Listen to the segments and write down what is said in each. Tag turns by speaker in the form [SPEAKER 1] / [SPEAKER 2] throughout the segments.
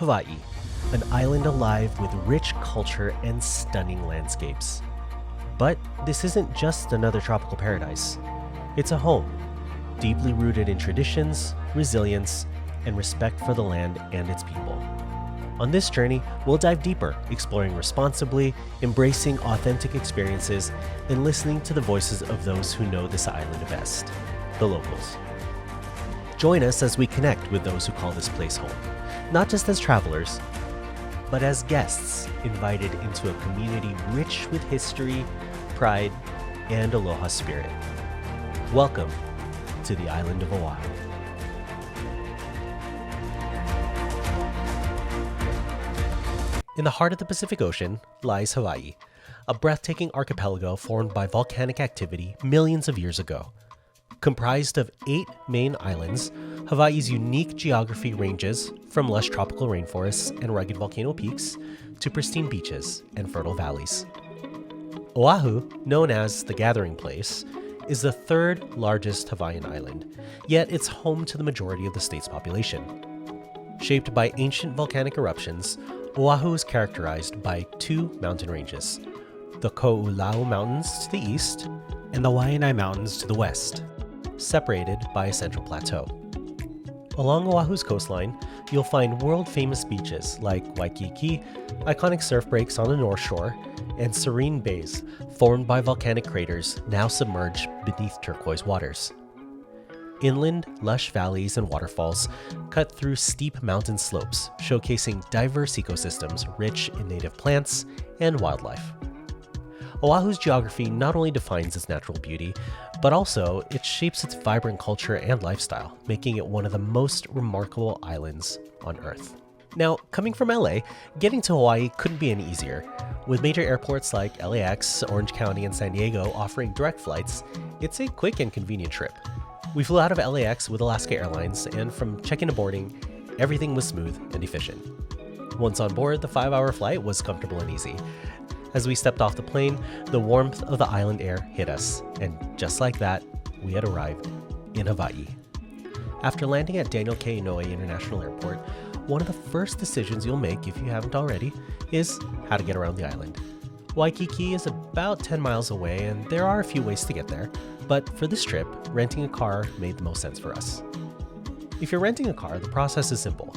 [SPEAKER 1] Hawaii, an island alive with rich culture and stunning landscapes. But this isn't just another tropical paradise. It's a home, deeply rooted in traditions, resilience, and respect for the land and its people. On this journey, we'll dive deeper, exploring responsibly, embracing authentic experiences, and listening to the voices of those who know this island best, the locals. Join us as we connect with those who call this place home, not just as travelers, but as guests invited into a community rich with history, pride, and aloha spirit. Welcome to the island of Oahu. In the heart of the Pacific Ocean lies Hawaii, a breathtaking archipelago formed by volcanic activity millions of years ago. Comprised of 8 main islands, Hawaii's unique geography ranges from lush tropical rainforests and rugged volcano peaks to pristine beaches and fertile valleys. Oahu, known as the Gathering Place, is the 3rd largest Hawaiian island, yet it's home to the majority of the state's population. Shaped by ancient volcanic eruptions, Oahu is characterized by 2 mountain ranges, the Ko'olau Mountains to the east and the Waianae Mountains to the west, separated by a central plateau. Along Oahu's coastline, you'll find world-famous beaches like Waikiki, iconic surf breaks on the north shore, and serene bays formed by volcanic craters now submerged beneath turquoise waters. Inland, lush valleys and waterfalls cut through steep mountain slopes, showcasing diverse ecosystems rich in native plants and wildlife. Oahu's geography not only defines its natural beauty, but also it shapes its vibrant culture and lifestyle, making it one of the most remarkable islands on Earth. Now, coming from LA, getting to Hawaii couldn't be any easier. With major airports like LAX, Orange County, and San Diego offering direct flights, it's a quick and convenient trip. We flew out of LAX with Alaska Airlines, and from check-in to boarding, everything was smooth and efficient. Once on board, the 5-hour flight was comfortable and easy. As we stepped off the plane, the warmth of the island air hit us, and just like that, we had arrived in Hawaii. After landing at Daniel K. Inouye International Airport, one of the first decisions you'll make, if you haven't already, is how to get around the island. Waikiki is about 10 miles away, and there are a few ways to get there, but for this trip, renting a car made the most sense for us. If you're renting a car, the process is simple.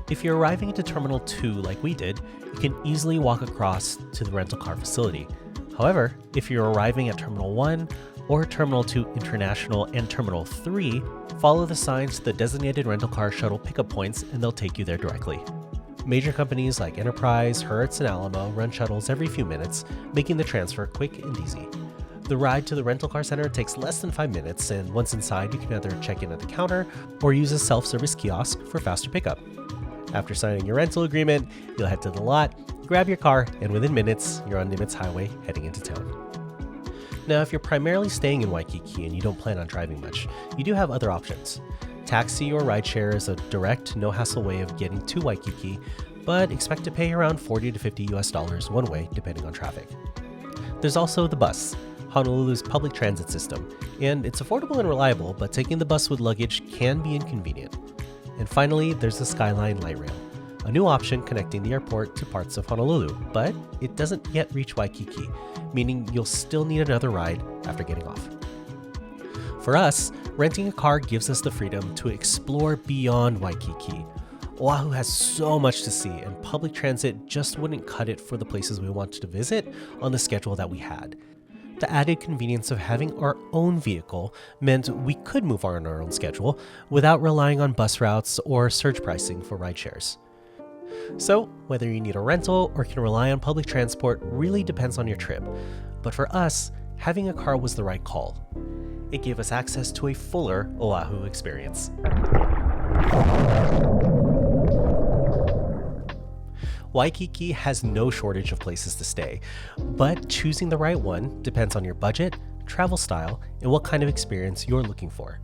[SPEAKER 1] If you're arriving into Terminal 2 like we did, you can easily walk across to the rental car facility. However, if you're arriving at Terminal 1 or Terminal 2 International and Terminal 3, follow the signs to the designated rental car shuttle pickup points and they'll take you there directly. Major companies like Enterprise, Hertz, and Alamo run shuttles every few minutes, making the transfer quick and easy. The ride to the rental car center takes less than 5 minutes, and once inside, you can either check in at the counter or use a self-service kiosk for faster pickup. After signing your rental agreement, you'll head to the lot, grab your car, and within minutes, you're on Nimitz Highway heading into town. Now, if you're primarily staying in Waikiki and you don't plan on driving much, you do have other options. Taxi or rideshare is a direct, no-hassle way of getting to Waikiki, but expect to pay around $40 to $50 one way, depending on traffic. There's also the bus, Honolulu's public transit system, and it's affordable and reliable, but taking the bus with luggage can be inconvenient. And finally, there's the Skyline Light Rail, a new option connecting the airport to parts of Honolulu, but it doesn't yet reach Waikiki, meaning you'll still need another ride after getting off. For us, renting a car gives us the freedom to explore beyond Waikiki. Oahu has so much to see, and public transit just wouldn't cut it for the places we wanted to visit on the schedule that we had. The added convenience of having our own vehicle meant we could move on our own schedule without relying on bus routes or surge pricing for rideshares. So, whether you need a rental or can rely on public transport really depends on your trip. But for us, having a car was the right call. It gave us access to a fuller Oahu experience. Waikiki has no shortage of places to stay, but choosing the right one depends on your budget, travel style, and what kind of experience you're looking for.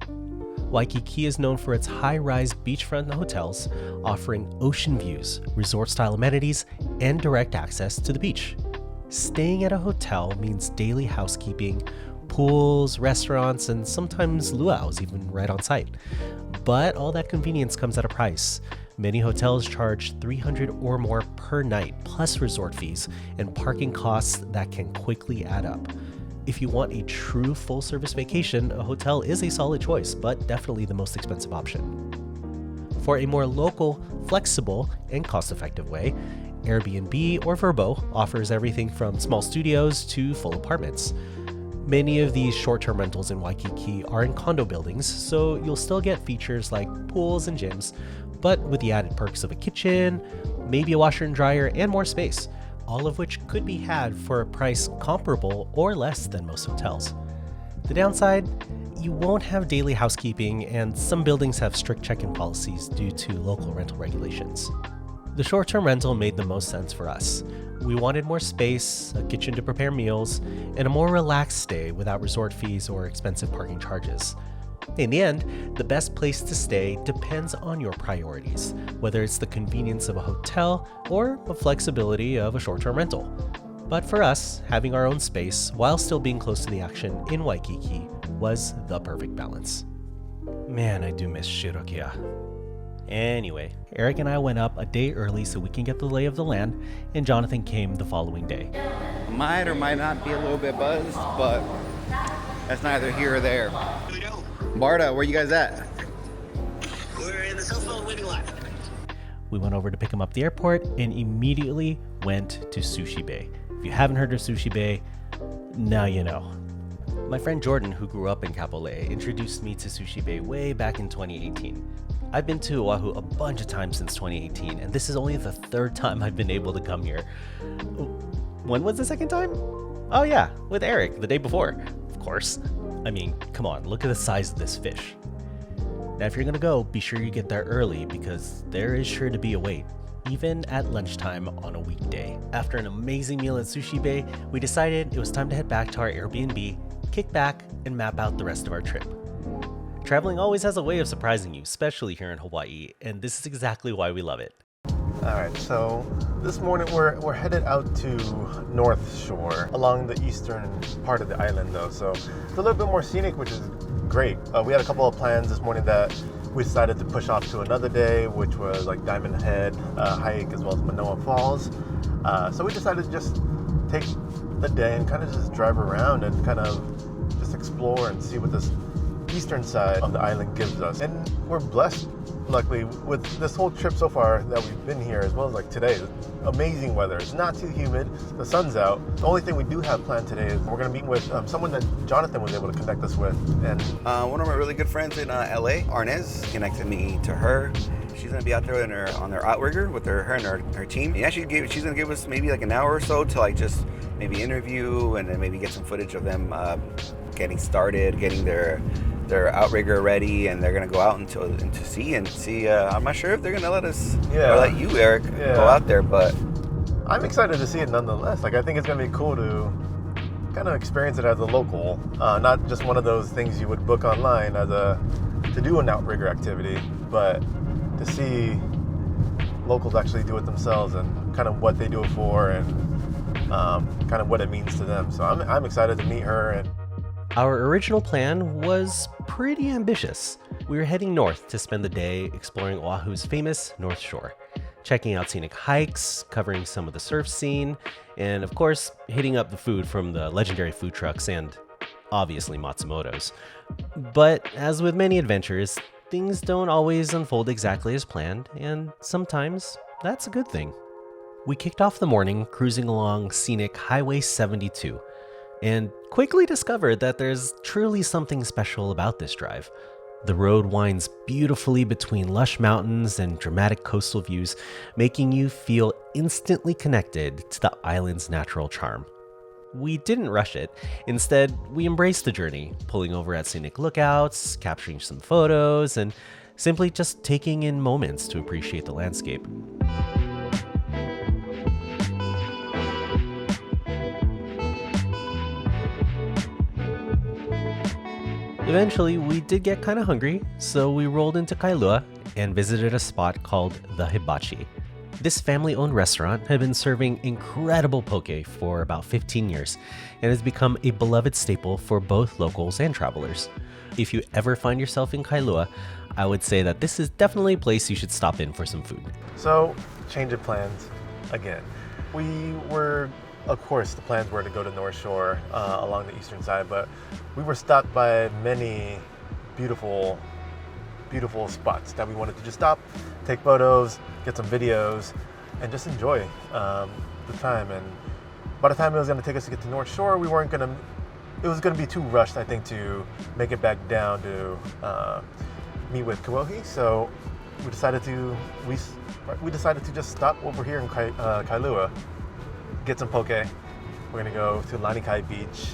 [SPEAKER 1] Waikiki is known for its high-rise beachfront hotels, offering ocean views, resort-style amenities, and direct access to the beach. Staying at a hotel means daily housekeeping, pools, restaurants, and sometimes luau's even right on site. But all that convenience comes at a price. Many hotels charge $300 or more per night, plus resort fees and parking costs that can quickly add up. If you want a true full-service vacation, a hotel is a solid choice, but definitely the most expensive option. For a more local, flexible, and cost-effective way, Airbnb or Vrbo offers everything from small studios to full apartments. Many of these short-term rentals in Waikiki are in condo buildings, so you'll still get features like pools and gyms, but with the added perks of a kitchen, maybe a washer and dryer, and more space, all of which could be had for a price comparable or less than most hotels. The downside? You won't have daily housekeeping, and some buildings have strict check-in policies due to local rental regulations. The short-term rental made the most sense for us. We wanted more space, a kitchen to prepare meals, and a more relaxed stay without resort fees or expensive parking charges. In the end, the best place to stay depends on your priorities, whether it's the convenience of a hotel or the flexibility of a short-term rental. But for us, having our own space while still being close to the action in Waikiki was the perfect balance. Man, I do miss Shirokia. Anyway, Eric and I went up a day early so we can get the lay of the land, and Jonathan came the following day.
[SPEAKER 2] Might or might not be a little bit buzzed, but that's neither here or there. Marta, where you guys at?
[SPEAKER 3] We're in the cell phone waiting line.
[SPEAKER 1] We went over to pick him up at the airport and immediately went to Sushi Bay. If you haven't heard of Sushi Bay, now you know. My friend Jordan, who grew up in Kapolei, introduced me to Sushi Bay way back in 2018. I've been to Oahu a bunch of times since 2018, and this is only the third time I've been able to come here. When was the second time? Oh yeah, with Eric, the day before. Of course. I mean, come on, look at the size of this fish. Now if you're gonna go, be sure you get there early because there is sure to be a wait, even at lunchtime on a weekday. After an amazing meal at Sushi Bay, we decided it was time to head back to our Airbnb, kick back, and map out the rest of our trip. Traveling always has a way of surprising you, especially here in Hawaii, and this is exactly why we love it.
[SPEAKER 4] Alright, so this morning we're headed out to North Shore along the eastern part of the island though, so it's a little bit more scenic, which is great. We had a couple of plans this morning that we decided to push off to another day, which was like Diamond Head hike as well as Manoa Falls. So we decided to just take the day and kind of just drive around and kind of just explore and see what this eastern side of the island gives us. And we're blessed, luckily, with this whole trip so far that we've been here, as well as like today. Amazing weather. It's not too humid. The sun's out. The only thing we do have planned today is we're going to meet with someone that Jonathan was able to connect us with. And
[SPEAKER 2] one of my really good friends in LA, Arnez, connected me to her. She's going to be out there on their Outrigger with her and her team. Yeah, she's going to give us maybe like an hour or so to like just maybe interview and then maybe get some footage of them getting started, getting their Outrigger ready, and they're gonna go out into sea and see. I'm not sure if they're gonna let us or let you, Eric, go out there, but
[SPEAKER 4] I'm excited to see it nonetheless. Like I think it's gonna be cool to kind of experience it as a local, not just one of those things you would book online to do an Outrigger activity, but to see locals actually do it themselves and kind of what they do it for and kind of what it means to them. So I'm excited to meet her. And
[SPEAKER 1] our original plan was pretty ambitious. We were heading north to spend the day exploring Oahu's famous North Shore, checking out scenic hikes, covering some of the surf scene, and of course, hitting up the food from the legendary food trucks and obviously Matsumoto's. But as with many adventures, things don't always unfold exactly as planned, and sometimes that's a good thing. We kicked off the morning cruising along scenic Highway 72, and quickly discovered that there's truly something special about this drive. The road winds beautifully between lush mountains and dramatic coastal views, making you feel instantly connected to the island's natural charm. We didn't rush it. Instead, we embraced the journey, pulling over at scenic lookouts, capturing some photos, and simply just taking in moments to appreciate the landscape. Eventually, we did get kind of hungry, so we rolled into Kailua and visited a spot called the Hibachi. This family-owned restaurant had been serving incredible poke for about 15 years and has become a beloved staple for both locals and travelers. If you ever find yourself in Kailua, I would say that this is definitely a place you should stop in for some food.
[SPEAKER 4] So, change of plans again. We were, of course, the plans were to go to North Shore along the eastern side, but we were stopped by many beautiful spots that we wanted to just stop, take photos, get some videos, and just enjoy the time. And by the time it was going to take us to get to North Shore, it was going to be too rushed, I think, to make it back down to meet with Kiwohi. So we decided to just stop over here in Kailua, get some poke. We're going to go to Lanikai Beach.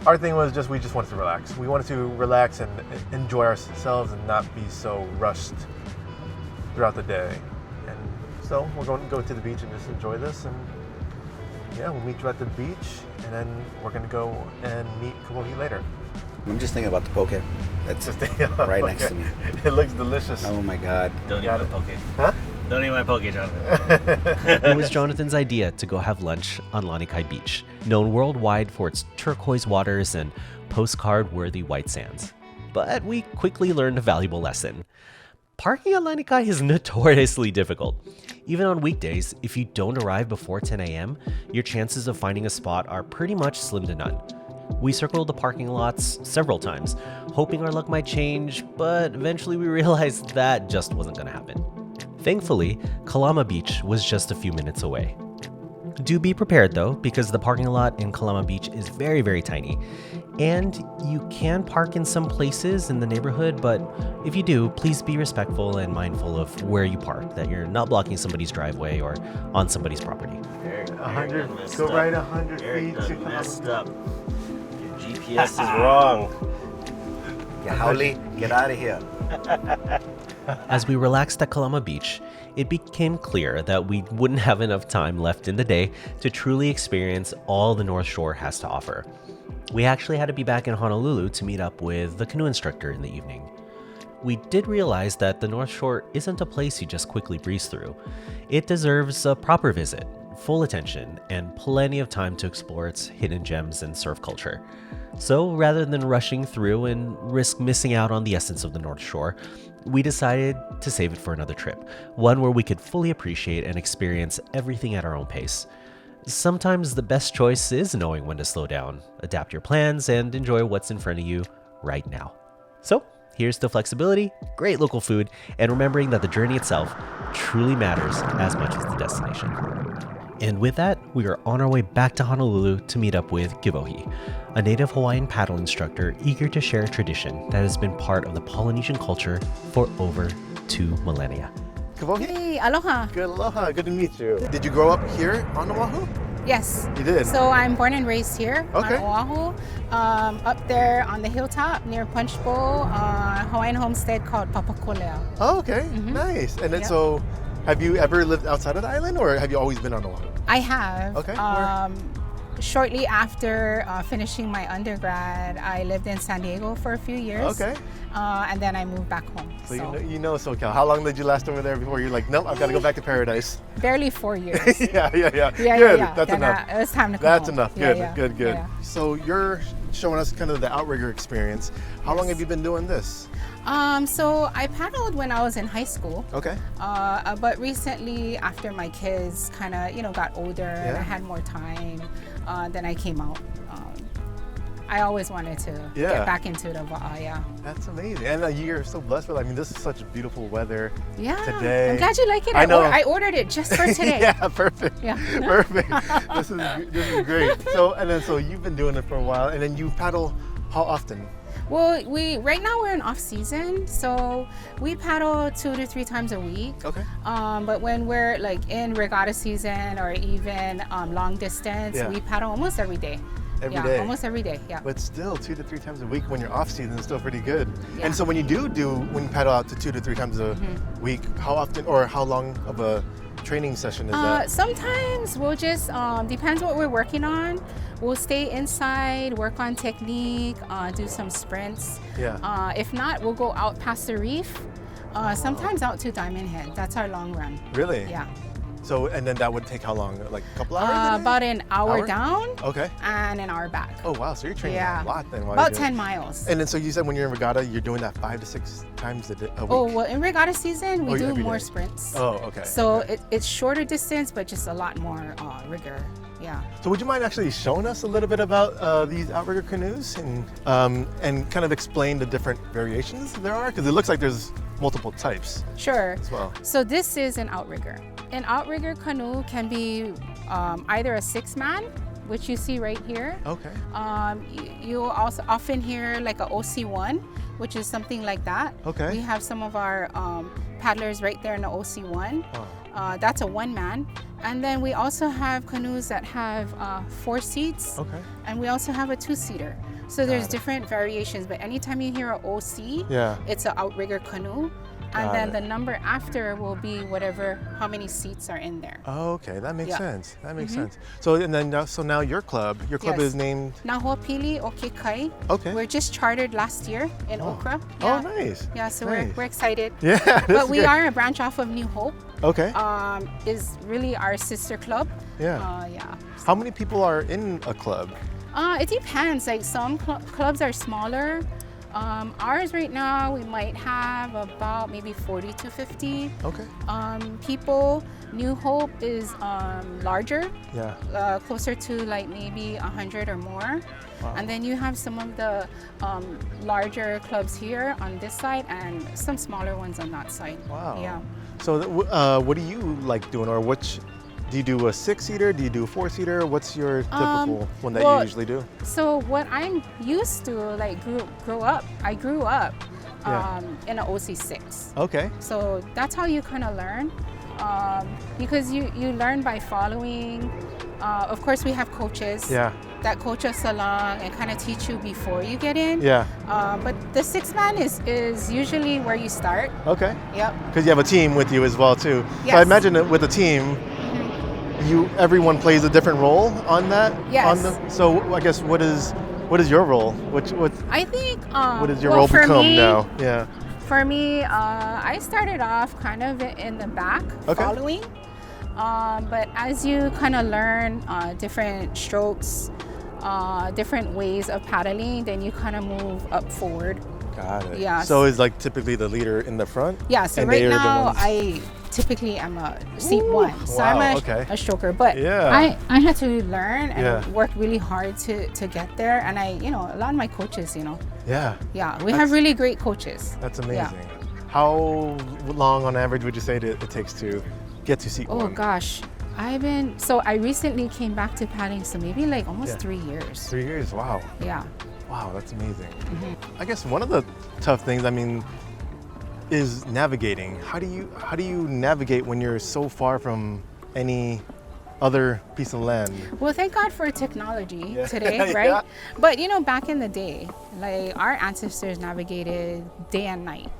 [SPEAKER 4] Our thing was we just wanted to relax. We wanted to relax and enjoy ourselves and not be so rushed throughout the day. And so we're going to go to the beach and just enjoy this. And yeah, we'll meet you at the beach, and then we're going to go and meet Kiwohi later.
[SPEAKER 2] I'm just thinking about the poke. That's right next to me.
[SPEAKER 4] It looks delicious.
[SPEAKER 2] Oh my God.
[SPEAKER 3] Don't eat my poke.
[SPEAKER 4] Huh?
[SPEAKER 3] Don't eat my poke, Jonathan.
[SPEAKER 1] It was Jonathan's idea to go have lunch on Lanikai Beach, known worldwide for its turquoise waters and postcard-worthy white sands. But we quickly learned a valuable lesson. Parking at Lanikai is notoriously difficult. Even on weekdays, if you don't arrive before 10 a.m., your chances of finding a spot are pretty much slim to none. We circled the parking lots several times, hoping our luck might change, but eventually we realized that just wasn't going to happen. Thankfully, Kalama Beach was just a few minutes away. Do be prepared though, because the parking lot in Kalama Beach is very, very tiny. And you can park in some places in the neighborhood, but if you do, please be respectful and mindful of where you park, that you're not blocking somebody's driveway or on somebody's property.
[SPEAKER 4] Go right 100 feet to
[SPEAKER 3] messed up. Your GPS is wrong.
[SPEAKER 2] Howley, get out of here.
[SPEAKER 1] As we relaxed at Kalama Beach, it became clear that we wouldn't have enough time left in the day to truly experience all the North Shore has to offer. We actually had to be back in Honolulu to meet up with the canoe instructor in the evening. We did realize that the North Shore isn't a place you just quickly breeze through. It deserves a proper visit, full attention, and plenty of time to explore its hidden gems and surf culture. So rather than rushing through and risk missing out on the essence of the North Shore, we decided to save it for another trip, one where we could fully appreciate and experience everything at our own pace. Sometimes the best choice is knowing when to slow down, adapt your plans, and enjoy what's in front of you right now. So here's to flexibility, great local food, and remembering that the journey itself truly matters as much as the destination. And with that, we are on our way back to Honolulu to meet up with Kiwohi, a native Hawaiian paddle instructor eager to share a tradition that has been part of the Polynesian culture for over 2 millennia.
[SPEAKER 4] Kiwohi?
[SPEAKER 5] Hey, aloha.
[SPEAKER 4] Good aloha. Good to meet you. Did you grow up here on Oahu?
[SPEAKER 5] Yes.
[SPEAKER 4] You did?
[SPEAKER 5] So I'm born and raised here
[SPEAKER 4] Okay.
[SPEAKER 5] on Oahu, up there on the hilltop near Punch Bowl, Hawaiian homestead called Papakolea.
[SPEAKER 4] Oh, okay. Nice. And then
[SPEAKER 5] Yep.
[SPEAKER 4] so, have you ever lived outside of the island, or have you always been on Oahu?
[SPEAKER 5] I have.
[SPEAKER 4] Okay, where?
[SPEAKER 5] Shortly after finishing my undergrad, I lived in San Diego for a few years.
[SPEAKER 4] Okay.
[SPEAKER 5] And then I moved back home.
[SPEAKER 4] So you know SoCal. How long did you last over there before you're like, nope, I've got to go back to paradise?
[SPEAKER 5] Barely 4 years.
[SPEAKER 4] Yeah. Good. That's
[SPEAKER 5] Then,
[SPEAKER 4] enough.
[SPEAKER 5] It was time to come
[SPEAKER 4] That's
[SPEAKER 5] home.
[SPEAKER 4] enough.
[SPEAKER 5] Yeah,
[SPEAKER 4] Good.
[SPEAKER 5] yeah.
[SPEAKER 4] So you're showing us kind of the Outrigger experience. How long have you been doing this?
[SPEAKER 5] So I paddled when I was in high school.
[SPEAKER 4] Okay.
[SPEAKER 5] But recently, after my kids kind of, got older and I had more time, then I came out. I always wanted to get back into the wa'a, yeah.
[SPEAKER 4] That's amazing. And you're so blessed with, this is such beautiful weather
[SPEAKER 5] Yeah.
[SPEAKER 4] today.
[SPEAKER 5] I'm glad you like it.
[SPEAKER 4] I know.
[SPEAKER 5] I ordered it just for today.
[SPEAKER 4] Yeah, perfect.
[SPEAKER 5] Yeah.
[SPEAKER 4] Perfect. This is great. So you've been doing it for a while, and then you paddle how often?
[SPEAKER 5] Well, right now we're in off season, so we paddle 2 to 3 times a week.
[SPEAKER 4] Okay.
[SPEAKER 5] But when we're like in regatta season or even long distance, we paddle almost every day.
[SPEAKER 4] Every day?
[SPEAKER 5] Almost every day, yeah.
[SPEAKER 4] But still, 2 to 3 times a week when you're off season is still pretty good.
[SPEAKER 5] Yeah.
[SPEAKER 4] And so when you when you paddle out to 2 to 3 times a week, how often or how long of a training session is that?
[SPEAKER 5] Sometimes we'll just, depends what we're working on. We'll stay inside, work on technique, do some sprints.
[SPEAKER 4] Yeah.
[SPEAKER 5] If not, we'll go out past the reef, sometimes out to Diamond Head. That's our long run.
[SPEAKER 4] Really?
[SPEAKER 5] Yeah.
[SPEAKER 4] So, and then that would take how long? Like a couple hours?
[SPEAKER 5] About an hour down
[SPEAKER 4] Okay.
[SPEAKER 5] and an hour back.
[SPEAKER 4] Oh, wow. So you're training a lot then.
[SPEAKER 5] About 10 miles.
[SPEAKER 4] And then so you said when you're in regatta, you're doing that 5 to 6 times a week?
[SPEAKER 5] Oh, well, in regatta season, we do
[SPEAKER 4] every
[SPEAKER 5] more
[SPEAKER 4] day.
[SPEAKER 5] sprints.
[SPEAKER 4] Oh, okay.
[SPEAKER 5] So
[SPEAKER 4] okay.
[SPEAKER 5] it's shorter distance, but just a lot more rigor. Yeah.
[SPEAKER 4] So would you mind actually showing us a little bit about these outrigger canoes and kind of explain the different variations there are? Because it looks like there's multiple types
[SPEAKER 5] Sure.
[SPEAKER 4] as well.
[SPEAKER 5] So this is an outrigger. An outrigger canoe can be either a 6-man, which you see right here.
[SPEAKER 4] Okay.
[SPEAKER 5] You also often hear like a OC1, which is something like that.
[SPEAKER 4] Okay.
[SPEAKER 5] We have some of our paddlers right there in the OC1. That's a 1-man. And then we also have canoes that have 4 seats.
[SPEAKER 4] Okay.
[SPEAKER 5] And we also have a 2-seater. So there's
[SPEAKER 4] Got it.
[SPEAKER 5] different variations, but anytime you hear an OC,
[SPEAKER 4] Yeah.
[SPEAKER 5] it's an outrigger canoe. And
[SPEAKER 4] Got
[SPEAKER 5] then
[SPEAKER 4] it.
[SPEAKER 5] the number after will be how many seats are in there.
[SPEAKER 4] Oh, okay. That makes
[SPEAKER 5] Yeah.
[SPEAKER 4] sense. That makes sense. So and then now your club
[SPEAKER 5] Yes.
[SPEAKER 4] is named.
[SPEAKER 5] Nahoapili Okekai.
[SPEAKER 4] Okay.
[SPEAKER 5] We're just chartered last year in Okra.
[SPEAKER 4] Oh, nice.
[SPEAKER 5] Yeah, so
[SPEAKER 4] Nice.
[SPEAKER 5] we're excited.
[SPEAKER 4] Yeah.
[SPEAKER 5] But
[SPEAKER 4] that's
[SPEAKER 5] we
[SPEAKER 4] good.
[SPEAKER 5] are a branch off of New Hope.
[SPEAKER 4] Okay.
[SPEAKER 5] Is really our sister club.
[SPEAKER 4] Yeah.
[SPEAKER 5] Yeah.
[SPEAKER 4] How many people are in a club?
[SPEAKER 5] It depends. Like some clubs are smaller. Ours right now, we might have about maybe 40 to 50
[SPEAKER 4] Okay.
[SPEAKER 5] people. New Hope is larger,
[SPEAKER 4] Yeah.
[SPEAKER 5] closer to like maybe 100 or more.
[SPEAKER 4] Wow.
[SPEAKER 5] And then you have some of the larger clubs here on this side and some smaller ones on that side.
[SPEAKER 4] Wow.
[SPEAKER 5] Yeah.
[SPEAKER 4] So what do you like doing, or which? Do you do a 6-seater? Do you do a 4-seater? What's your typical one that you usually do?
[SPEAKER 5] So what I'm used to, like I grew up
[SPEAKER 4] Yeah.
[SPEAKER 5] in an OC6.
[SPEAKER 4] Okay.
[SPEAKER 5] So that's how you kind of learn, because you learn by following. Of course, we have coaches
[SPEAKER 4] Yeah.
[SPEAKER 5] that coach us along and kind of teach you before you get in.
[SPEAKER 4] Yeah.
[SPEAKER 5] But the 6-man is usually where you start.
[SPEAKER 4] Okay.
[SPEAKER 5] Yep.
[SPEAKER 4] Because you have a team with you as well too. So I
[SPEAKER 5] Yes.
[SPEAKER 4] imagine that with a team, everyone plays a different role on that.
[SPEAKER 5] Yes.
[SPEAKER 4] So I guess what is your role? What
[SPEAKER 5] I think.
[SPEAKER 4] what does your
[SPEAKER 5] well,
[SPEAKER 4] role
[SPEAKER 5] for
[SPEAKER 4] become
[SPEAKER 5] me,
[SPEAKER 4] now? Yeah.
[SPEAKER 5] For me, I started off kind of in the back,
[SPEAKER 4] Okay.
[SPEAKER 5] following. But as you kind of learn different strokes, different ways of paddling, then you kind of move up forward.
[SPEAKER 4] Got it.
[SPEAKER 5] Yeah.
[SPEAKER 4] So is like typically the leader in the front?
[SPEAKER 5] Yeah, so
[SPEAKER 4] And
[SPEAKER 5] right
[SPEAKER 4] they are the
[SPEAKER 5] now
[SPEAKER 4] ones-
[SPEAKER 5] I typically am a seat
[SPEAKER 4] Ooh,
[SPEAKER 5] 1. So I'm
[SPEAKER 4] wow,
[SPEAKER 5] a,
[SPEAKER 4] okay.
[SPEAKER 5] a stroker. But
[SPEAKER 4] Yeah.
[SPEAKER 5] I had to learn and
[SPEAKER 4] Yeah.
[SPEAKER 5] work really hard to get there. And a lot of my coaches,
[SPEAKER 4] Yeah.
[SPEAKER 5] yeah, we have really great coaches.
[SPEAKER 4] That's
[SPEAKER 5] Yeah.
[SPEAKER 4] amazing. How long on average would you say it takes to get to seat
[SPEAKER 5] Oh
[SPEAKER 4] 1?
[SPEAKER 5] gosh, I recently came back to paddling, so maybe like almost 3 years.
[SPEAKER 4] 3 years. Wow.
[SPEAKER 5] Yeah.
[SPEAKER 4] Wow, that's amazing.
[SPEAKER 5] Mm-hmm.
[SPEAKER 4] I guess one of the tough things, is navigating. How do you navigate when you're so far from any other piece of land?
[SPEAKER 5] Well, thank God for technology
[SPEAKER 4] Yeah.
[SPEAKER 5] today, right?
[SPEAKER 4] Yeah.
[SPEAKER 5] But back in the day, like our ancestors navigated day and night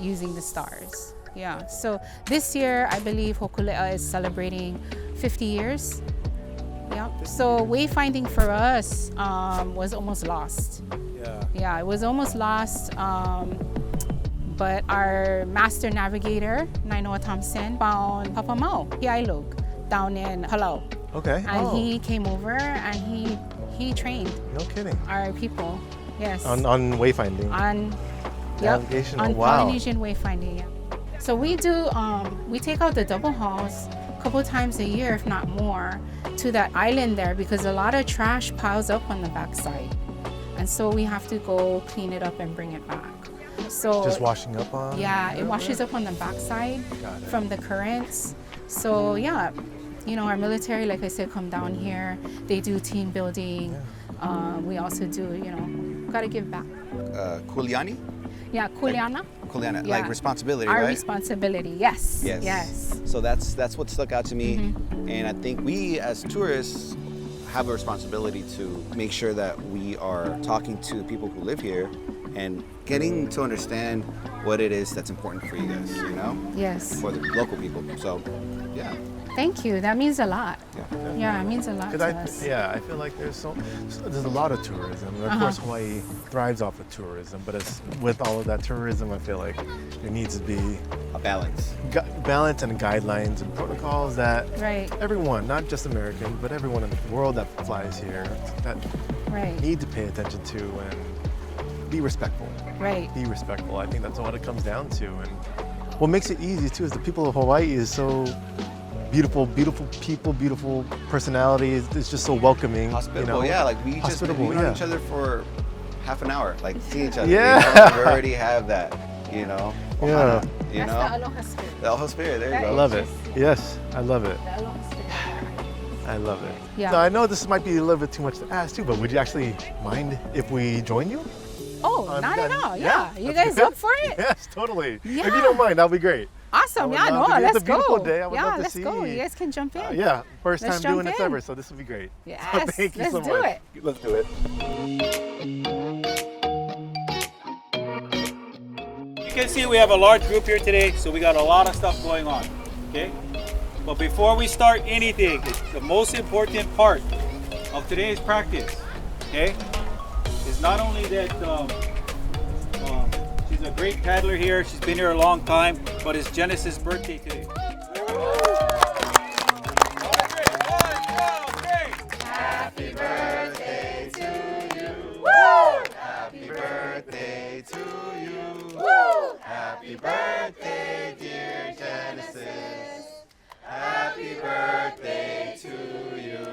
[SPEAKER 5] using the stars. Yeah. So this year, I believe Hokulea is celebrating 50 years. Yeah. So wayfinding for us was almost lost.
[SPEAKER 4] Yeah.
[SPEAKER 5] Yeah, it was almost lost. But our master navigator, Nainoa Thompson, found Papa Mau, Hiailog, down in Palau.
[SPEAKER 4] Okay.
[SPEAKER 5] And
[SPEAKER 4] Oh,
[SPEAKER 5] he came over and he trained
[SPEAKER 4] no kidding.
[SPEAKER 5] our people. Yes.
[SPEAKER 4] On wayfinding. Navigation,
[SPEAKER 5] On
[SPEAKER 4] oh, wow.
[SPEAKER 5] Polynesian wayfinding. Yeah. So we do. We take out the double hauls a couple times a year, if not more, to that island there because a lot of trash piles up on the backside, and so we have to go clean it up and bring it back. So
[SPEAKER 4] Just washing up on?
[SPEAKER 5] yeah, it washes up on the backside
[SPEAKER 4] Got it.
[SPEAKER 5] from the currents. So yeah, our military, like I said, come down here. They do team building. We also do, gotta give back.
[SPEAKER 2] Kuliani?
[SPEAKER 5] Yeah, kuleana.
[SPEAKER 2] Kuliana,
[SPEAKER 5] Yeah.
[SPEAKER 2] like responsibility,
[SPEAKER 5] Our
[SPEAKER 2] right?
[SPEAKER 5] responsibility, yes.
[SPEAKER 2] Yes.
[SPEAKER 5] Yes.
[SPEAKER 2] So that's what stuck out to me, and I think we as tourists have a responsibility to make sure that we are talking to people who live here and getting to understand what it is that's important for you guys,
[SPEAKER 5] Yes.
[SPEAKER 2] for the local people. So, yeah.
[SPEAKER 5] Thank you. That means a lot.
[SPEAKER 2] Yeah.
[SPEAKER 5] Yeah, it means a lot to us.
[SPEAKER 4] I feel like there's a lot of tourism. Of course, Hawaii thrives off of tourism, but with all of that tourism, I feel like there needs to be
[SPEAKER 2] A balance.
[SPEAKER 4] balance and guidelines and protocols that
[SPEAKER 5] Right.
[SPEAKER 4] everyone, not just American, but everyone in the world that flies here, that
[SPEAKER 5] Right.
[SPEAKER 4] need to pay attention to and be respectful.
[SPEAKER 5] Right.
[SPEAKER 4] Be respectful. I think that's what it comes down to. And what makes it easy too is the people of Hawaii is so beautiful people, beautiful personalities. It's just so welcoming.
[SPEAKER 2] Hospitable, yeah. Like we just we've known each other for half an hour, like see each other.
[SPEAKER 4] Yeah.
[SPEAKER 2] We already have that, you know.
[SPEAKER 4] Yeah.
[SPEAKER 2] You
[SPEAKER 5] That's
[SPEAKER 2] know.
[SPEAKER 5] the Aloha spirit.
[SPEAKER 2] The Aloha spirit. There you
[SPEAKER 4] I
[SPEAKER 2] go.
[SPEAKER 4] love it. Yes, I love it.
[SPEAKER 5] The Aloha spirit.
[SPEAKER 4] I love it.
[SPEAKER 5] Yeah.
[SPEAKER 4] So I know this might be a little bit too much to ask too, but would you actually mind if we join you?
[SPEAKER 5] Oh, not at all. Yeah. You guys
[SPEAKER 4] good.
[SPEAKER 5] up for it?
[SPEAKER 4] Yes, totally.
[SPEAKER 5] Yeah.
[SPEAKER 4] If you don't mind, that'll be great.
[SPEAKER 5] Awesome.
[SPEAKER 4] would
[SPEAKER 5] Yeah,
[SPEAKER 4] love
[SPEAKER 5] no,
[SPEAKER 4] to be-
[SPEAKER 5] let's
[SPEAKER 4] it's a beautiful
[SPEAKER 5] go.
[SPEAKER 4] day. I would
[SPEAKER 5] yeah,
[SPEAKER 4] love to
[SPEAKER 5] let's
[SPEAKER 4] see.
[SPEAKER 5] go. You guys can jump in.
[SPEAKER 4] Yeah, first
[SPEAKER 5] Let's
[SPEAKER 4] time doing
[SPEAKER 5] jump
[SPEAKER 4] this
[SPEAKER 5] in.
[SPEAKER 4] ever, so this will be great.
[SPEAKER 5] Yes,
[SPEAKER 4] Thank you
[SPEAKER 5] let's
[SPEAKER 4] so
[SPEAKER 5] do
[SPEAKER 4] much.
[SPEAKER 5] it.
[SPEAKER 4] Let's do it.
[SPEAKER 6] You can see we have a large group here today, so we got a lot of stuff going on, okay? But before we start anything, the most important part of today's practice, okay, is not only that she's a great paddler here, she's been here a long time, but it's Genesis' birthday today.
[SPEAKER 2] Happy birthday to you. Woo! Happy birthday to you. Woo! Happy birthday, dear Genesis. Happy birthday to you.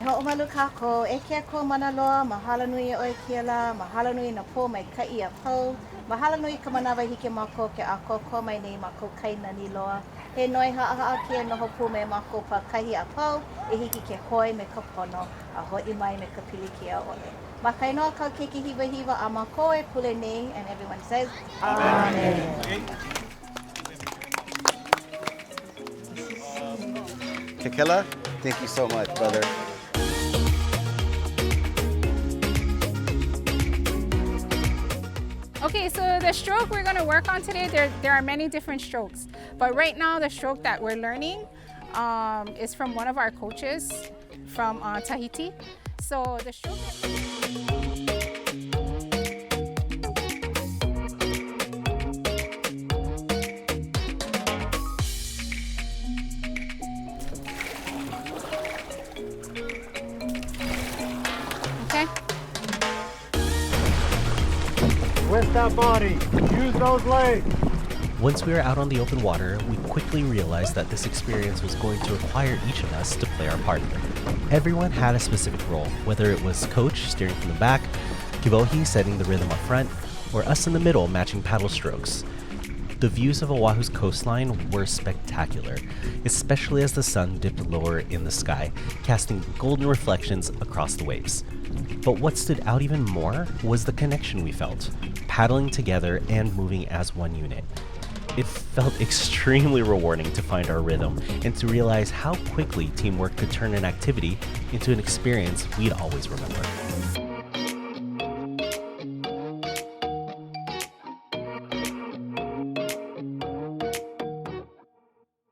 [SPEAKER 7] Ho'omalu kako, e kia ko mana loa, mahalo nui e oi kia la, mahalo nui na pō mai kai a pau, mahalo nui ka manawa hike mako ke a koko mai nei mako kaina ni loa. He noi haa kia noho pū me mako pa kahi a pau, e hiki ke hoi me ka pono, a hoi mai me ka pili kia ole. Ma kai noa kau kiki hiwa hiwa a mako e pule nei, and everyone says, Amen.
[SPEAKER 2] Kekela, thank you so much, brother.
[SPEAKER 5] Okay, so the stroke we're going to work on today, there are many different strokes. But right now, the stroke that we're learning is from one of our coaches from Tahiti. So the stroke... Okay.
[SPEAKER 4] Twist that body. Use those legs.
[SPEAKER 1] Once we were out on the open water, we quickly realized that this experience was going to require each of us to play our part. Everyone had a specific role, whether it was coach steering from the back, Kiwohi setting the rhythm up front, or us in the middle matching paddle strokes. The views of Oahu's coastline were spectacular, especially as the sun dipped lower in the sky, casting golden reflections across the waves. But what stood out even more was the connection we felt, paddling together and moving as one unit. It felt extremely rewarding to find our rhythm and to realize how quickly teamwork could turn an activity into an experience we'd always remember.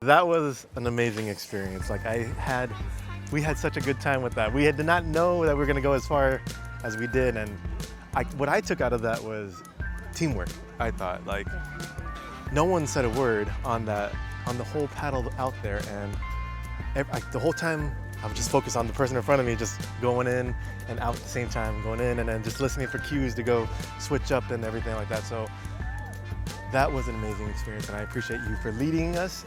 [SPEAKER 4] That was an amazing experience. Like we had such a good time with that. We did not know that we were gonna go as far as we did, and what I took out of that was teamwork. I thought, like, no one said a word on the whole paddle out there, and the whole time I was just focused on the person in front of me, just going in and out at the same time, going in and then just listening for cues to go switch up and everything like that. So that was an amazing experience, and I appreciate you for leading us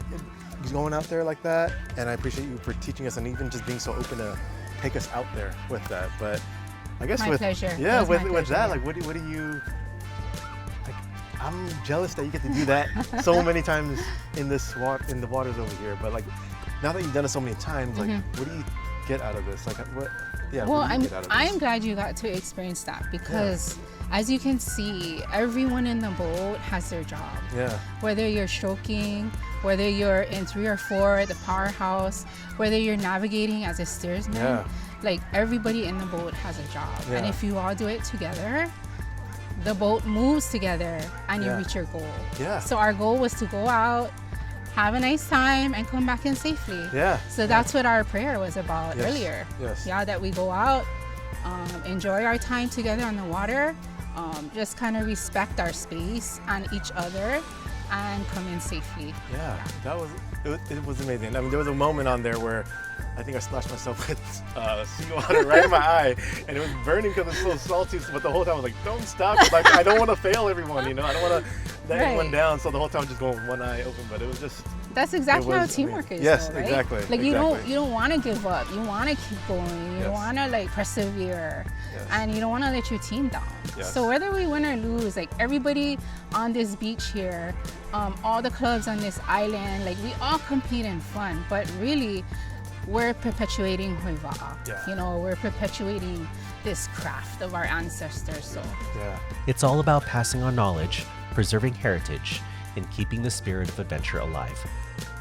[SPEAKER 4] going out there like that, and I appreciate you for teaching us and even just being so open to take us out there with that. But I guess
[SPEAKER 5] My pleasure.
[SPEAKER 4] yeah,
[SPEAKER 5] It was my
[SPEAKER 4] with that,
[SPEAKER 5] pleasure.
[SPEAKER 4] like, what do you like? I'm jealous that you get to do that so many times in the waters over here. But like, now that you've done it so many times, like, what do you get out of this? Like, what? Yeah.
[SPEAKER 5] Well,
[SPEAKER 4] what do you get out of this?
[SPEAKER 5] I'm glad you got to experience that because, as you can see, everyone in the boat has their job.
[SPEAKER 4] Yeah.
[SPEAKER 5] Whether you're stroking, whether you're in 3 or 4 at the powerhouse, whether you're navigating as a steersman,
[SPEAKER 4] Yeah.
[SPEAKER 5] like everybody in the boat has a job. And
[SPEAKER 4] Yeah.
[SPEAKER 5] if you all do it together, the boat moves together and you
[SPEAKER 4] Yeah.
[SPEAKER 5] reach your goal.
[SPEAKER 4] Yeah.
[SPEAKER 5] So our goal was to go out, have a nice time, and come back in safely.
[SPEAKER 4] Yeah.
[SPEAKER 5] So that's what our prayer was about
[SPEAKER 4] Yes.
[SPEAKER 5] earlier.
[SPEAKER 4] Yes.
[SPEAKER 5] Yeah, that we go out, enjoy our time together on the water, just kind of respect our space and each other, and come in safely.
[SPEAKER 4] Yeah, it was amazing. I mean, there was a moment on there where I think I splashed myself with seawater right in my eye, and it was burning because it's so salty. But the whole time I was like, "Don't stop!" Like, I don't want to fail everyone, you know. I don't want to let anyone down. So the whole time I'm just going with one eye open. But it was just.
[SPEAKER 5] That's exactly how teamwork is.
[SPEAKER 4] Yes,
[SPEAKER 5] though, right?
[SPEAKER 4] exactly.
[SPEAKER 5] Like you don't want to give up. You want to keep going. You want to like persevere, and you don't want to let your team down.
[SPEAKER 4] Yes.
[SPEAKER 5] So whether we win or lose, like everybody on this beach here, all the clubs on this island, like we all compete in fun. But really, we're perpetuating Hoiva'a.
[SPEAKER 4] Yeah.
[SPEAKER 5] You know, we're perpetuating this craft of our ancestors. So
[SPEAKER 1] It's all about passing on knowledge, preserving heritage, and keeping the spirit of adventure alive.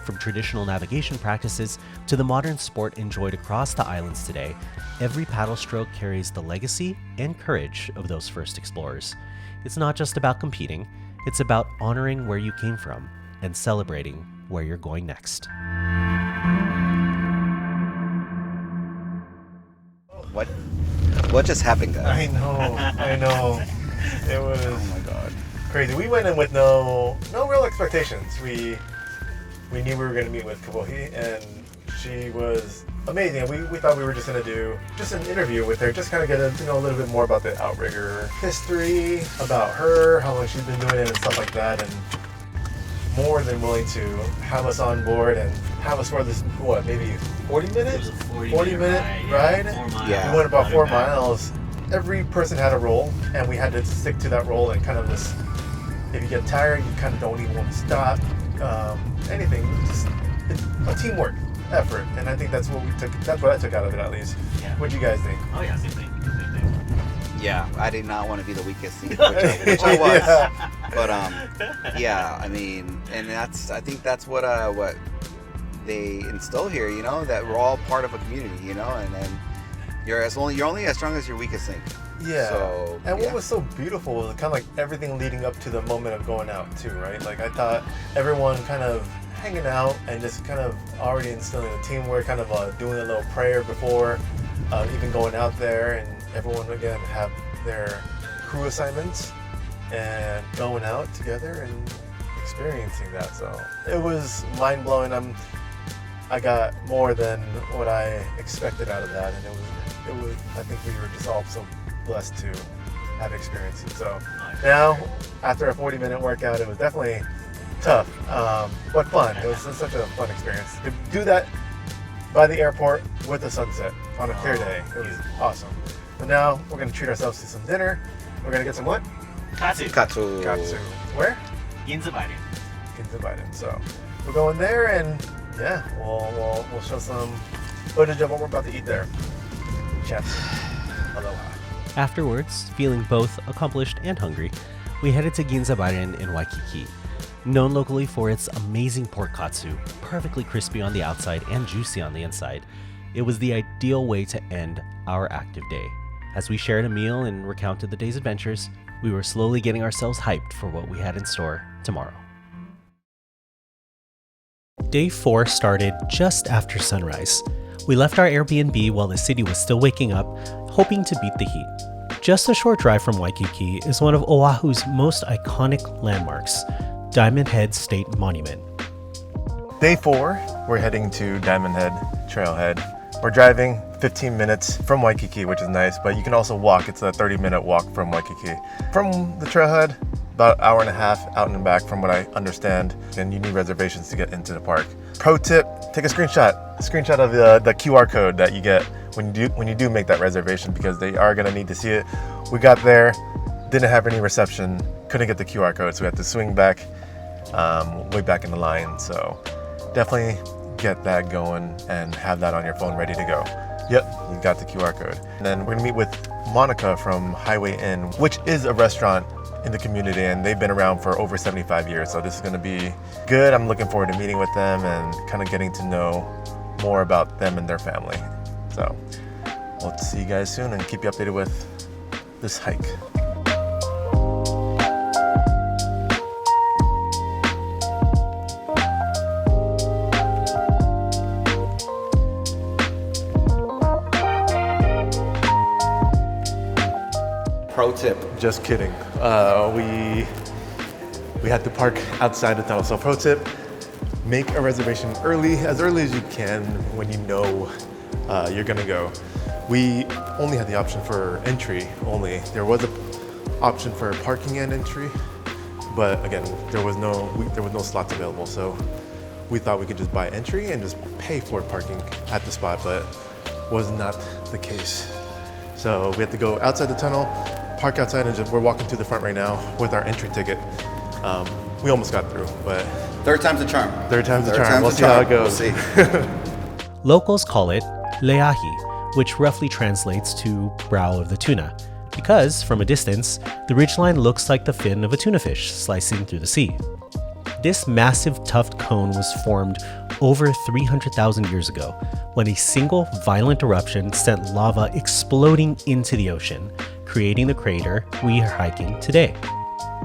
[SPEAKER 1] From traditional navigation practices to the modern sport enjoyed across the islands today, every paddle stroke carries the legacy and courage of those first explorers. It's not just about competing, it's about honoring where you came from and celebrating where you're going next.
[SPEAKER 2] What just happened, guys?
[SPEAKER 4] I know. It was.
[SPEAKER 2] Oh my god.
[SPEAKER 4] Crazy. We went in with no real expectations. We knew we were going to meet with Kiwohi, and she was amazing. We thought we were just going to do just an interview with her, just kind of get to know a little bit more about the Outrigger history, about her, how long she's been doing it and stuff like that, and more than willing to have us on board and have us for this, maybe 40 minutes? 40-minute ride?
[SPEAKER 2] Yeah.
[SPEAKER 4] We went about 4 miles. Every person had a role, and we had to stick to that role and kind of just, if you get tired, you kind of don't even want to stop. Anything, just it's a teamwork effort, and I think that's what I took out of it, at least.
[SPEAKER 3] Yeah.
[SPEAKER 4] What'd you guys think?
[SPEAKER 3] Oh yeah, same thing.
[SPEAKER 2] Yeah, I did not want to be the weakest link, which I was.
[SPEAKER 4] Yeah.
[SPEAKER 2] But yeah, I mean, and I think that's what they instill here, you know, that we're all part of a community, you know, and then you're only as strong as your weakest link.
[SPEAKER 4] Yeah.
[SPEAKER 2] So,
[SPEAKER 4] and what was so beautiful was kind of like everything leading up to the moment of going out too, right? Like I thought everyone kind of hanging out and just kind of already instilling the teamwork, kind of doing a little prayer before even going out there, and everyone again have their crew assignments and going out together and experiencing that. So it was mind blowing. I got more than what I expected out of that, and it was. I think we were just all so blessed to have experiences. So now, after a 40-minute workout, it was definitely tough, but fun. It was such a fun experience to do that by the airport with the sunset on a clear day. It was awesome. But now we're gonna treat ourselves to some dinner. We're gonna get some what?
[SPEAKER 3] Katsu.
[SPEAKER 2] Katsu.
[SPEAKER 4] Where?
[SPEAKER 3] Ginza Biden.
[SPEAKER 4] Ginza Biden. So we're going there, and yeah, we'll show some footage of what we're about to eat there. Chats. Aloha.
[SPEAKER 1] Afterwards, feeling both accomplished and hungry, we headed to Ginza Biden in Waikiki. Known locally for its amazing pork katsu, perfectly crispy on the outside and juicy on the inside, it was the ideal way to end our active day. As we shared a meal and recounted the day's adventures, we were slowly getting ourselves hyped for what we had in store tomorrow. Day 4 started just after sunrise. We left our Airbnb while the city was still waking up, hoping to beat the heat. Just a short drive from Waikiki is one of Oahu's most iconic landmarks, Diamond Head State Monument.
[SPEAKER 4] Day 4, we're heading to Diamond Head Trailhead. We're driving 15 minutes from Waikiki, which is nice, but you can also walk. It's a 30-minute walk from Waikiki. From the trailhead, about an hour and a half out and back from what I understand, and you need reservations to get into the park. Pro tip, take a screenshot of the QR code that you get when you do make that reservation, because they are gonna need to see it. We got there, didn't have any reception, couldn't get the QR code, so we had to swing back, way back in the line. So definitely get that going and have that on your phone ready to go. Yep, you got the QR code. And then we're gonna meet with Monica from Highway Inn, which is a restaurant in the community, and they've been around for over 75 years. So this is gonna be good. I'm looking forward to meeting with them and kind of getting to know more about them and their family. So we'll see you guys soon and keep you updated with this hike. Pro tip. Just kidding. we had to park outside the tunnel. So pro tip, make a reservation early as you can when you know you're gonna go. We only had the option for entry only. There was an option for parking and entry, but again, there was no slots available. So we thought we could just buy entry and just pay for parking at the spot, but was not the case. So we had to go outside the tunnel, park outside, and we're walking to the front right now with our entry ticket. We almost got through, but
[SPEAKER 2] Third time's a charm.
[SPEAKER 4] third time's the charm. We'll see how it goes.
[SPEAKER 2] We'll see.
[SPEAKER 1] Locals call it leahi, which roughly translates to brow of the tuna, because from a distance, the ridgeline looks like the fin of a tuna fish slicing through the sea. This massive tuft cone was formed over 300,000 years ago when a single violent eruption sent lava exploding into the ocean, creating the crater we are hiking today.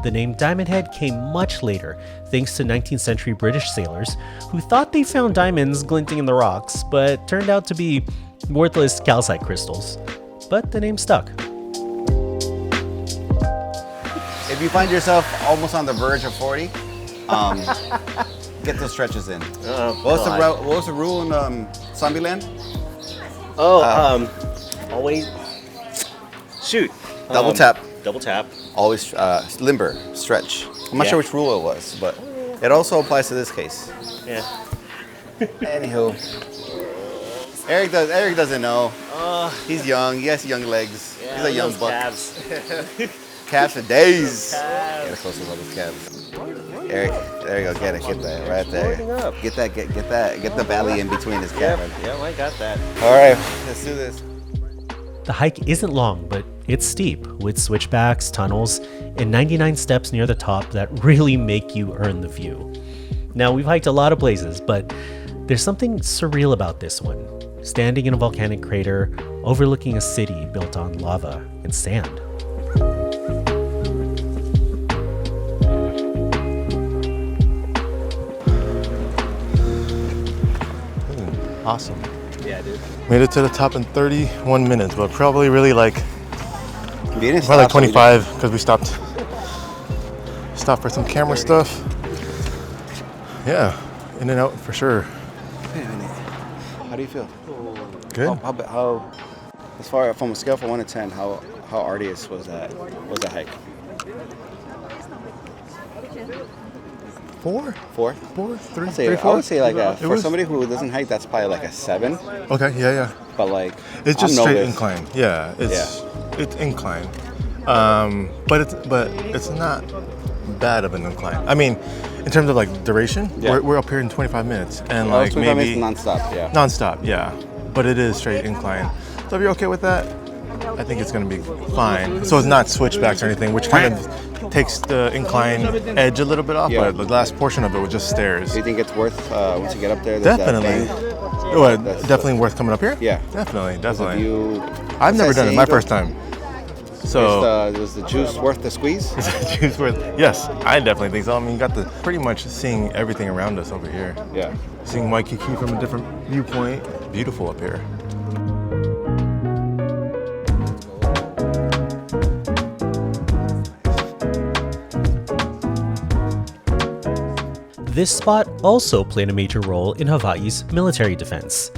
[SPEAKER 1] The name Diamond Head came much later, thanks to 19th century British sailors who thought they found diamonds glinting in the rocks, but turned out to be worthless calcite crystals. But the name stuck.
[SPEAKER 2] If you find yourself almost on the verge of 40, get those stretches in. What was the rule in Zombieland?
[SPEAKER 3] Always shoot.
[SPEAKER 2] Double tap.
[SPEAKER 3] Double tap.
[SPEAKER 2] Always limber, stretch. I'm not
[SPEAKER 3] Yeah.
[SPEAKER 2] sure which rule it was, but it also applies to this case.
[SPEAKER 3] Yeah.
[SPEAKER 2] Anywho, Eric doesn't know. He's young. He has young legs. He's a young buck.
[SPEAKER 3] Calves.
[SPEAKER 2] Calves for days. Get a closer look at his calves. Eric, there you go. Get that right there.
[SPEAKER 3] Up.
[SPEAKER 2] Get the belly in between his calf.
[SPEAKER 3] Yeah, I got that.
[SPEAKER 2] All right, let's do this.
[SPEAKER 1] The hike isn't long, but it's steep, with switchbacks, tunnels, and 99 steps near the top that really make you earn the view. Now, we've hiked a lot of places, but there's something surreal about this one. Standing in a volcanic crater, overlooking a city built on lava and sand.
[SPEAKER 4] Awesome.
[SPEAKER 3] Yeah, dude.
[SPEAKER 4] Made it to the top in 31 minutes, but probably really like
[SPEAKER 2] You didn't
[SPEAKER 4] probably like
[SPEAKER 2] stop, so you
[SPEAKER 4] 25 because we stopped for some camera stuff. Yeah, in and out for sure.
[SPEAKER 2] did. Wait a minute. How do you feel?
[SPEAKER 4] Good.
[SPEAKER 2] How as far from a scale from 1 to 10, how arduous was that hike?
[SPEAKER 4] 4,
[SPEAKER 2] 4?
[SPEAKER 4] 4, 3,
[SPEAKER 2] I
[SPEAKER 4] 3, 4.
[SPEAKER 2] would say like
[SPEAKER 4] It
[SPEAKER 2] for
[SPEAKER 4] was-
[SPEAKER 2] somebody who doesn't hike, that's probably like a 7.
[SPEAKER 4] Okay, yeah.
[SPEAKER 2] But like
[SPEAKER 4] It's just
[SPEAKER 2] I'm
[SPEAKER 4] straight
[SPEAKER 2] novice.
[SPEAKER 4] incline. Yeah, it's incline. But it's not bad of an incline. I mean, in terms of like duration,
[SPEAKER 2] Yeah.
[SPEAKER 4] we're up here in 25 minutes and
[SPEAKER 2] Oh,
[SPEAKER 4] like
[SPEAKER 2] 25
[SPEAKER 4] maybe
[SPEAKER 2] minutes nonstop. Yeah.
[SPEAKER 4] non-stop, yeah. But it is straight incline. So if you're okay with that, I think it's gonna be fine. So it's not switchbacks or anything, which kind of takes the incline edge a little bit off.
[SPEAKER 2] Yeah.
[SPEAKER 4] But the last portion of it was just stairs.
[SPEAKER 2] Do you think it's worth once you get up there? there's that
[SPEAKER 4] Definitely.
[SPEAKER 2] bang?
[SPEAKER 4] What,
[SPEAKER 2] That's-
[SPEAKER 4] definitely worth coming up here?
[SPEAKER 2] Yeah.
[SPEAKER 4] Definitely.
[SPEAKER 2] If you,
[SPEAKER 4] I've never
[SPEAKER 2] what's that
[SPEAKER 4] done it. My
[SPEAKER 2] saying?
[SPEAKER 4] first time. So
[SPEAKER 2] Was the juice worth the squeeze?
[SPEAKER 4] Juice worth? Yes, I definitely think so. I mean, you got the pretty much seeing everything around us over here.
[SPEAKER 2] Yeah.
[SPEAKER 4] Seeing Waikiki from a different viewpoint. Beautiful up here.
[SPEAKER 1] This spot also played a major role in Hawaii's military defense.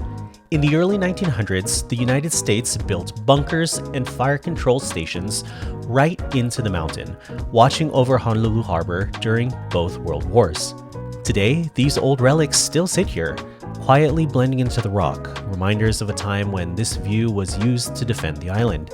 [SPEAKER 1] In the early 1900s, the United States built bunkers and fire control stations right into the mountain, watching over Honolulu Harbor during both World Wars. Today, these old relics still sit here, quietly blending into the rock, reminders of a time when this view was used to defend the island.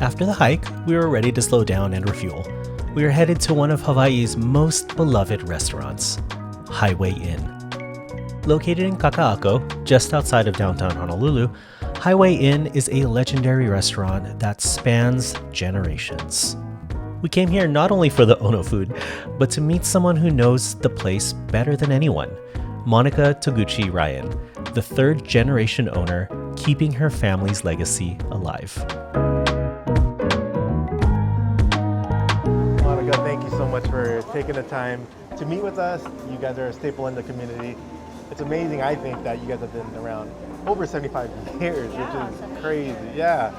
[SPEAKER 1] After the hike, we were ready to slow down and refuel. We were headed to one of Hawaii's most beloved restaurants, Highway Inn. Located in Kaka'ako, just outside of downtown Honolulu, Highway Inn is a legendary restaurant that spans generations. We came here not only for the Ono food, but to meet someone who knows the place better than anyone, Monica Toguchi Ryan, the third generation owner, keeping her family's legacy alive.
[SPEAKER 4] Monica, thank you so much for taking the time to meet with us. You guys are a staple in the community. it's amazing, I think, that you guys have been around over 75 years,
[SPEAKER 8] Yeah,
[SPEAKER 4] which is
[SPEAKER 8] 75
[SPEAKER 4] crazy. Yeah.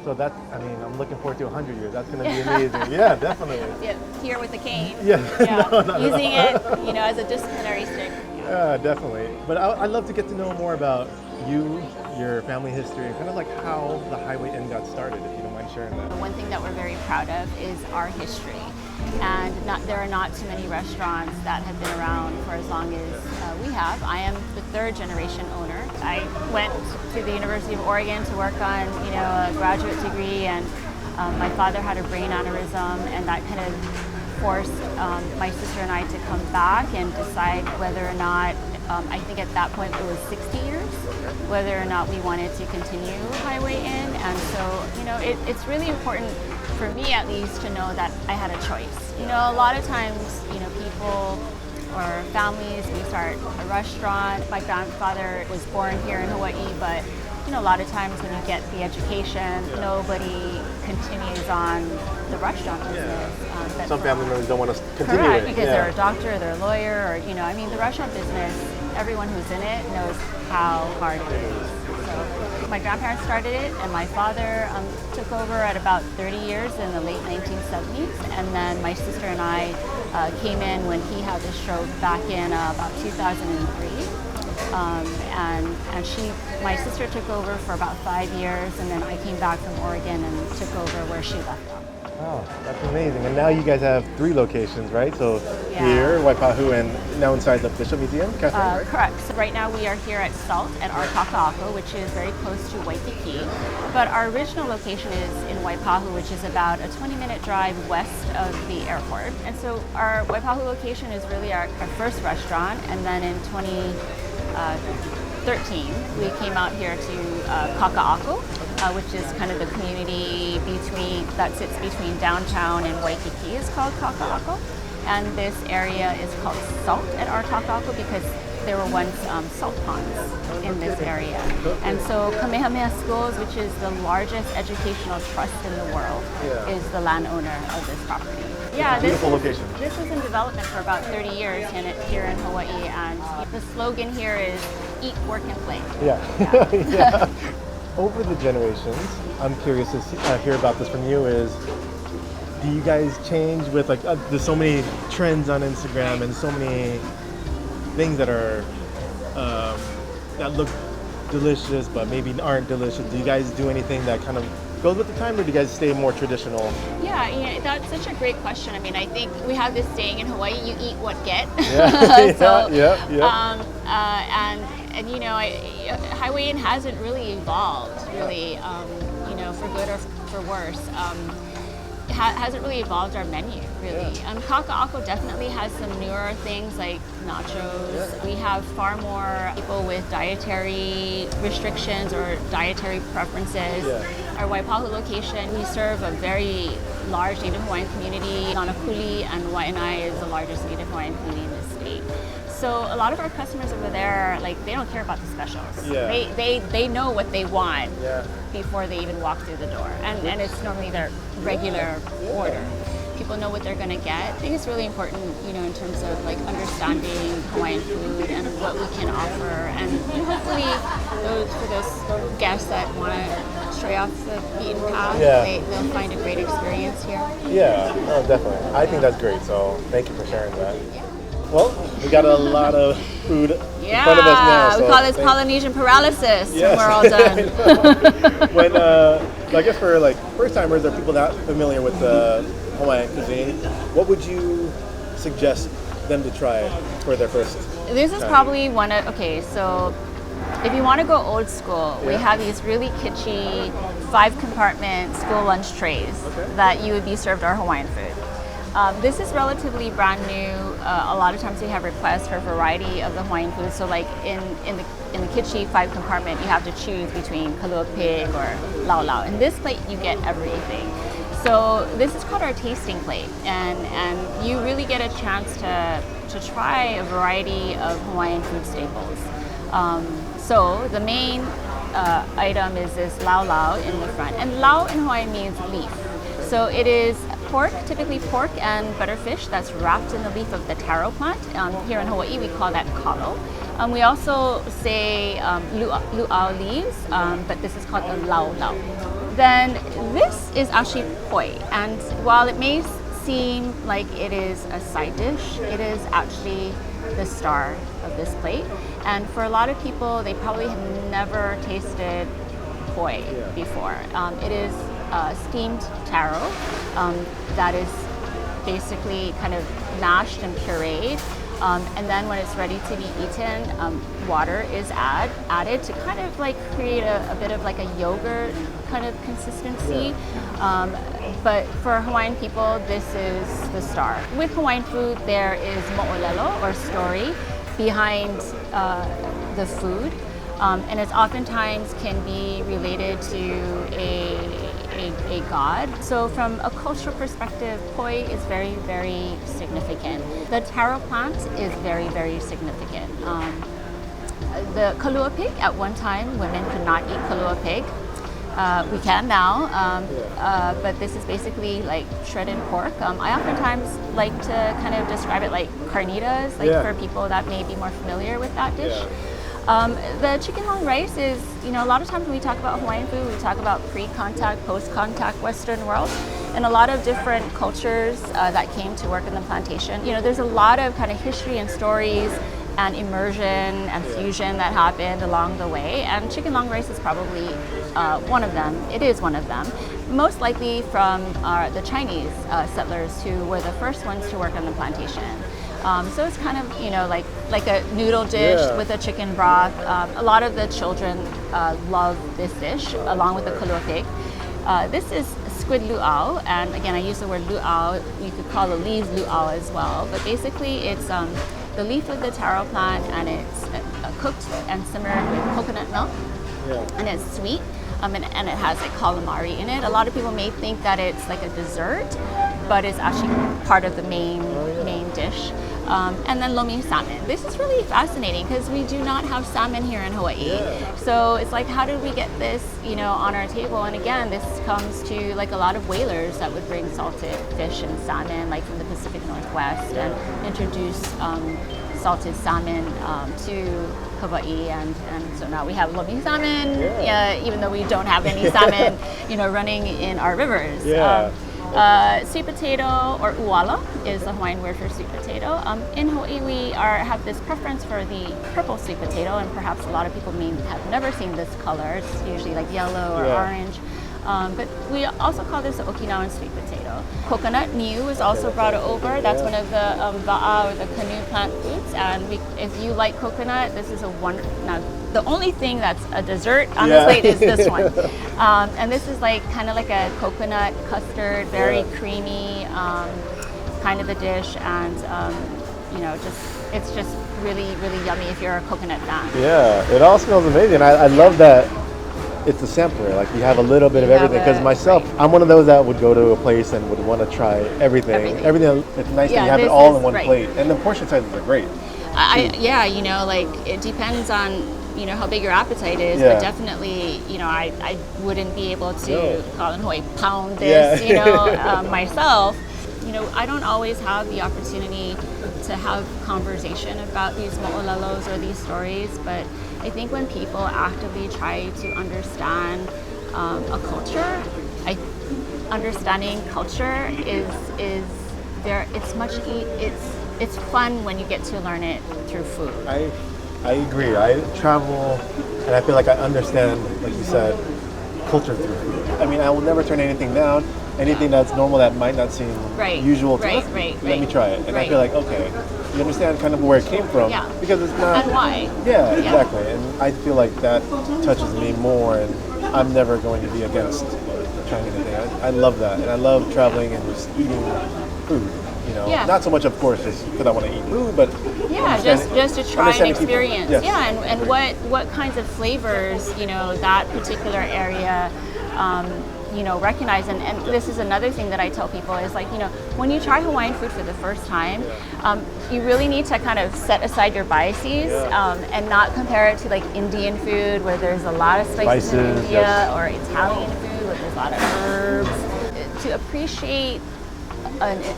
[SPEAKER 4] So that's, I mean, I'm looking forward to 100 years. That's going to be amazing. Yeah, definitely.
[SPEAKER 8] Yeah, here with the cane.
[SPEAKER 4] Yeah,
[SPEAKER 8] Yeah,
[SPEAKER 4] no, not at
[SPEAKER 8] using
[SPEAKER 4] all.
[SPEAKER 8] it, as a disciplinary stick.
[SPEAKER 4] Yeah, definitely. But I'd love to get to know more about you, your family history, and kind of like how the Highway Inn got started, if you don't mind sharing that.
[SPEAKER 8] One thing that we're very proud of is our history. And there are not too many restaurants that have been around for as long as we have. I am the third generation owner. I went to the University of Oregon to work on, a graduate degree, and my father had a brain aneurysm, and that kind of forced my sister and I to come back and decide whether or not, I think at that point it was 60 years, whether or not we wanted to continue Highway Inn. And so, it's really important for me at least to know that I had a choice. A lot of times, people or families, we start a restaurant. My grandfather was born here in Hawaii, but a lot of times when you get the education, nobody continues on the restaurant business.
[SPEAKER 4] Some family members don't want to continue
[SPEAKER 8] Correct,
[SPEAKER 4] it.
[SPEAKER 8] because they're a doctor, they're a lawyer, or the restaurant business, everyone who's in it knows how hard it is. So my grandparents started it, and my father took over at about 30 years in the late 1970s, and then my sister and I came in when he had the stroke back in about 2003. My sister took over for about 5 years, and then I came back from Oregon and took over where she left off.
[SPEAKER 4] Oh, that's amazing. And now you guys have 3 locations, right? So
[SPEAKER 8] Yeah.
[SPEAKER 4] here, Waipahu, and now inside the Bishop Museum Cafe, right?
[SPEAKER 8] Correct. So right now we are here at Salt at our Kaka'ako, which is very close to Waikiki. But our original location is in Waipahu, which is about a 20-minute drive west of the airport. And so our Waipahu location is really our first restaurant. And then in 2013, we came out here to Kaka'ako, which is kind of the community that sits between downtown and Waikiki. Is called Kaka'ako. And this area is called Salt at our Kaka'ako because there were once salt ponds in this area. And so Kamehameha Schools, which is the largest educational trust in the world, is the landowner of this property. Yeah,
[SPEAKER 4] Beautiful location.
[SPEAKER 8] This was in development for about 30 years here in Hawaii, and the slogan here is eat, work, and play.
[SPEAKER 4] Yeah. Yeah. Over the generations, I'm curious to hear about this from you, is do you guys change with, there's so many trends on Instagram and so many things that are, that look delicious but maybe aren't delicious. Do you guys do anything that kind of goes with the time, or do you guys stay more traditional?
[SPEAKER 8] Yeah, that's such a great question. I mean, I think we have this saying in Hawaii, you eat what get.
[SPEAKER 4] Yeah.
[SPEAKER 8] So, Highway Inn hasn't really evolved, really, for good or for worse. Hasn't really evolved our menu, really. Kaka'ako definitely has some newer things like nachos. We have far more people with dietary restrictions or dietary preferences. Our Waipahu location, we serve a very large Native Hawaiian community. Nanakuli and Waianae is the largest Native Hawaiian community in the state. So a lot of our customers over there, they don't care about the specials. They know what they want before they even walk through the door. And it's normally their regular order. People know what they're going to get. I think it's really important, in terms of understanding Hawaiian food and what we can offer. And hopefully for those guests that want to stray off the beaten path, they'll find a great experience here.
[SPEAKER 4] Yeah, no, definitely. I think that's great. So thank you for sharing that. Well, we got a lot of food in front of us now.
[SPEAKER 8] We call this Polynesian paralysis when we're all done.
[SPEAKER 4] When, I guess for first timers or people not familiar with Hawaiian cuisine, what would you suggest them to try for their first
[SPEAKER 8] This is probably so if you want to go old school, we have these really kitschy 5-compartment school lunch trays that you would be served our Hawaiian food. This is relatively brand new. A lot of times we have requests for a variety of the Hawaiian food. So in the kitschy 5-compartment, you have to choose between kalua pig or lau lau. In this plate, you get everything. So this is called our tasting plate, and you really get a chance to try a variety of Hawaiian food staples. So the main item is this lau lau in the front, and lau in Hawaiian means leaf. So it is pork, typically pork and butterfish that's wrapped in the leaf of the taro plant. Here in Hawaii, we call that kalo. We also say luau leaves, but this is called the lau lau. Then this is actually poi, and while it may seem like it is a side dish, it is actually the star of this plate. And for a lot of people, they probably have never tasted poi before. It is steamed taro that is basically kind of mashed and pureed. And then when it's ready to be eaten, water is added to kind of like create a bit of like a yogurt kind of consistency. But for Hawaiian people, this is the star. With Hawaiian food, there is mo'olelo or story behind the food. And it oftentimes can be related to a god. So from a cultural perspective, poi is very, very significant. The taro plant is very, very significant. The kalua pig, at one time, women could not eat kalua pig. We can now, but this is basically like shredded pork. I oftentimes like to kind of describe it like carnitas, like for people that may be more familiar with that dish. The chicken long rice is, a lot of times when we talk about Hawaiian food, we talk about pre-contact, post-contact Western world, and a lot of different cultures that came to work in the plantation. There's a lot of kind of history and stories and immersion and fusion that happened along the way, and chicken long rice is probably one of them. It is one of them, most likely from the Chinese settlers who were the first ones to work on the plantation. So it's kind of, like a noodle dish with a chicken broth. A lot of the children love this dish, along with the kalua pig. This is squid luau, and again, I use the word luau. You could call the leaves luau as well, but basically it's the leaf of the taro plant, and it's cooked and simmered with coconut milk, and it's sweet, and it has like calamari in it. A lot of people may think that it's like a dessert, but it's actually part of the main dish. And then lomi salmon. This is really fascinating because we do not have salmon here in Hawaii. So it's like, how did we get this, on our table? And again, this comes to like a lot of whalers that would bring salted fish and salmon, like from the Pacific Northwest, and introduce salted salmon to Hawaii, and so now we have lomi salmon, even though we don't have any salmon, running in our rivers. Sweet potato, or uala, is the Hawaiian word for sweet potato. In Hawaii, we have this preference for the purple sweet potato, and perhaps a lot of people may have never seen this color. It's usually like yellow or orange. But we also call this the Okinawan sweet potato. Coconut niu is also brought over. That's one of the va'a or the canoe plant foods. And if you like coconut, this is a wonderful. Now, the only thing that's a dessert on the plate is this one. And this is like kind of like a coconut custard, very creamy kind of a dish, and it's just really, really yummy if you're a coconut fan.
[SPEAKER 4] Yeah, it all smells amazing. I love that it's a sampler. Like you have a little bit of everything. Because myself, I'm one of those that would go to a place and would want to try everything. It's nice that you have it all in one plate, and the portion sizes are great.
[SPEAKER 8] It depends on how big your appetite is, but definitely, I wouldn't be able to call in Hawaii pound this, myself. I don't always have the opportunity to have conversation about these mo'olelos or these stories, but I think when people actively try to understand a culture, understanding culture is there. It's fun when you get to learn it through food.
[SPEAKER 4] I agree. I travel, and I feel like I understand, like you said, culture through food. I mean, I will never turn anything down. Anything that's normal that might not seem usual to us, let me try it. And I feel like, okay, you understand kind of where it came from, because it's not...
[SPEAKER 8] And why.
[SPEAKER 4] Yeah, exactly. And I feel like that touches me more, and I'm never going to be against trying anything. I love that, and I love traveling and just eating food. Not so much, of course, just because I want to eat food, but
[SPEAKER 8] just to try and experience. And what kinds of flavors that particular area recognize. And this is another thing that I tell people is like, when you try Hawaiian food for the first time, you really need to kind of set aside your biases and not compare it to like Indian food where there's a lot of spices in India, or Italian food where there's a lot of herbs. To appreciate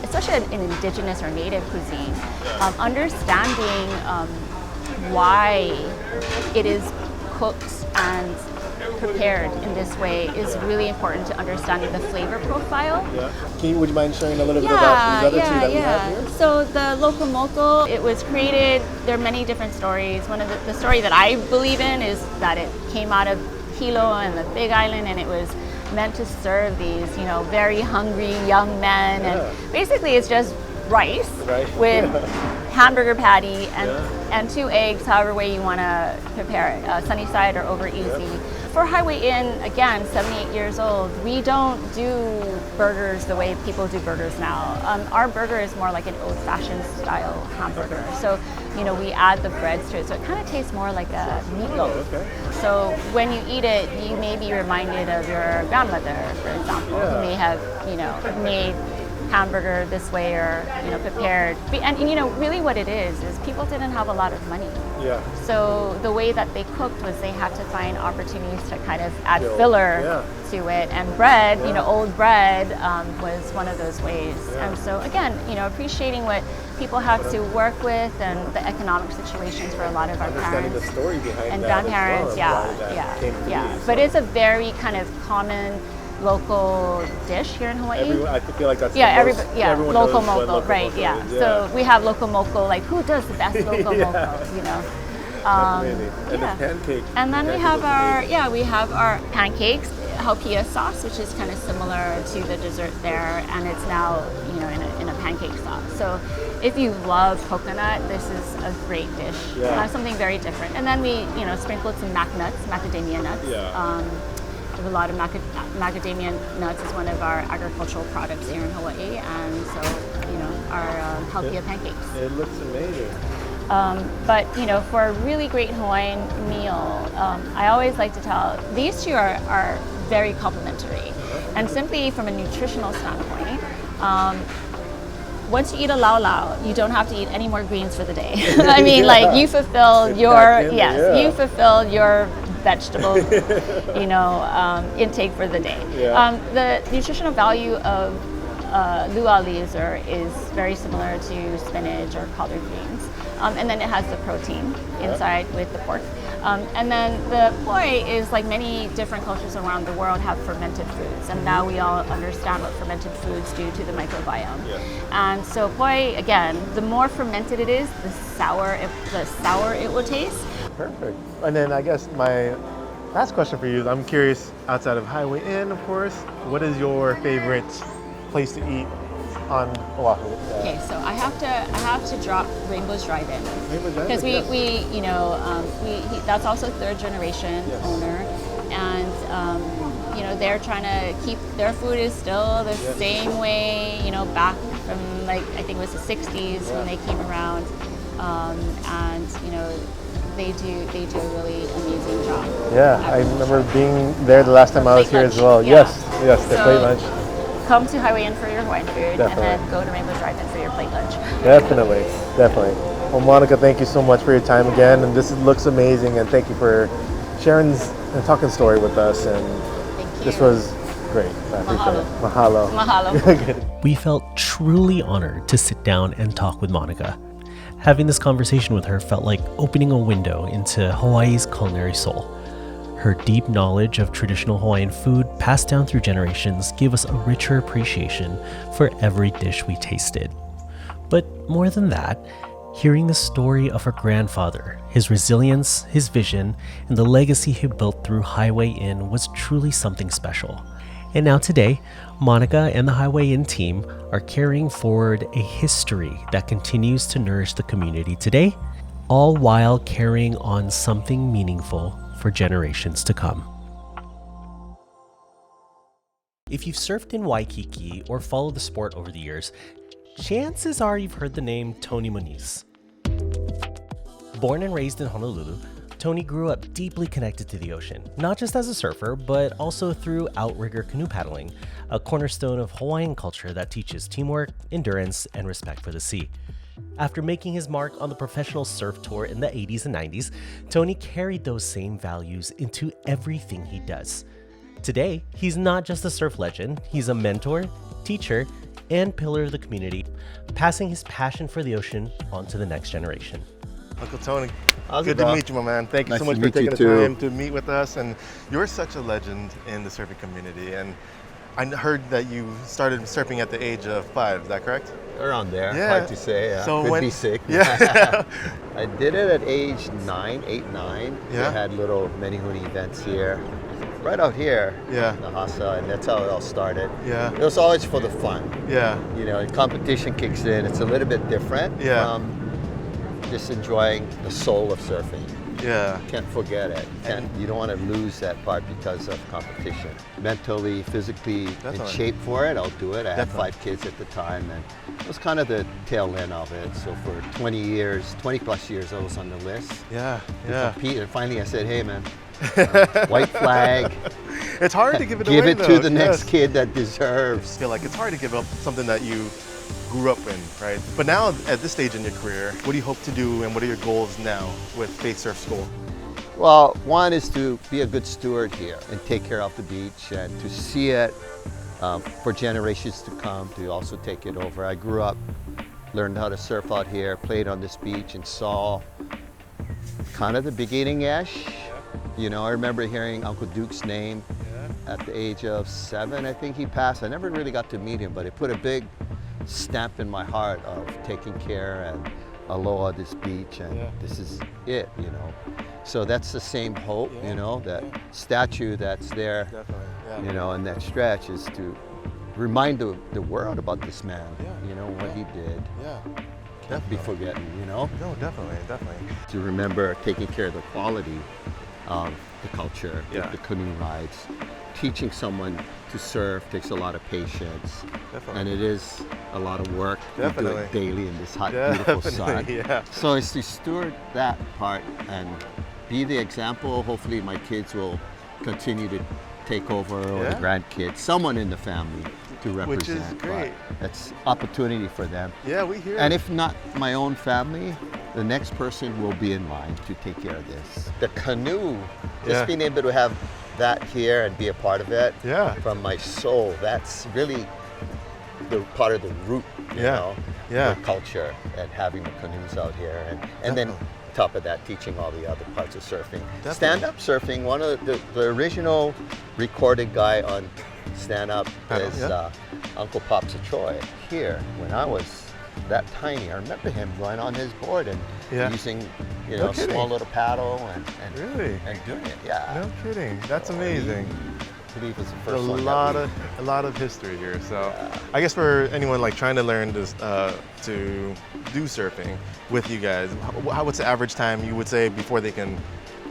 [SPEAKER 8] especially an indigenous or native cuisine, understanding why it is cooked and prepared in this way is really important to understanding the flavor profile.
[SPEAKER 4] Yeah. Would you mind sharing a little bit about these other two that we have here?
[SPEAKER 8] So the lokomoko, it was created, there are many different stories. One of the story that I believe in is that it came out of Hilo and the Big Island, and it was meant to serve these, very hungry young men. And basically it's just rice with hamburger patty and 2 eggs, however way you want to prepare it, sunny side or over easy. For Hawaiian, again, 78 years old, we don't do burgers the way people do burgers now. Our burger is more like an old-fashioned style hamburger. So, we add the breads to it, so it kind of tastes more like a meatloaf. So when you eat it, you may be reminded of your grandmother, for example, who may have, made hamburger this way or prepared. And really what it is people didn't have a lot of money. So the way that they cooked was they had to find opportunities to kind of add filler to it, and bread, old bread was one of those ways. And so again, appreciating what people have to work with and the economic situations for a lot of our parents
[SPEAKER 4] the story behind
[SPEAKER 8] and
[SPEAKER 4] that
[SPEAKER 8] grandparents.
[SPEAKER 4] So.
[SPEAKER 8] But it's a very kind of common local dish here in Hawaii.
[SPEAKER 4] I feel like that's
[SPEAKER 8] everyone lokomoko, right? Is, So we have lokomoko. Like, who does the best lokomoko?
[SPEAKER 4] And the pancake.
[SPEAKER 8] And then we have our pancakes, haupia sauce, which is kind of similar to the dessert there, and it's now in a pancake sauce. So if you love coconut, this is a great dish. Something very different. And then we sprinkled some macadamia nuts. We have a lot of macadamia nuts is one of our agricultural products here in Hawaii, and so our haupia pancakes.
[SPEAKER 4] It looks amazing.
[SPEAKER 8] But for a really great Hawaiian meal, I always like to tell these two are very complementary, and simply from a nutritional standpoint. Once you eat a lau, you don't have to eat any more greens for the day. I mean, you fulfill you fulfill your vegetable, intake for the day. The nutritional value of luau leaves is very similar to spinach or collard greens, and then it has the protein inside with the pork. And then the poi is, like many different cultures around the world, have fermented foods, and now we all understand what fermented foods do to the microbiome. And so poi, again, the more fermented it is, the sour it will taste.
[SPEAKER 4] Perfect. And then I guess my last question for you is, I'm curious, outside of Highway Inn, of course, what is your favorite place to eat on Oahu?
[SPEAKER 8] Okay, so I have to drop Rainbow's Drive-In, because that's also third generation owner, and they're trying to keep their food is still the same way, back from I think it was the 60s when they came around, and they do a really amazing job.
[SPEAKER 4] I remember being there the last time I was here as well. Yes, their plate lunch.
[SPEAKER 8] Come to Hawaiian for your Hawaiian food, and then go to Rainbow's Drive-In for your plate lunch.
[SPEAKER 4] Definitely. Well, Monica, thank you so much for your time again, and this looks amazing, and thank you for sharing and talking story with us, and
[SPEAKER 8] thank you.
[SPEAKER 4] This was great. I appreciate it. Mahalo.
[SPEAKER 1] We felt truly honored to sit down and talk with Monica. Having this conversation with her felt like opening a window into Hawaii's culinary soul. Her deep knowledge of traditional Hawaiian food passed down through generations gave us a richer appreciation for every dish we tasted. But more than that, hearing the story of her grandfather, his resilience, his vision, and the legacy he built through Highway Inn was truly something special. And now today, Monica and the Highway Inn team are carrying forward a history that continues to nourish the community today, all while carrying on something meaningful for generations to come. If you've surfed in Waikiki or followed the sport over the years, chances are you've heard the name Tony Moniz. Born and raised in Honolulu, Tony grew up deeply connected to the ocean, not just as a surfer, but also through Outrigger canoe paddling, a cornerstone of Hawaiian culture that teaches teamwork, endurance, and respect for the sea. After making his mark on the professional surf tour in the 80s and 90s, Tony carried those same values into everything he does. Today, he's not just a surf legend, he's a mentor, teacher, and pillar of the community, passing his passion for the ocean on to the next generation.
[SPEAKER 4] Uncle Tony.
[SPEAKER 3] How's it,
[SPEAKER 4] Good to
[SPEAKER 3] bro?
[SPEAKER 4] meet you, my man. Thank you
[SPEAKER 3] Nice
[SPEAKER 4] so
[SPEAKER 3] to
[SPEAKER 4] much for
[SPEAKER 3] meet you
[SPEAKER 4] taking the
[SPEAKER 3] too.
[SPEAKER 4] time to meet with us. And you're such a legend in the surfing community. And I heard that you started surfing at the age of 5. Is that correct?
[SPEAKER 9] Around there,
[SPEAKER 4] Yeah.
[SPEAKER 9] hard to say.
[SPEAKER 4] So
[SPEAKER 9] Could
[SPEAKER 4] when-
[SPEAKER 9] be sick.
[SPEAKER 4] Yeah.
[SPEAKER 9] I did it at age 9, 8, 9.
[SPEAKER 4] Yeah.
[SPEAKER 9] We had little mini hoodie events here, right out here.
[SPEAKER 4] Yeah.
[SPEAKER 9] In the Hasa, and that's how it all started.
[SPEAKER 4] Yeah.
[SPEAKER 9] It was always for the fun.
[SPEAKER 4] Yeah.
[SPEAKER 9] You know, competition kicks in. It's a little bit different
[SPEAKER 4] Yeah.
[SPEAKER 9] from just enjoying the soul of surfing.
[SPEAKER 4] Yeah.
[SPEAKER 9] Can't forget it. You don't want to lose that part because of competition. Mentally, physically in
[SPEAKER 4] Definitely.
[SPEAKER 9] shape for it, I'll do it. I had
[SPEAKER 4] Definitely.
[SPEAKER 9] 5 kids at the time, and it was kind of the tail end of it. So for 20 years, 20 plus years, I was on the list
[SPEAKER 4] Yeah.
[SPEAKER 9] to
[SPEAKER 4] Yeah.
[SPEAKER 9] compete. And finally I said, hey man, white flag,
[SPEAKER 4] It's hard to give it
[SPEAKER 9] give
[SPEAKER 4] away,
[SPEAKER 9] it to
[SPEAKER 4] though.
[SPEAKER 9] the
[SPEAKER 4] Yes.
[SPEAKER 9] next kid that
[SPEAKER 4] I
[SPEAKER 9] deserves.
[SPEAKER 4] feel like it's hard to give up something that you grew up in, right? But now, at this stage in your career, what do you hope to do and what are your goals now with Faith Surf School?
[SPEAKER 9] Well, one is to be a good steward here and take care of the beach and to see it for generations to come, to also take it over. I grew up, learned how to surf out here, played on this beach and saw kind of the beginning-ish. You know, I remember hearing Uncle Duke's name at the age of 7, I think he passed. I never really got to meet him, but it put a big stamp in my heart of taking care and aloha this beach, and this is it, you know. So that's the same hope, you know, that statue that's there,
[SPEAKER 4] Definitely.
[SPEAKER 9] you know, and that stretch is to remind the world about this man, you know, what he did.
[SPEAKER 4] Yeah.
[SPEAKER 9] Can't be forgotten, you know.
[SPEAKER 4] No, definitely.
[SPEAKER 9] To remember taking care of the quality of the culture,
[SPEAKER 4] Yeah.
[SPEAKER 9] the canoe rides. Teaching someone to surf takes a lot of patience,
[SPEAKER 4] Definitely.
[SPEAKER 9] and it is a lot of work. We do
[SPEAKER 4] Definitely.
[SPEAKER 9] it daily in this hot, beautiful sun.
[SPEAKER 4] Definitely, yeah.
[SPEAKER 9] So it's to steward that part and be the example. Hopefully my kids will continue to take over, or the
[SPEAKER 4] Yeah.
[SPEAKER 9] grandkids, someone in the family to represent.
[SPEAKER 4] Which is
[SPEAKER 9] but
[SPEAKER 4] great.
[SPEAKER 9] That's opportunity for them.
[SPEAKER 4] Yeah, we hear
[SPEAKER 9] And
[SPEAKER 4] it.
[SPEAKER 9] if not my own family, the next person will be in line to take care of this. The canoe, just
[SPEAKER 4] Yeah.
[SPEAKER 9] being able to have that here and be a part of it
[SPEAKER 4] Yeah.
[SPEAKER 9] from my soul, that's really the part of the root, you
[SPEAKER 4] Yeah.
[SPEAKER 9] know,
[SPEAKER 4] Yeah.
[SPEAKER 9] the culture, and having the canoes out here. And then top of that, teaching all the other parts of surfing.
[SPEAKER 4] Definitely.
[SPEAKER 9] Stand-up surfing, one of the original recorded guy on stand-up
[SPEAKER 4] Paddle,
[SPEAKER 9] is
[SPEAKER 4] yeah.
[SPEAKER 9] Uncle Pops Troy. Here, when I was that tiny, I remember him going on his board and
[SPEAKER 4] Yeah.
[SPEAKER 9] using, you
[SPEAKER 4] No
[SPEAKER 9] know,
[SPEAKER 4] kidding.
[SPEAKER 9] small little paddle and
[SPEAKER 4] Really?
[SPEAKER 9] and doing it. Yeah.
[SPEAKER 4] No kidding. That's amazing.
[SPEAKER 9] I believe it's the
[SPEAKER 4] A
[SPEAKER 9] first one.
[SPEAKER 4] lot of history here. So I guess for anyone like trying to learn this, to do surfing with you guys, what's the average time you would say before they can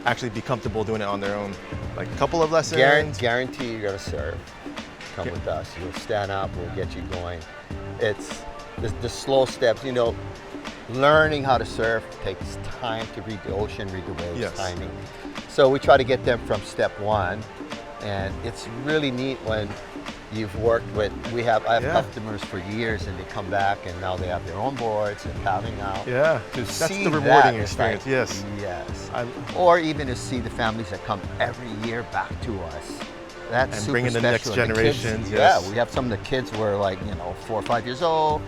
[SPEAKER 4] actually be comfortable doing it on their own? Like a couple of lessons?
[SPEAKER 9] Guarantee you're gonna serve. Come with us. You'll stand up. We'll get you going. It's the slow steps. You know, learning how to surf takes time to read the ocean, read the waves,
[SPEAKER 4] Yes.
[SPEAKER 9] timing. So we try to get them from step 1, and it's really neat when you've worked with. I have
[SPEAKER 4] Yeah.
[SPEAKER 9] customers for years, and they come back, and now they have their own boards and paddling out.
[SPEAKER 4] Yeah.
[SPEAKER 9] To
[SPEAKER 4] That's
[SPEAKER 9] see
[SPEAKER 4] the
[SPEAKER 9] that
[SPEAKER 4] rewarding
[SPEAKER 9] is
[SPEAKER 4] experience.
[SPEAKER 9] like-
[SPEAKER 4] Yes.
[SPEAKER 9] Yes.
[SPEAKER 4] I-
[SPEAKER 9] Or even to see the families that come every year back to us. That's
[SPEAKER 4] And
[SPEAKER 9] super
[SPEAKER 4] bringing the next
[SPEAKER 9] special. And the kids-
[SPEAKER 4] generations, yes.
[SPEAKER 9] Yeah, we have some of the kids were like, 4 or 5 years old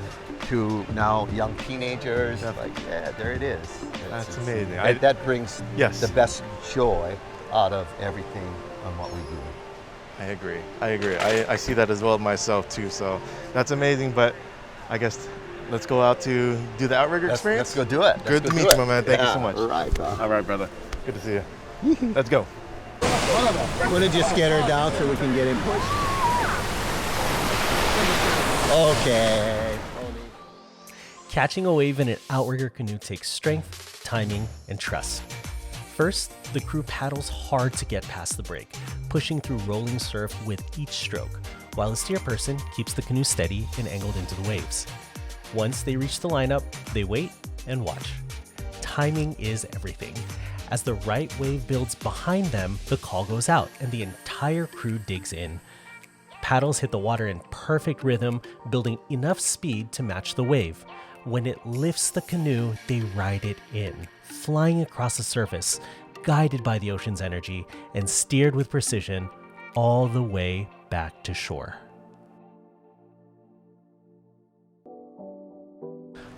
[SPEAKER 9] to now young teenagers. Like, yeah, there it is.
[SPEAKER 4] That's amazing.
[SPEAKER 9] That brings
[SPEAKER 4] Yes.
[SPEAKER 9] the best joy out of everything on what we do.
[SPEAKER 4] I agree. I see that as well myself too. So that's amazing. But I guess let's go out to do the Outrigger experience.
[SPEAKER 9] Let's go do it. Let's
[SPEAKER 4] Good
[SPEAKER 9] go
[SPEAKER 4] to
[SPEAKER 9] do
[SPEAKER 4] meet
[SPEAKER 9] it.
[SPEAKER 4] you, my man. Thank you
[SPEAKER 9] Yeah,
[SPEAKER 4] so much.
[SPEAKER 9] Right.
[SPEAKER 4] All right, brother. Good to see you. Let's go.
[SPEAKER 9] I'm gonna just get her down so we can get in push. Okay.
[SPEAKER 1] Catching a wave in an outrigger canoe takes strength, timing, and trust. First, the crew paddles hard to get past the break, pushing through rolling surf with each stroke, while the steerperson keeps the canoe steady and angled into the waves. Once they reach the lineup, they wait and watch. Timing is everything. As the right wave builds behind them, the call goes out and the entire crew digs in. Paddles hit the water in perfect rhythm, building enough speed to match the wave. When it lifts the canoe, they ride it in, flying across the surface, guided by the ocean's energy and steered with precision all the way back to shore.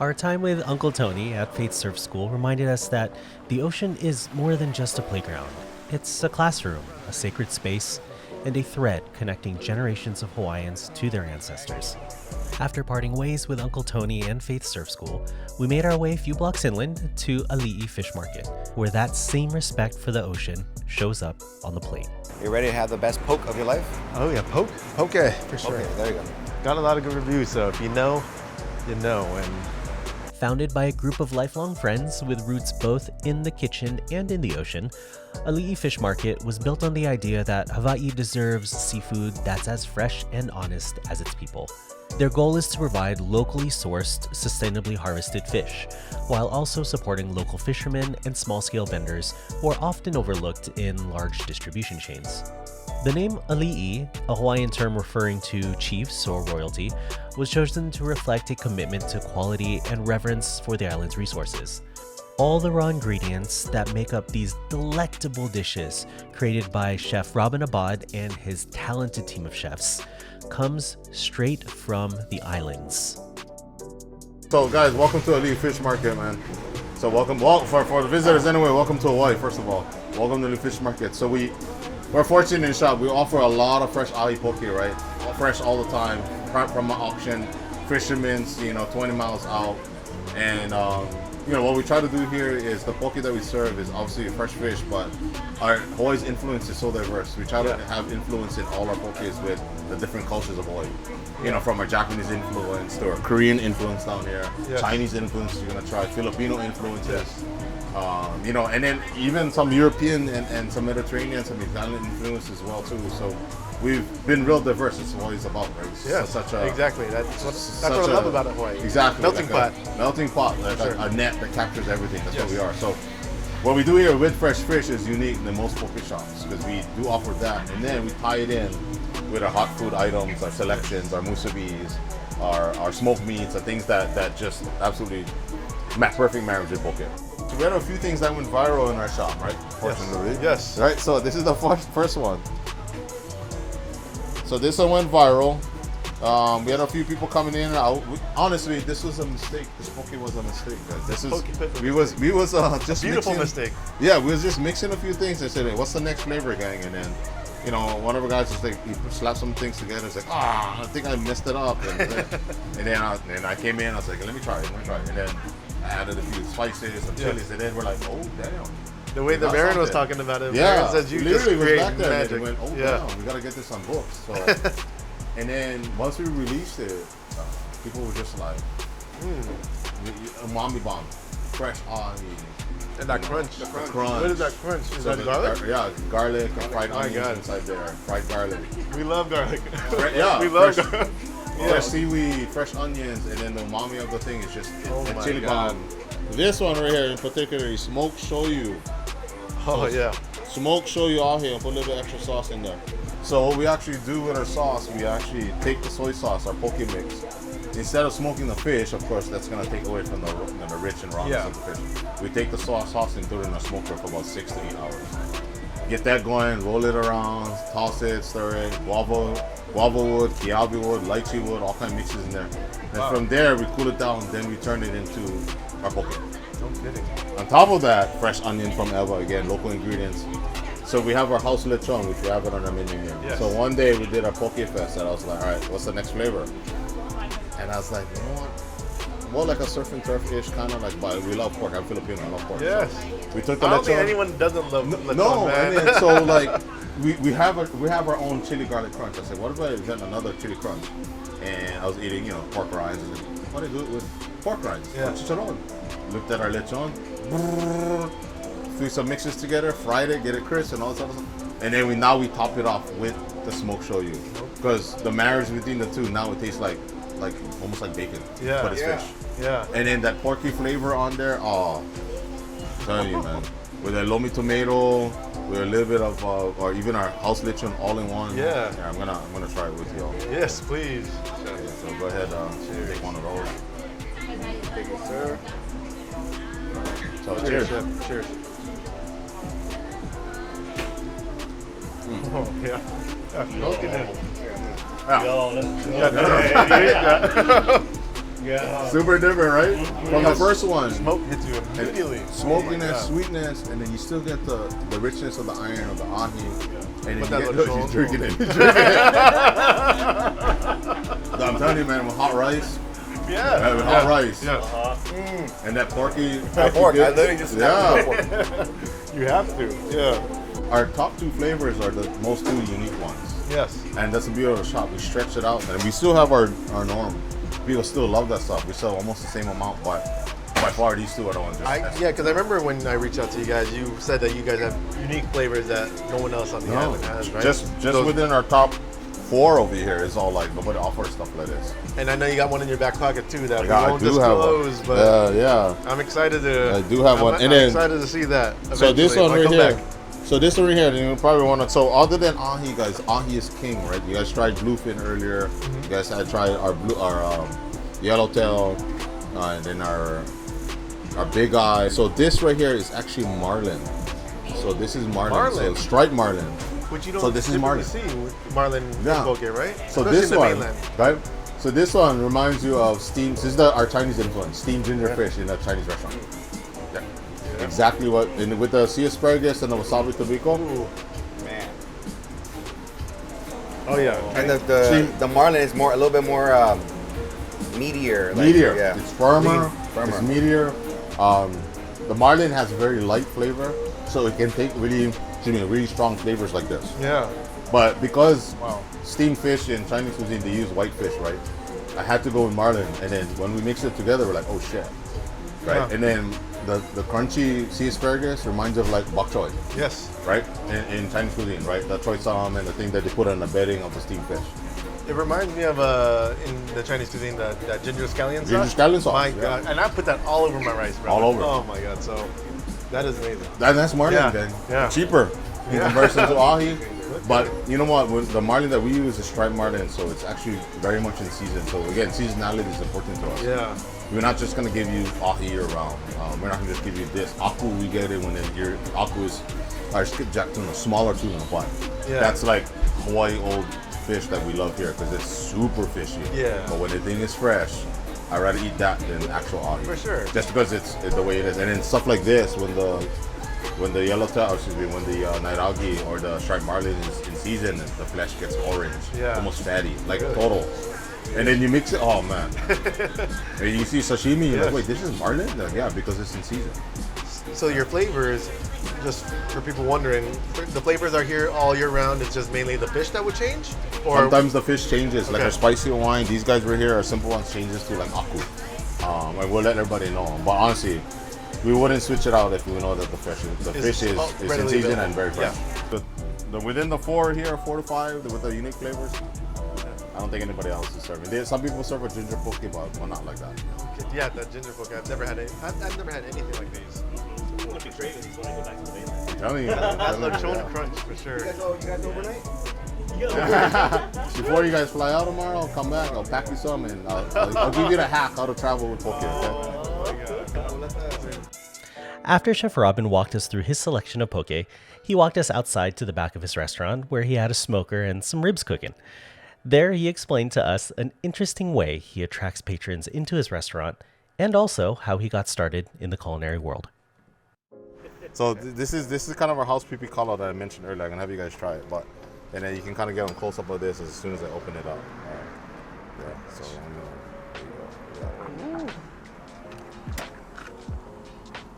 [SPEAKER 1] Our time with Uncle Tony at Faith Surf School reminded us that the ocean is more than just a playground. It's a classroom, a sacred space, and a thread connecting generations of Hawaiians to their ancestors. After parting ways with Uncle Tony and Faith Surf School, we made our way a few blocks inland to Ali'i Fish Market, where that same respect for the ocean shows up on the plate.
[SPEAKER 2] You ready to have the best poke of your life?
[SPEAKER 4] Oh yeah, poke? Okay, for sure.
[SPEAKER 2] Okay, there you go.
[SPEAKER 4] Got a lot of good reviews, so if you know, you know. And
[SPEAKER 1] Founded by a group of lifelong friends with roots both in the kitchen and in the ocean, Ali'i Fish Market was built on the idea that Hawaii deserves seafood that's as fresh and honest as its people. Their goal is to provide locally sourced, sustainably harvested fish, while also supporting local fishermen and small-scale vendors who are often overlooked in large distribution chains. The name Ali'i, a Hawaiian term referring to chiefs or royalty, was chosen to reflect a commitment to quality and reverence for the island's resources. All the raw ingredients that make up these delectable dishes, created by Chef Robin Abad and his talented team of chefs, comes straight from the islands.
[SPEAKER 10] So guys, welcome to Ali'i Fish Market, man. So welcome, for the visitors anyway, welcome to Hawaii, first of all. Welcome to the Fish Market. So we're fortunate in the shop. We offer a lot of fresh ahi poke, right? Fresh all the time, from an auction, fishermen's, 20 miles out. And what we try to do here is the poke that we serve is obviously fresh fish, but our Hawaii's influence is so diverse. We try to have influence in all our pokes with the different cultures of Hawaii. From our Japanese influence to our Korean influence down here, Chinese influence you're gonna try, Filipino influences, and then even some European and some Mediterranean, some Italian influence as well too. So we've been real diverse. It's what it's about, right?
[SPEAKER 4] Exactly. That's what I love about Hawaii.
[SPEAKER 10] Exactly.
[SPEAKER 4] Melting pot.
[SPEAKER 10] Melting pot, like a net that captures everything. That's what we are. So what we do here with fresh fish is unique than most poke shops because we do offer that, and then we tie it in with our hot food items, our selections, our musubis, our smoked meats, the things that just absolutely perfect marriage with poke. So we had a few things that went viral in our shop, right? Fortunately.
[SPEAKER 4] Yes.
[SPEAKER 10] Right. So this is the first one. So this one went viral. We had a few people coming in and out. Honestly, this was a mistake. This poke was a mistake, guys. This is we was just
[SPEAKER 4] beautiful
[SPEAKER 10] mixing,
[SPEAKER 4] mistake.
[SPEAKER 10] Yeah, we was just mixing a few things and said, hey, what's the next flavor, gang? And then, one of the guys was like, he slapped some things together. It's like, I think I messed it up. And then I came in. I was like, let me try it. And then I added a few spices, some chilies, and then we're like, oh damn.
[SPEAKER 4] The way that Baron was talking about it,
[SPEAKER 10] yeah,
[SPEAKER 4] Baron says you
[SPEAKER 10] literally
[SPEAKER 4] just
[SPEAKER 10] was
[SPEAKER 4] create
[SPEAKER 10] back there
[SPEAKER 4] magic.
[SPEAKER 10] and went, oh damn, we gotta get this on books. So, and then once we released it, people were just like, umami bomb, fresh ahi.
[SPEAKER 4] And that crunch.
[SPEAKER 10] The crunch.
[SPEAKER 4] What is that crunch? Is that garlic?
[SPEAKER 10] Garlic and fried onions inside there. Fried garlic.
[SPEAKER 4] We love garlic.
[SPEAKER 10] We
[SPEAKER 4] love garlic.
[SPEAKER 10] Fresh seaweed, fresh onions, and then the umami of the thing is just the chili bomb. This one right here in particular is smoked shoyu.
[SPEAKER 4] Oh yeah.
[SPEAKER 10] Smoked shoyu ahi and put a little bit extra sauce in there. So what we actually do with our sauce, we actually take the soy sauce, our poke mix. Instead of smoking the fish, of course, that's gonna take away from the rich and rawness of the fish. We take the sauce and throw it in a smoker for about 6 to 8 hours. Get that going, roll it around, toss it, stir it, guava wood, kiabi wood, lychee wood, all kind of mixes in there. And from there, we cool it down, then we turn it into our poke.
[SPEAKER 4] No kidding.
[SPEAKER 10] On top of that, fresh onion from Eva, again, local ingredients. So we have our house lechon, which we have it on our menu here.
[SPEAKER 4] Yes.
[SPEAKER 10] So one day we did our poke fest, and I was like, all right, what's the next flavor? And I was like, you know what? More like a surf and turf-ish kind of like, but we love pork. I'm Filipino, I love pork.
[SPEAKER 4] Yes.
[SPEAKER 10] So we took the
[SPEAKER 4] I don't
[SPEAKER 10] lechon.
[SPEAKER 4] think anyone doesn't love lechon,
[SPEAKER 10] No,
[SPEAKER 4] man.
[SPEAKER 10] and then, so like we have our own chili garlic crunch. I said, what if I invent another chili crunch? And I was eating, pork rinds. And what do I do it with pork rinds?
[SPEAKER 4] Yeah.
[SPEAKER 10] Chicharron. Looked at our lechon, threw some mixes together, fried it, get it crisp, and all that stuff. And then we top it off with the smoked shoyu, because the marriage between the two, now it tastes like almost like bacon, but it's fish.
[SPEAKER 4] Yeah.
[SPEAKER 10] And then that porky flavor on there, I'm telling you, man. With a lomi tomato, with a little bit of, or even our house lechon all in one.
[SPEAKER 4] Yeah.
[SPEAKER 10] I'm gonna try it with y'all.
[SPEAKER 4] Yes, please.
[SPEAKER 10] So go ahead, take one of those.
[SPEAKER 4] Thank you, sir.
[SPEAKER 10] So cheers.
[SPEAKER 4] Chef. Cheers. Oh yeah. Milk in it.
[SPEAKER 10] Yeah. Yeah. Super different, right? From the first one.
[SPEAKER 4] Smoke hits you immediately.
[SPEAKER 10] Smokiness, sweetness, and then you still get the richness of the iron of the ahi. And then
[SPEAKER 4] that
[SPEAKER 10] you get,
[SPEAKER 4] little
[SPEAKER 10] he's drinking it. I'm telling you, man, with hot rice.
[SPEAKER 4] Yeah.
[SPEAKER 10] With hot rice.
[SPEAKER 4] Yeah.
[SPEAKER 10] And that porky.
[SPEAKER 2] Pork. I literally just
[SPEAKER 4] You have to. Yeah.
[SPEAKER 10] Our top two flavors are the most two unique ones.
[SPEAKER 4] Yes.
[SPEAKER 10] And that's the beauty of the shop. We stretch it out, and we still have our norm. People still love that stuff. We sell almost the same amount, but by far these two are the ones.
[SPEAKER 4] Yeah, because I remember when I reached out to you guys, you said that you guys have unique flavors that no one else on the island has, right?
[SPEAKER 10] Just within our top 4 over here is all like nobody offers stuff like this.
[SPEAKER 4] And I know you got one in your back pocket too that we
[SPEAKER 10] I
[SPEAKER 4] won't
[SPEAKER 10] do
[SPEAKER 4] disclose,
[SPEAKER 10] have one.
[SPEAKER 4] but
[SPEAKER 10] yeah.
[SPEAKER 4] I'm excited to.
[SPEAKER 10] I do have one.
[SPEAKER 4] I'm
[SPEAKER 10] And then,
[SPEAKER 4] excited to see that.
[SPEAKER 10] So this
[SPEAKER 4] eventually
[SPEAKER 10] one
[SPEAKER 4] when I
[SPEAKER 10] right
[SPEAKER 4] come
[SPEAKER 10] here.
[SPEAKER 4] back.
[SPEAKER 10] So this one right here, you probably want to. So other than ahi, guys, ahi is king, right? You guys tried bluefin earlier. You guys had tried our yellowtail, and then our big eye. So this right here is actually marlin. So this is marlin. So striped marlin.
[SPEAKER 4] Which you don't
[SPEAKER 10] So this is marlin.
[SPEAKER 4] see marlin in Poke, right?
[SPEAKER 10] So
[SPEAKER 4] Especially
[SPEAKER 10] this
[SPEAKER 4] in the
[SPEAKER 10] one,
[SPEAKER 4] mainland.
[SPEAKER 10] right? So this one reminds you of steamed. This is our Chinese influence. Steamed ginger fish in a Chinese restaurant. Yeah. Exactly what, and with the sea asparagus and the wasabi tobiko.
[SPEAKER 2] Man.
[SPEAKER 4] Oh yeah.
[SPEAKER 2] And the marlin is a little bit more meatier.
[SPEAKER 10] Meatier.
[SPEAKER 2] Yeah.
[SPEAKER 10] It's firmer.
[SPEAKER 2] Firmer.
[SPEAKER 10] It's meatier. The marlin has very light flavor, so it can take really strong flavors like this.
[SPEAKER 4] Yeah.
[SPEAKER 10] But because steamed fish in Chinese cuisine, they use white fish, right? I had to go with marlin, and then when we mix it together, we're like, oh shit, right?
[SPEAKER 4] Yeah.
[SPEAKER 10] And then the crunchy sea asparagus reminds of like bok choy,
[SPEAKER 4] Yes.
[SPEAKER 10] right? In Chinese cuisine, right? The choy sam and the thing that they put on the bedding of the steamed fish.
[SPEAKER 4] It reminds me of in the Chinese cuisine that ginger scallion sauce.
[SPEAKER 10] Ginger scallion sauce.
[SPEAKER 4] My
[SPEAKER 10] yeah.
[SPEAKER 4] God, and I put that all over my rice, bro.
[SPEAKER 10] All over.
[SPEAKER 4] Oh my God, so that is amazing.
[SPEAKER 10] That's marlin,
[SPEAKER 4] Yeah,
[SPEAKER 10] then.
[SPEAKER 4] yeah.
[SPEAKER 10] Cheaper in
[SPEAKER 4] Yeah.
[SPEAKER 10] comparison to ahi. But you know what? The marlin that we use is striped marlin, so it's actually very much in season. So again, seasonality is important to us.
[SPEAKER 4] Yeah.
[SPEAKER 10] We're not just gonna give you ahi year round. We're not gonna just give you this. Aku, we get it when your aku is our skipjack tuna, smaller tuna, but
[SPEAKER 4] Yeah.
[SPEAKER 10] that's like Hawaii old fish that we love here because it's super fishy.
[SPEAKER 4] Yeah.
[SPEAKER 10] But when the thing is fresh, I'd rather eat that than actual ahi.
[SPEAKER 4] For sure.
[SPEAKER 10] Just because it's the way it is, and then stuff like this when the yellowtail, when the nairagi or the striped marlin is in season, the flesh gets orange, almost fatty, like total. And then you mix it, oh man. And you see sashimi, you're like, wait, this is marlin? Like, yeah, because it's in season.
[SPEAKER 4] So your flavors, just for people wondering, the flavors are here all year round. It's just mainly the fish that would change? Or
[SPEAKER 10] Sometimes the fish changes, like
[SPEAKER 4] Okay.
[SPEAKER 10] our spicy wine, these guys right here, our simple ones changes to like aku. And we'll let everybody know. But honestly, we wouldn't switch it out if we know that the fish is in
[SPEAKER 4] readily
[SPEAKER 10] season
[SPEAKER 4] available.
[SPEAKER 10] and very fresh. Within the 4 here, 4 to 5, with the unique flavors, I don't think anybody else is serving. Some people serve a ginger poke, but we're not like that.
[SPEAKER 4] Yeah, that ginger poke. I've never had anything like these.
[SPEAKER 3] I'm
[SPEAKER 10] telling you.
[SPEAKER 4] That lechon crunch for sure.
[SPEAKER 2] You guys overnight?
[SPEAKER 10] Before you guys fly out tomorrow, come back. I'll pack you some, and I'll give you the hack how to travel with poke.
[SPEAKER 1] After Chef Robin walked us through his selection of poke, he walked us outside to the back of his restaurant where he had a smoker and some ribs cooking. There, he explained to us an interesting way he attracts patrons into his restaurant and also how he got started in the culinary world.
[SPEAKER 10] So this is kind of our house pipi kala that I mentioned earlier. I'm gonna have you guys try it, and then you can kind of get them close up of this as soon as I open it up. So there you go.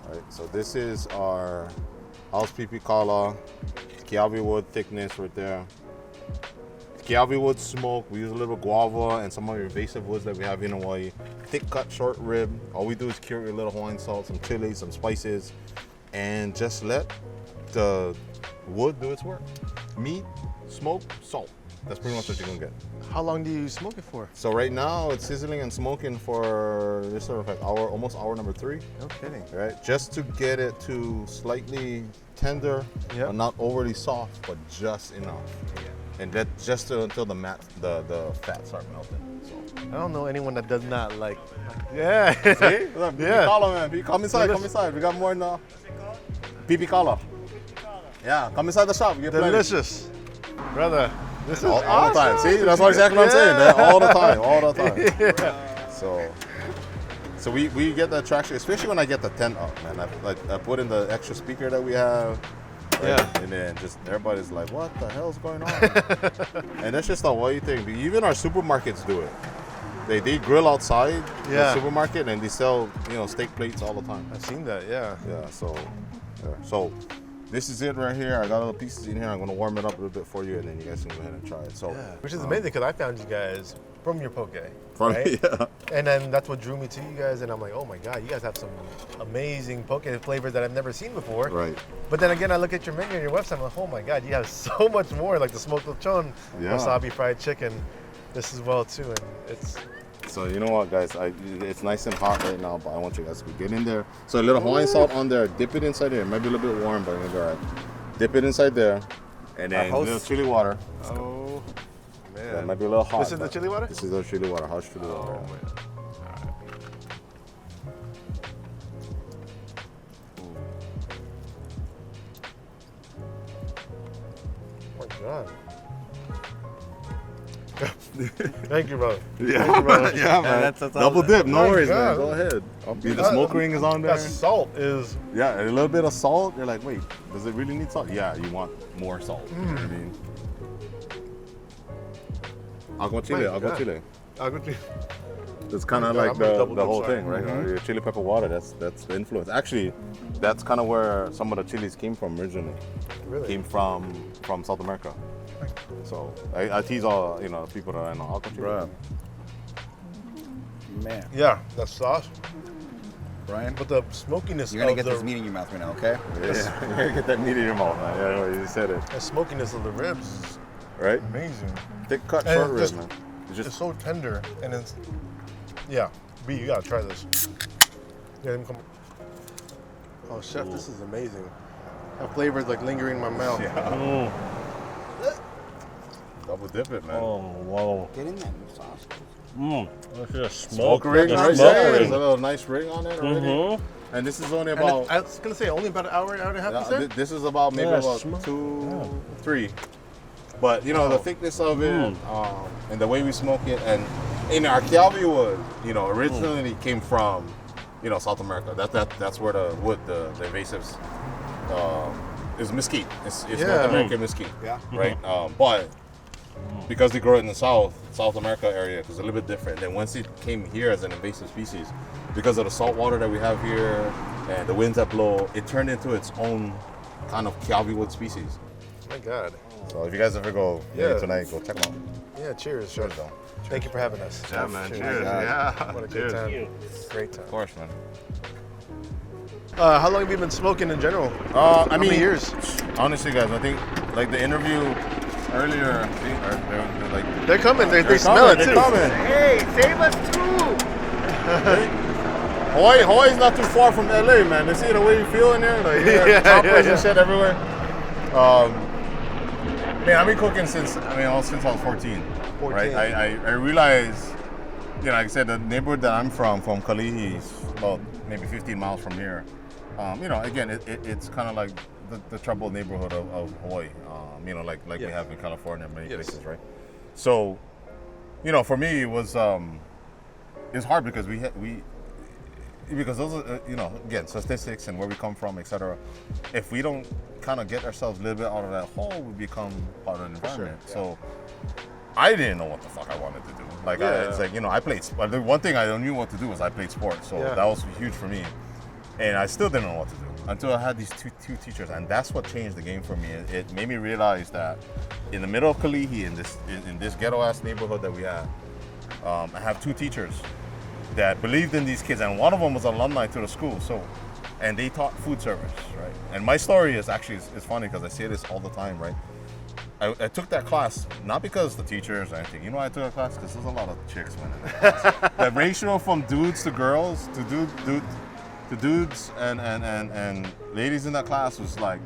[SPEAKER 10] All right, so this is our house pipi kala, kiawe wood thickness right there. Kiawe wood smoke. We use a little guava and some of your invasive woods that we have in Hawaii. Thick cut short rib. All we do is cure your little Hawaiian salt, some chili, some spices, and just let the wood do its work. Meat, smoke, salt. That's pretty much what you're gonna get.
[SPEAKER 4] How long do you smoke it for?
[SPEAKER 10] So right now it's sizzling and smoking for this sort of like almost hour number 3.
[SPEAKER 4] No kidding.
[SPEAKER 10] Right, just to get it to slightly tender, but not overly soft, but just enough. And that just until the fats start melting. So.
[SPEAKER 4] I don't know anyone that does not like. Yeah.
[SPEAKER 10] See? Yeah. Kala, man. Come inside. We got more now. Pipi kala. Yeah, come inside the shop. Get
[SPEAKER 4] delicious, brother. This is
[SPEAKER 10] all the time. See, that's exactly what I'm saying. Man. All the time.
[SPEAKER 4] Yeah.
[SPEAKER 10] So So we get the traction, especially when I get the tent up, man. I put in the extra speaker that we have. Right?
[SPEAKER 4] Yeah.
[SPEAKER 10] And then just everybody's like, what the hell's going on? And that's just a Hawaii thing. Even our supermarkets do it. They grill outside the supermarket and they sell, steak plates all the time.
[SPEAKER 4] I've seen that, yeah.
[SPEAKER 10] Yeah, so this is it right here. I got all the pieces in here. I'm gonna warm it up a little bit for you and then you guys can go ahead and try it. So
[SPEAKER 4] Which is amazing because I found you guys from your poke.
[SPEAKER 10] From
[SPEAKER 4] right?
[SPEAKER 10] yeah.
[SPEAKER 4] And then that's what drew me to you guys, and I'm like, oh my god, you guys have some amazing poke flavors that I've never seen before.
[SPEAKER 10] Right.
[SPEAKER 4] But then again, I look at your menu on your website, I'm like, oh my god, you have so much more, like the smoked lechon, wasabi fried chicken, this as well too, and it's.
[SPEAKER 10] So you know what, guys? It's nice and hot right now, but I want you guys to get in there. So a little Hawaiian salt on there. Dip it inside there. It might be a little bit warm, but it'll be all right. Dip it inside there, and then a little chili water.
[SPEAKER 4] Oh man,
[SPEAKER 10] that might be a little hot.
[SPEAKER 4] This is the chili water.
[SPEAKER 10] This is the chili water, hot chili water.
[SPEAKER 4] Oh man. Oh my god. Thank you, brother.
[SPEAKER 10] Yeah,
[SPEAKER 4] Thank you, brother.
[SPEAKER 10] yeah, man.
[SPEAKER 3] That's
[SPEAKER 10] Double dip, no worries, man.
[SPEAKER 4] God.
[SPEAKER 10] Go ahead. The smoke ring is on there.
[SPEAKER 4] That salt is.
[SPEAKER 10] Yeah, a little bit of salt. You're like, wait, does it really need salt? Yeah, you want more salt. You know what I mean? Agua chile, agua chile.
[SPEAKER 4] Agua chile.
[SPEAKER 10] It's kind of
[SPEAKER 4] Yeah,
[SPEAKER 10] like
[SPEAKER 4] I'm gonna
[SPEAKER 10] the
[SPEAKER 4] double
[SPEAKER 10] whole
[SPEAKER 4] dip,
[SPEAKER 10] thing,
[SPEAKER 4] sorry.
[SPEAKER 10] right? Your chili pepper water, that's the influence. Actually, that's kind of where some of the chilies came from originally.
[SPEAKER 4] Really?
[SPEAKER 10] Came from South America. So I tease all people that I know. Agua chile.
[SPEAKER 2] Bruh.
[SPEAKER 3] Man.
[SPEAKER 4] Yeah, that sauce.
[SPEAKER 2] Brian,
[SPEAKER 4] But the smokiness
[SPEAKER 2] you're gonna
[SPEAKER 4] of
[SPEAKER 2] get
[SPEAKER 4] the
[SPEAKER 2] this meat in your mouth right now, okay?
[SPEAKER 10] Yeah, you're gonna get that meat in your mouth, man. Yeah, you said it.
[SPEAKER 4] the smokiness of the ribs is
[SPEAKER 10] Right?
[SPEAKER 4] amazing.
[SPEAKER 10] Thick cut
[SPEAKER 4] And
[SPEAKER 10] short
[SPEAKER 4] it's
[SPEAKER 10] rib,
[SPEAKER 4] just-
[SPEAKER 10] man. It's
[SPEAKER 4] It's
[SPEAKER 10] just
[SPEAKER 4] so tender, and it's B, you gotta try this. Yeah, let me come. Oh, chef, this is amazing. That flavor is like lingering in my mouth.
[SPEAKER 10] yeah. Double dip it, man.
[SPEAKER 3] Oh, whoa.
[SPEAKER 2] Get in that sauce.
[SPEAKER 3] That's just
[SPEAKER 10] Smoke ring,
[SPEAKER 3] That's
[SPEAKER 10] right
[SPEAKER 3] smoke
[SPEAKER 10] there. There's
[SPEAKER 3] ring.
[SPEAKER 10] a little nice ring on it already.
[SPEAKER 3] Mm-hmm.
[SPEAKER 10] And this is only
[SPEAKER 4] And
[SPEAKER 10] about.
[SPEAKER 4] I was gonna say only about an hour and a half. You said?
[SPEAKER 10] This is about maybe
[SPEAKER 3] Yeah,
[SPEAKER 10] about
[SPEAKER 3] smoke.
[SPEAKER 10] 2, 3. But the thickness of it, and the way we smoke it, and in our kiawe wood, originally came from, South America. That's where the wood, the invasives, is mesquite. It's North American mesquite.
[SPEAKER 2] Yeah.
[SPEAKER 10] Right. But because they grow it in the South America area, it's a little bit different. Then once it came here as an invasive species, because of the salt water that we have here and the winds that blow, it turned into its own kind of kiawe wood species.
[SPEAKER 4] My God.
[SPEAKER 10] So if you guys ever go tonight, go check them out.
[SPEAKER 4] Yeah. Cheers, chef. Thank you for having us.
[SPEAKER 10] Yeah, man.
[SPEAKER 4] Cheers.
[SPEAKER 10] Cheers. Yeah.
[SPEAKER 4] What a
[SPEAKER 10] Cheers.
[SPEAKER 4] good time. Great time.
[SPEAKER 10] Of course, man.
[SPEAKER 4] How long have you been smoking in general?
[SPEAKER 10] How
[SPEAKER 4] How many years?
[SPEAKER 10] Honestly, guys, I think like the interview earlier, they're like
[SPEAKER 4] They're coming. They smell it
[SPEAKER 10] they're
[SPEAKER 4] too.
[SPEAKER 10] coming.
[SPEAKER 2] Hey, save us too!
[SPEAKER 10] Hawaii's not too far from LA, man. They see the way you feel in there, like choppers and shit everywhere. Man, I've been cooking since I was 14. Right? I realized, like I said, the neighborhood that I'm from Kalihi, is about maybe 15 miles from here. Again, it's kind of like the troubled neighborhood of Hawaii. Like we have in California and many places, right? So, for me it was it's hard because because those are again statistics and where we come from, etc. If we don't kind of get ourselves a little bit out of that hole, we become part of the environment. So I didn't know what the fuck I wanted to do. Like it's like I played. But the one thing I knew what to do was I played sports. So that was huge for me, and I still didn't know what to do until I had these two teachers, and that's what changed the game for me. It made me realize that in the middle of Kalihi, in this ghetto ass neighborhood that we have, I have two teachers that believed in these kids, and one of them was an alumni to the school. And they taught food service, right? And my story is actually it's funny because I say this all the time, right? I took that class not because the teachers or anything. You know why I took that class? Because there's a lot of chicks, man. In that class. The ratio from dudes to girls to dudes and ladies in that class was like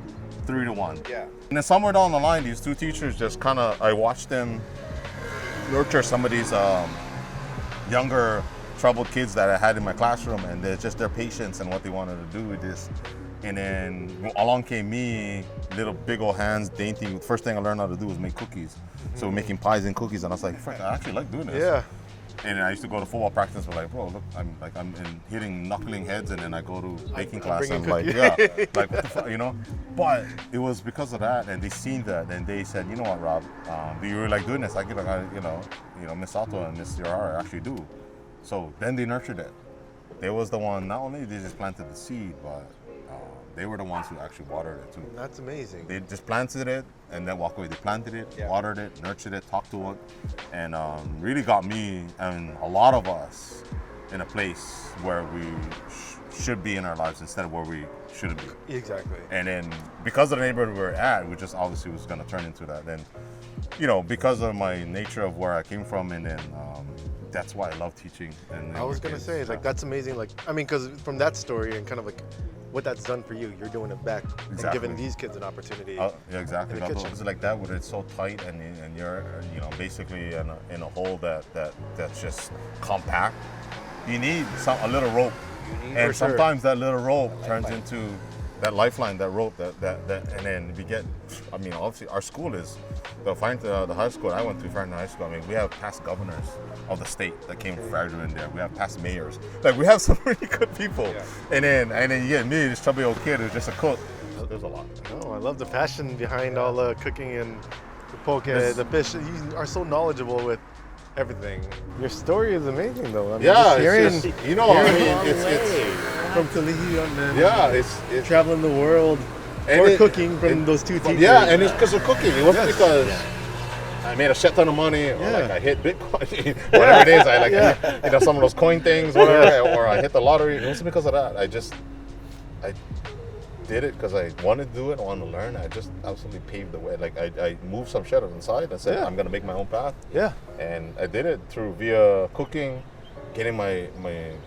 [SPEAKER 10] 3 to 1.
[SPEAKER 2] Yeah.
[SPEAKER 10] And then somewhere down the line, these two teachers just kind of I watched them nurture some of these younger troubled kids that I had in my classroom, and they're just their patience and what they wanted to do with this. And then along came me, little big old hands, dainty. First thing I learned how to do was make cookies. So we're making pies and cookies, and I was like, frick, I actually like doing this.
[SPEAKER 4] Yeah.
[SPEAKER 10] And I used to go to football practice, but like, bro, look, I'm hitting knuckling heads, and then I go to baking class. I'm like, yeah, like what the fuck, you know? But it was because of that, and they seen that, and they said, you know what, Rob, do you really like doing this? I get like, you know, Miss Sato and Miss Yorara actually do. So then they nurtured it. They was the one. Not only they just planted the seed, but they were the ones who actually watered it too.
[SPEAKER 4] That's amazing.
[SPEAKER 10] They just planted it and then walked away. They planted it, watered it, nurtured it, talked to it, and really got me and a lot of us in a place where we should be in our lives instead of where we shouldn't be.
[SPEAKER 4] Exactly.
[SPEAKER 10] And then because of the neighborhood we were at, we just obviously was going to turn into that. Then, you know, because of my nature of where I came from, and then that's why I love teaching. And
[SPEAKER 4] I was going to say, like, that's amazing. Like, I mean, because from that story and kind of like what that's done for you, you're doing it back and giving these kids an opportunity.
[SPEAKER 10] Yeah, exactly. It's like that where it's so tight and you're, you know, basically in a hole that's just compact. You need a little rope, and sometimes that little rope turns into that lifeline, that rope, that and then we get. I mean, obviously, our school is the high school I went to, Farrington High School. I mean, we have past governors of the state that came from graduating there. We have past mayors. Like, we have some really good people. Yeah. And then you get me, this chubby old kid who's just a cook. There's a lot.
[SPEAKER 4] Oh, I love the passion behind all the cooking and the poke, the fish. You are so knowledgeable with everything. Your story is amazing, though. I mean,
[SPEAKER 10] it's you know, I mean, it's
[SPEAKER 4] from Kalihi and then
[SPEAKER 10] it's
[SPEAKER 4] traveling the world or cooking from those two teachers.
[SPEAKER 10] Yeah, and it's because of cooking. It wasn't because I made a shit ton of money, or like I hit Bitcoin, whatever it is. I like you know, some of those coin things, whatever, or I hit the lottery. It wasn't because of that. I did it because I wanted to do it. I wanted to learn. I just absolutely paved the way. Like I moved some shit inside and said, I'm gonna make my own path. Yeah. And I did it via cooking, getting my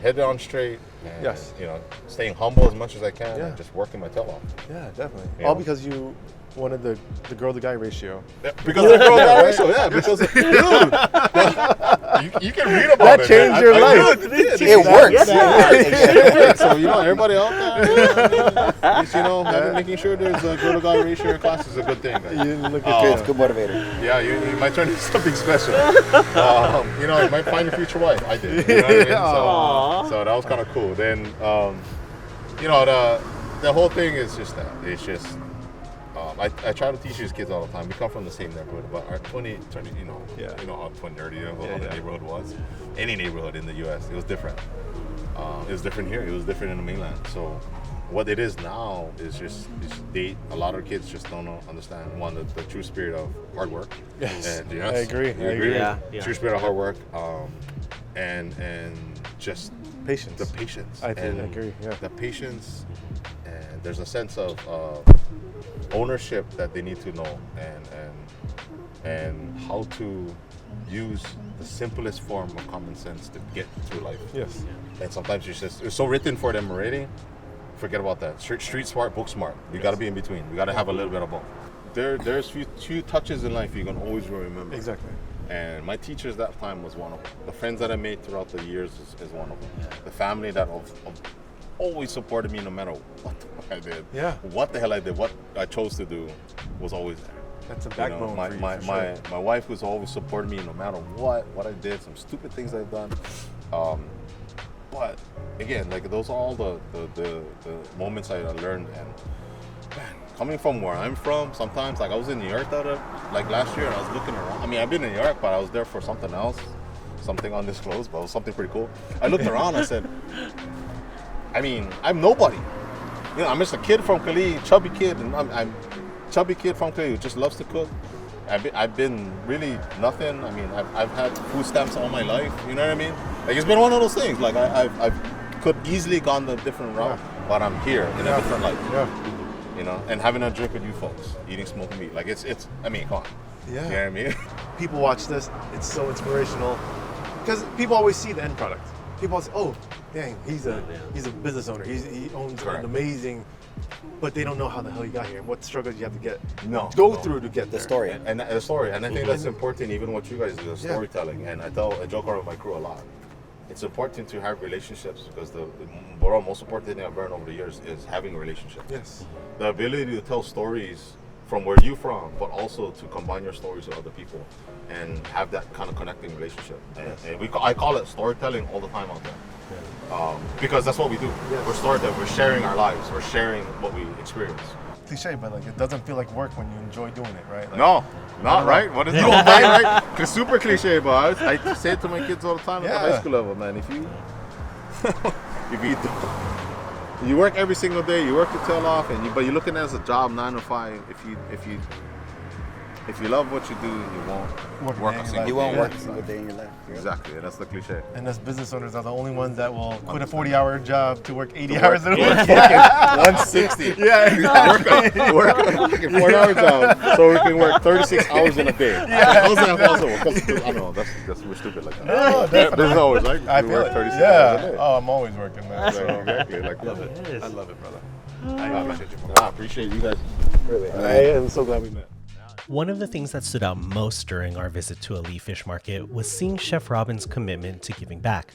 [SPEAKER 10] head on straight, and you know, staying humble as much as I can, and just working my tail off.
[SPEAKER 4] Yeah, definitely. All because you wanted the girl to guy ratio.
[SPEAKER 10] Yeah, because of the girl to guy ratio, because you can read about
[SPEAKER 4] that changed your life.
[SPEAKER 2] It works.
[SPEAKER 10] So you know, everybody out there, you know, making sure there's a girl to guy ratio in your class is a good thing.
[SPEAKER 2] You look at it's a good motivator.
[SPEAKER 10] Yeah, you might turn into something special. You know, you might find your future wife. I did. You know what I mean? So that was kind of cool. Then, you know, the whole thing is just that. It's just. I try to teach these kids all the time. We come from the same neighborhood, but our 20 you know how 2030, you know, how the neighborhood was. Any neighborhood in the U.S., it was different. It was different here. It was different in the mainland. So what it is now is just a lot of kids just don't understand the true spirit of hard work.
[SPEAKER 4] Yes,
[SPEAKER 10] and,
[SPEAKER 4] I agree.
[SPEAKER 10] I agree. Yeah. True spirit of hard work, and just
[SPEAKER 4] patience.
[SPEAKER 10] The patience.
[SPEAKER 4] I agree. Yeah.
[SPEAKER 10] The patience, and there's a sense of ownership that they need to know, and how to use the simplest form of common sense to get through life.
[SPEAKER 4] Yes.
[SPEAKER 10] And sometimes it's so written for them already. Forget about that. Street smart, book smart. You got to be in between. You got to have a little bit of both. There's few touches in life you can always remember.
[SPEAKER 4] Exactly.
[SPEAKER 10] And my teachers that time was one of them. The friends that I made throughout the years is one of them. The family that always supported me no matter what I did.
[SPEAKER 4] Yeah.
[SPEAKER 10] What the hell I did, what I chose to do was always there.
[SPEAKER 4] That's a backbone for you,
[SPEAKER 10] my wife was always supporting me no matter what I did, some stupid things I've done. But again, like those are all the moments I learned. And man, coming from where I'm from, sometimes like I was in New York last year and I was looking around. I mean, I've been in New York, but I was there for something else, something undisclosed, but it was something pretty cool. I looked around, I said, I mean, I'm nobody. You know, I'm just a kid from Kalihi, chubby kid, and I'm chubby kid from Kalihi who just loves to cook. I've been really nothing. I mean, I've had food stamps all my life. You know what I mean? Like it's been one of those things. Like I've could easily gone the different route, but I'm here in a different life.
[SPEAKER 4] Yeah.
[SPEAKER 10] You know, and having a drink with you folks, eating smoked meat. Like it's. I mean, come on.
[SPEAKER 4] Yeah.
[SPEAKER 10] You know what I mean?
[SPEAKER 4] People watch this. It's so inspirational because people always see the end product. People say, "Oh, dang, he's a business owner. He owns an amazing," but they don't know how the hell he got here and what struggles you have to go through to get there.
[SPEAKER 2] The story.
[SPEAKER 10] And the story. And I think that's important, even what you guys do, storytelling. And I joke around with my crew a lot. It's important to have relationships because the most important thing I've learned over the years is having relationships.
[SPEAKER 4] Yes.
[SPEAKER 10] The ability to tell stories from where you're from, but also to combine your stories with other people and have that kind of connecting relationship. And I call it storytelling all the time out there. Because that's what we do. We're storytelling. We're sharing our lives. We're sharing what we experience.
[SPEAKER 4] Cliche, but like it doesn't feel like work when you enjoy doing it, right? Like,
[SPEAKER 10] No, not right. What is the old line, right? It's super cliche, but I say it to my kids all the time at the high school level, man. If you work every single day, you work your tail off, but you're looking at it as a job 9 to 5. If you love what you do, you won't work a single day.
[SPEAKER 2] You won't work a single day in your life.
[SPEAKER 10] Exactly, and that's the cliche.
[SPEAKER 4] And as business owners are the only ones that will quit a 40-hour job to work 80 hours in a week.
[SPEAKER 10] 160. Yeah, exactly. Work a 4-hour job so we can work 36 hours in a day.
[SPEAKER 4] Yeah.
[SPEAKER 10] How's that possible? I don't know, that's we're stupid like that.
[SPEAKER 4] No, definitely.
[SPEAKER 10] There's always like
[SPEAKER 4] I
[SPEAKER 10] we
[SPEAKER 4] feel
[SPEAKER 10] work
[SPEAKER 4] it.
[SPEAKER 10] 36 hours a day.
[SPEAKER 4] Oh, I'm always working, man. So.
[SPEAKER 10] Exactly, like
[SPEAKER 4] Love it. I love it, brother.
[SPEAKER 10] I appreciate you guys. Really, I am so glad we met.
[SPEAKER 1] One of the things that stood out most during our visit to Ali Fish Market was seeing Chef Robin's commitment to giving back.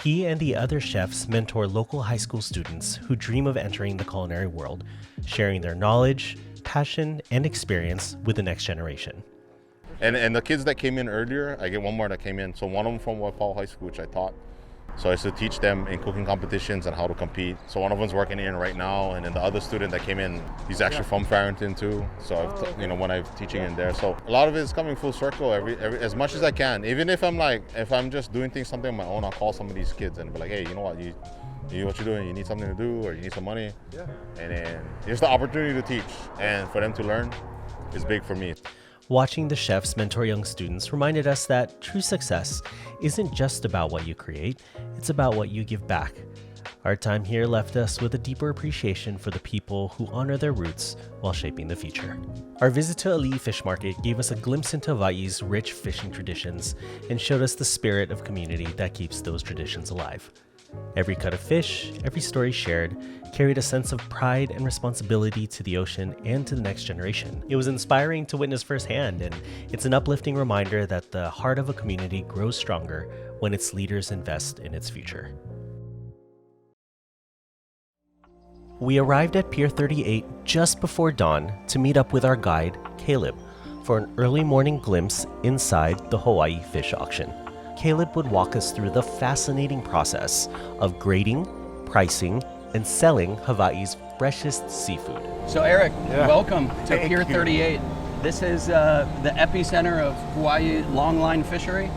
[SPEAKER 1] He and the other chefs mentor local high school students who dream of entering the culinary world, sharing their knowledge, passion, and experience with the next generation.
[SPEAKER 10] And the kids that came in earlier, I get one more that came in. So one of them from Waikiki High School, which I taught. So I used to teach them in cooking competitions and how to compete. So one of them's working in right now, and then the other student that came in, he's actually from Farrington too. So when I'm teaching in there, so a lot of it is coming full circle. Every as much as I can. Even if I'm just doing something on my own, I'll call some of these kids and be like, hey, you know what, you know what you're doing. You need something to do, or you need some money. Yeah. And then here's the opportunity to teach, and for them to learn is big for me.
[SPEAKER 1] Watching the chefs mentor young students reminded us that true success isn't just about what you create, it's about what you give back. Our time here left us with a deeper appreciation for the people who honor their roots while shaping the future. Our visit to Ali Fish Market gave us a glimpse into Hawaii's rich fishing traditions and showed us the spirit of community that keeps those traditions alive. Every cut of fish, every story shared, carried a sense of pride and responsibility to the ocean and to the next generation. It was inspiring to witness firsthand, and it's an uplifting reminder that the heart of a community grows stronger when its leaders invest in its future. We arrived at Pier 38 just before dawn to meet up with our guide, Caleb, for an early morning glimpse inside the Hawaii fish auction. Caleb would walk us through the fascinating process of grading, pricing, and selling Hawaii's freshest seafood.
[SPEAKER 11] So Eric, welcome to Pier 38. This is the epicenter of Hawaii Longline fishery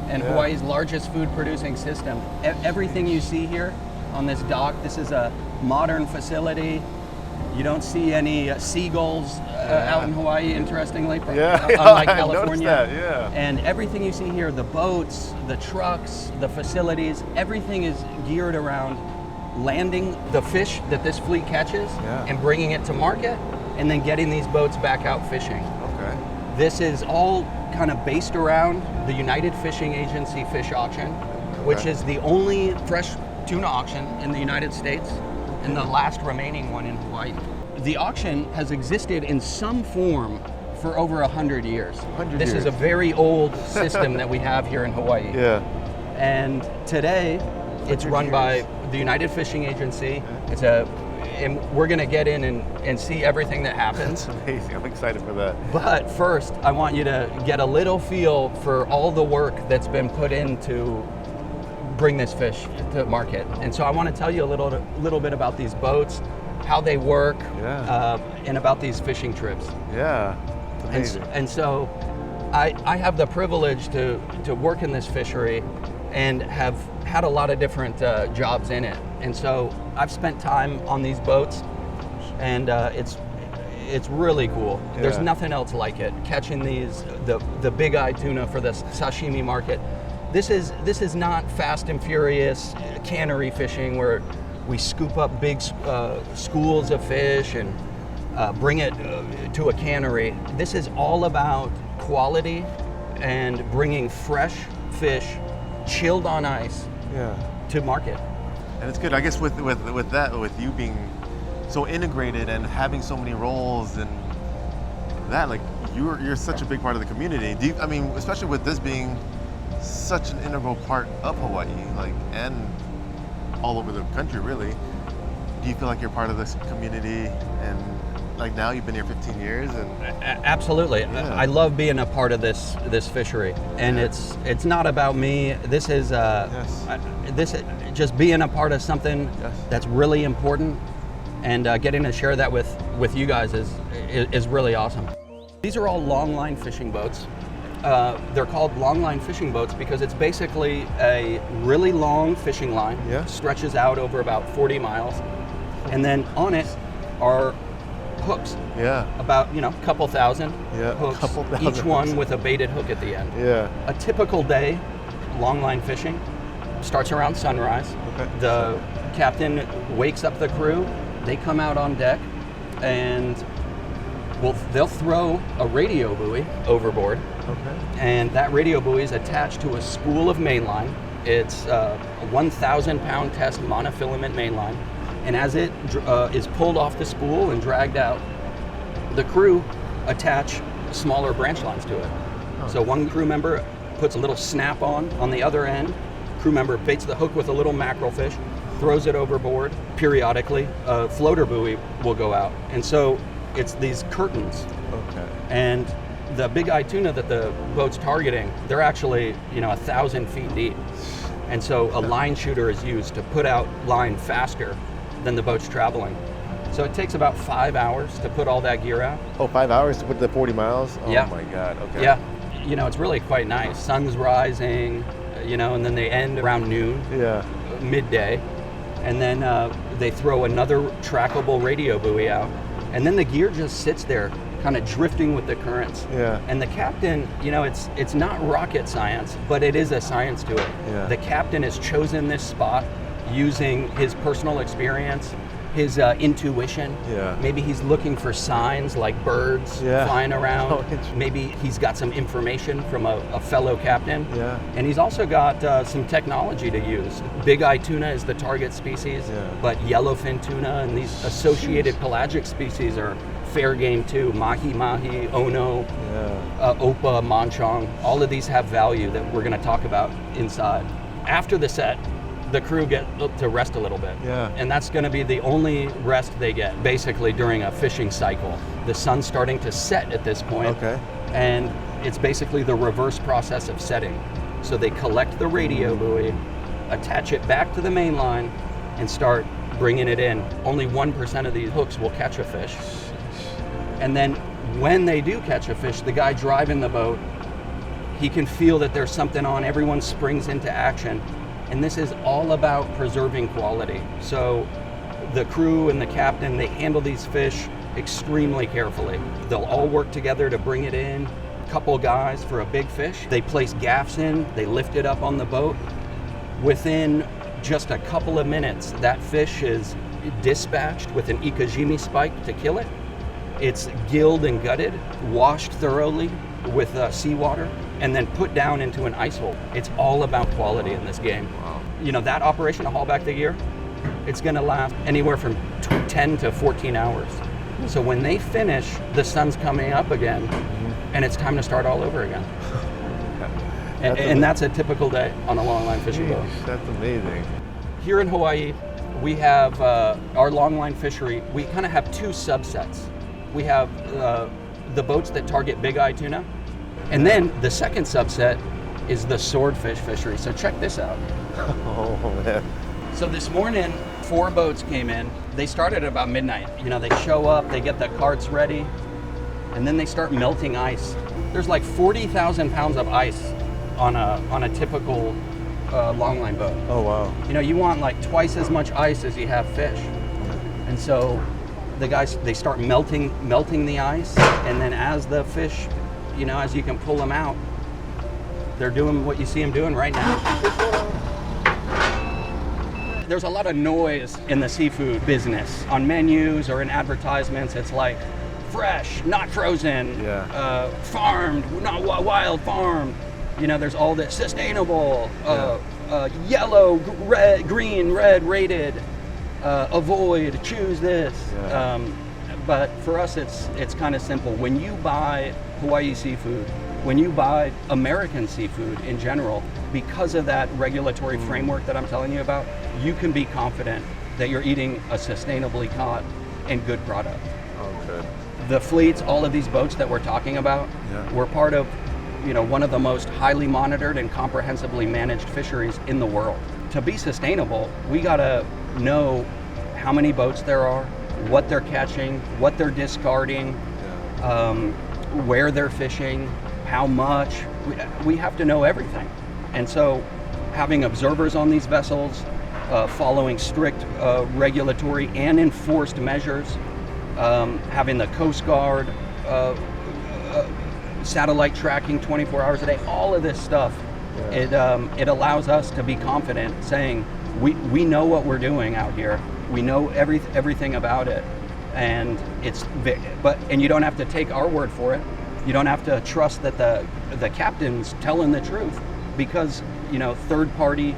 [SPEAKER 11] and Hawaii's largest food producing system. Everything you see here on this dock, this is a modern facility. You don't see any seagulls out in Hawaii, interestingly, unlike California.
[SPEAKER 4] I noticed that,
[SPEAKER 11] And everything you see here, the boats, the trucks, the facilities, everything is geared around landing the fish that this fleet catches and bringing it to market, and then getting these boats back out fishing.
[SPEAKER 4] Okay.
[SPEAKER 11] This is all kind of based around the United Fishing Agency fish auction, which is the only fresh tuna auction in the United States and the last remaining one in Hawaii. The auction has existed in some form for over 100 years. This is a very old system that we have here in Hawaii.
[SPEAKER 4] Yeah.
[SPEAKER 11] And today, it's run by the United Fishing Agency. And we're gonna get in and see everything that happens.
[SPEAKER 4] That's amazing, I'm excited for that.
[SPEAKER 11] But first, I want you to get a little feel for all the work that's been put into bring this fish to market. And so I want to tell you a little bit about these boats, how they work, and about these fishing trips.
[SPEAKER 4] Yeah, amazing.
[SPEAKER 11] And so I have the privilege to work in this fishery and have had a lot of different jobs in it. And so I've spent time on these boats, and it's really cool. There's nothing else like it. Catching the big eye tuna for the sashimi market. This is not fast and furious cannery fishing where we scoop up big schools of fish and bring it to a cannery. This is all about quality and bringing fresh fish chilled on ice to market.
[SPEAKER 4] And it's good, I guess, with that, with you being so integrated and having so many roles and that, like you're such a big part of the community. Do you, I mean, especially with this being such an integral part of Hawaii, like, and all over the country, really. Do you feel like you're part of this community and like now you've been here 15 years and
[SPEAKER 11] Absolutely.
[SPEAKER 4] Yeah.
[SPEAKER 11] I love being a part of this fishery, and it's not about me. This is just being a part of something that's really important, and getting to share that with you guys is really awesome. These are all longline fishing boats. They're called longline fishing boats because it's basically a really long fishing line, stretches out over about 40 miles, and then on it are hooks. About a couple thousand hooks, each one with a baited hook at the end. A typical day longline fishing starts around sunrise. The captain wakes up the crew, they come out on deck, and they'll throw a radio buoy overboard. And that radio buoy is attached to a spool of mainline. It's a 1,000-pound test monofilament mainline. And as it is pulled off the spool and dragged out, the crew attach smaller branch lines to it. So one crew member puts a little snap on the other end. Crew member baits the hook with a little mackerel fish, throws it overboard. Periodically, a floater buoy will go out. And so it's these curtains. And the big-eyed tuna that the boat's targeting, they're actually 1,000 feet deep. And so a line shooter is used to put out line faster than the boat's traveling. So it takes about 5 hours to put all that gear out.
[SPEAKER 4] 5 hours to put the 40 miles? Oh my God,
[SPEAKER 11] it's really quite nice. Sun's rising, and then they end around noon, midday. And then they throw another trackable radio buoy out. And then the gear just sits there, kind of drifting with the currents. And the captain, it's not rocket science, but it is a science to it. The captain has chosen this spot using his personal experience, his intuition. Maybe he's looking for signs like birds flying around. Maybe he's got some information from a fellow captain. And he's also got some technology to use. Big-eyed tuna is the target species, but yellowfin tuna and these associated pelagic species are fair game too. Mahi-mahi, ono, opa, manchong. All of these have value that we're going to talk about inside. After the set, the crew get to rest a little bit. And that's going to be the only rest they get, basically, during a fishing cycle. The sun's starting to set at this point, and it's basically the reverse process of setting. So they collect the radio buoy, attach it back to the main line, and start bringing it in. Only 1% of these hooks will catch a fish. And then when they do catch a fish, the guy driving the boat, he can feel that there's something on. Everyone springs into action. And this is all about preserving quality. So the crew and the captain, they handle these fish extremely carefully. They'll all work together to bring it in. Couple guys for a big fish. They place gaffs in, they lift it up on the boat. Within just a couple of minutes, that fish is dispatched with an ikajimi spike to kill it. It's gilled and gutted, washed thoroughly with seawater, and then put down into an ice hole. It's all about quality in this game. That operation to haul back the gear, it's gonna last anywhere from 10 to 14 hours. So when they finish, the sun's coming up again, and it's time to start all over again. And that's a typical day on a longline fishing boat.
[SPEAKER 4] That's amazing.
[SPEAKER 11] Here in Hawaii, we have our longline fishery, we kind of have two subsets. We have the boats that target big-eyed tuna, and then the second subset is the swordfish fishery. So check this out.
[SPEAKER 4] Oh man.
[SPEAKER 11] So this morning, 4 boats came in. They started at about midnight. They show up, they get the carts ready, and then they start melting ice. There's like 40,000 pounds of ice on a typical longline boat.
[SPEAKER 4] Oh wow.
[SPEAKER 11] You want like twice as much ice as you have fish. And so the guys, they start melting the ice, and then as the fish, as you can pull them out, they're doing what you see them doing right now. There's a lot of noise in the seafood business. On menus or in advertisements, it's like fresh, not frozen, farmed, not wild farmed. There's all this sustainable, yellow, red, green, red rated, avoid, choose this. But for us, it's kind of simple. When you buy Hawaii seafood, when you buy American seafood in general, because of that regulatory framework that I'm telling you about, you can be confident that you're eating a sustainably caught and good product.
[SPEAKER 10] Okay.
[SPEAKER 11] The fleets, all of these boats that we're talking about, we're part of, one of the most highly monitored and comprehensively managed fisheries in the world. To be sustainable, we gotta know how many boats there are, what they're catching, what they're discarding, where they're fishing, how much. We have to know everything. And so having observers on these vessels, following strict regulatory and enforced measures, having the Coast Guard, satellite tracking 24 hours a day, all of this stuff, it allows us to be confident saying, we know what we're doing out here. We know everything about it. And and you don't have to take our word for it. You don't have to trust that the captain's telling the truth, because third-party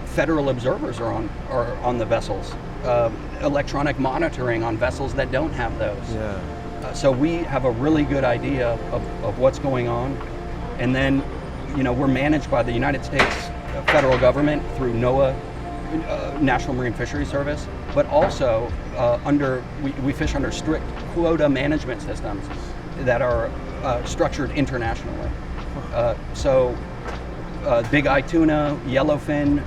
[SPEAKER 11] federal observers are on the vessels. Electronic monitoring on vessels that don't have those. So we have a really good idea of what's going on, and then we're managed by the United States federal government through NOAA, National Marine Fisheries Service, but also we fish under strict quota management systems that are structured internationally. So big eye tuna, yellowfin,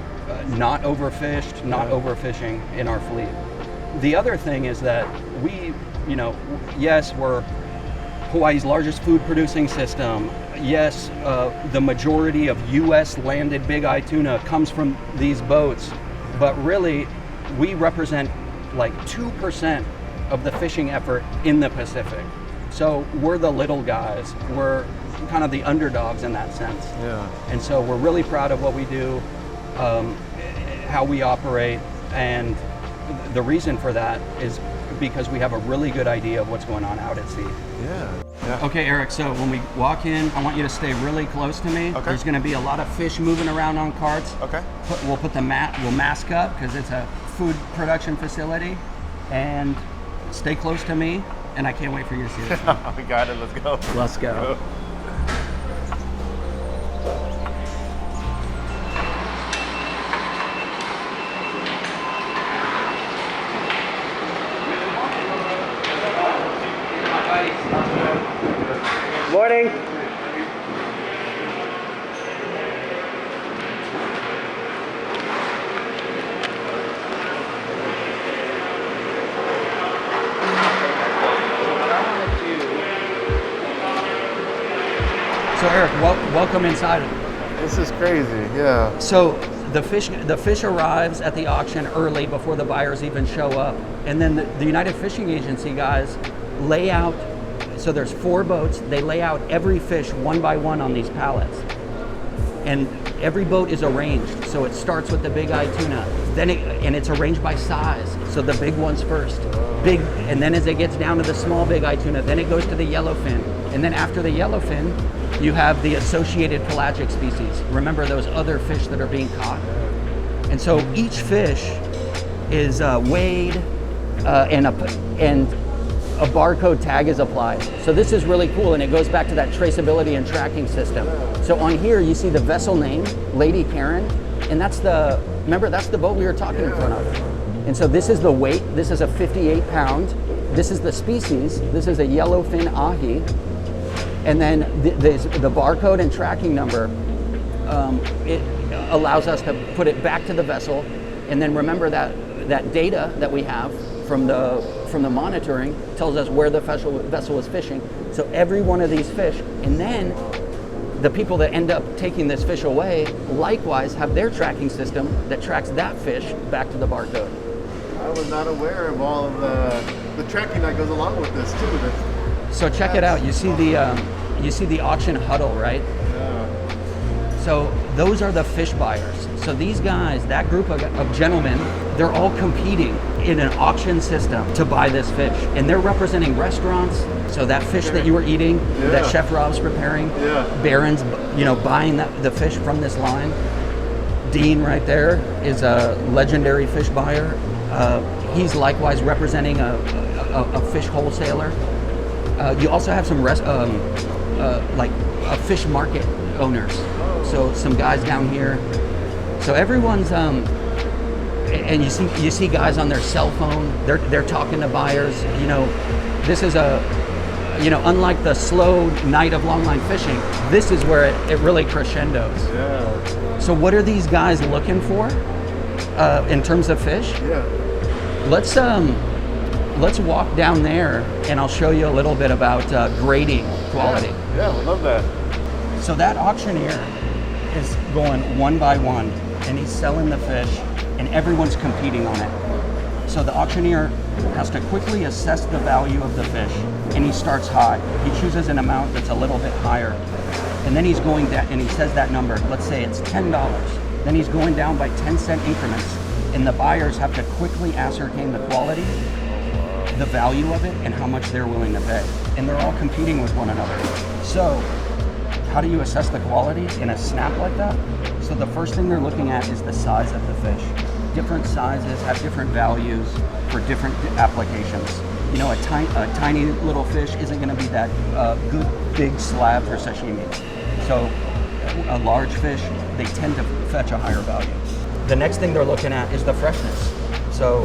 [SPEAKER 11] not overfished, not overfishing in our fleet. The other thing is that yes, we're Hawaii's largest food producing system. Yes, the majority of U.S. landed big eye tuna comes from these boats, but really we represent like 2% of the fishing effort in the Pacific. So we're the little guys. We're kind of the underdogs in that sense. And so we're really proud of what we do, how we operate, and the reason for that is because we have a really good idea of what's going on out at sea. Okay, Eric, so when we walk in, I want you to stay really close to me. There's going to be a lot of fish moving around on carts. We'll put we'll mask up because it's a food production facility, and stay close to me, and I can't wait for you to see this one.
[SPEAKER 10] We got it, let's go.
[SPEAKER 11] Let's go.
[SPEAKER 3] Morning.
[SPEAKER 11] So Eric, welcome inside.
[SPEAKER 4] This is crazy, yeah.
[SPEAKER 11] So the fish arrives at the auction early before the buyers even show up, and then the United Fishing Agency guys lay out. So there's 4 boats. They lay out every fish one by one on these pallets, and every boat is arranged. So it starts with the big eye tuna, and it's arranged by size. So the big ones first, and then as it gets down to the small big eye tuna, then it goes to the yellowfin, and then after the yellowfin, you have the associated pelagic species. Remember those other fish that are being caught, and so each fish is weighed, and a barcode tag is applied. So this is really cool, and it goes back to that traceability and tracking system. So on here you see the vessel name, Lady Karen, and that's the boat we were talking in front of. And so this is the weight. This is a 58 pound. This is the species. This is a yellowfin ahi. And then the barcode and tracking number, it allows us to put it back to the vessel. And then remember that data that we have from the monitoring tells us where the vessel is fishing. So every one of these fish, and then the people that end up taking this fish away likewise have their tracking system that tracks that fish back to the barcode.
[SPEAKER 4] I was not aware of all of the tracking that goes along with this too.
[SPEAKER 11] So check it out. You see the auction huddle, right?
[SPEAKER 4] Yeah.
[SPEAKER 11] So those are the fish buyers. So these guys, that group of gentlemen, they're all competing in an auction system to buy this fish, and they're representing restaurants. So that fish that you were eating, that Chef Rob's preparing, Barron's, buying the fish from this line. Dean right there is a legendary fish buyer. He's likewise representing a fish wholesaler. You also have some like fish market owners. So some guys down here. So everyone's and you see guys on their cell phone. They're talking to buyers. You know, this is unlike the slow night of longline fishing, this is where it really crescendos.
[SPEAKER 10] Yeah.
[SPEAKER 11] So what are these guys looking for in terms of fish?
[SPEAKER 10] Yeah.
[SPEAKER 11] Let's walk down there and I'll show you a little bit about grading quality.
[SPEAKER 10] Yeah, we love that.
[SPEAKER 11] So that auctioneer is going one by one and he's selling the fish and everyone's competing on it. So the auctioneer has to quickly assess the value of the fish and he starts high. He chooses an amount that's a little bit higher and then he's going down and he says that number, let's say it's $10. Then he's going down by 10-cent increments and the buyers have to quickly ascertain the quality, the value of it, and how much they're willing to pay. And they're all competing with one another. So how do you assess the quality in a snap like that? So the first thing they're looking at is the size of the fish. Different sizes have different values for different applications. You know, a tiny little fish isn't going to be that good big slab for sashimi. So a large fish, they tend to fetch a higher value. The next thing they're looking at is the freshness. So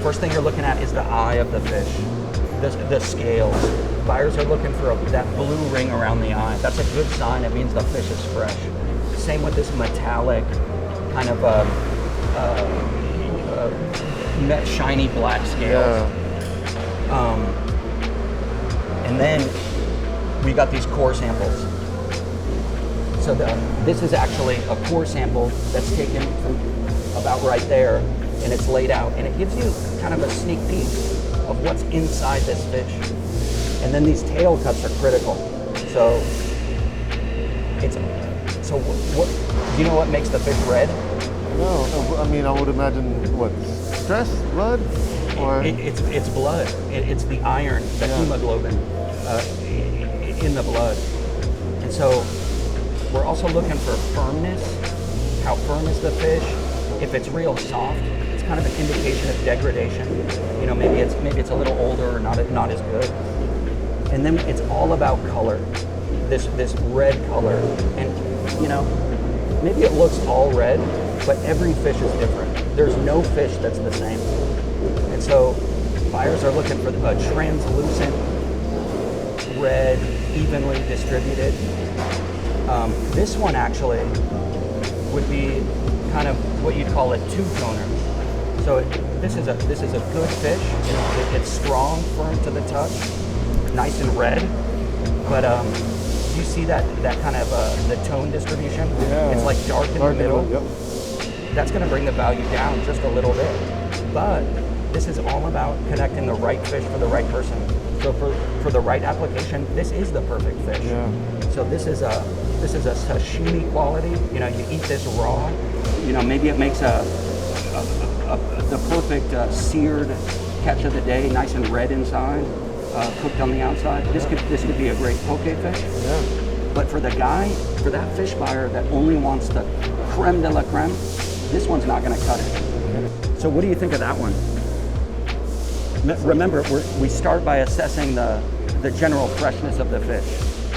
[SPEAKER 11] first thing you're looking at is the eye of the fish, the scales. Buyers are looking for that blue ring around the eye. That's a good sign. It means the fish is fresh. Same with this metallic kind of shiny black scales.
[SPEAKER 10] Yeah.
[SPEAKER 11] And then we got these core samples. So this is actually a core sample that's taken from about right there, and it's laid out, and it gives you kind of a sneak peek of what's inside this fish. And then these tail cuts are critical. So what do you know what makes the fish red?
[SPEAKER 4] No, I mean, I would imagine what, stress, blood, or
[SPEAKER 11] it's blood. It's the iron, the hemoglobin in the blood. And so we're also looking for firmness. How firm is the fish? If it's real soft, it's kind of an indication of degradation. You know, maybe it's a little older or not as good. And then it's all about color. This red color, and you know, maybe it looks all red, but every fish is different. There's no fish that's the same. And so buyers are looking for a translucent red, evenly distributed. This one actually would be kind of what you'd call a two-toner. So this is a good fish. It's strong, firm to the touch, nice and red. But you see that kind of the tone distribution?
[SPEAKER 10] Yeah.
[SPEAKER 11] It's like dark in the middle.
[SPEAKER 10] Yep.
[SPEAKER 11] That's going to bring the value down just a little bit. But this is all about connecting the right fish for the right person. So for the right application, this is the perfect fish.
[SPEAKER 10] Yeah.
[SPEAKER 11] So this is a sashimi quality. You know, you eat this raw. You know, maybe it makes the perfect seared catch of the day, nice and red inside, cooked on the outside. This could be a great poke fish.
[SPEAKER 10] Yeah.
[SPEAKER 11] But for that fish buyer that only wants the creme de la creme, this one's not going to cut it. So what do you think of that one? Remember, we start by assessing the general freshness of the fish.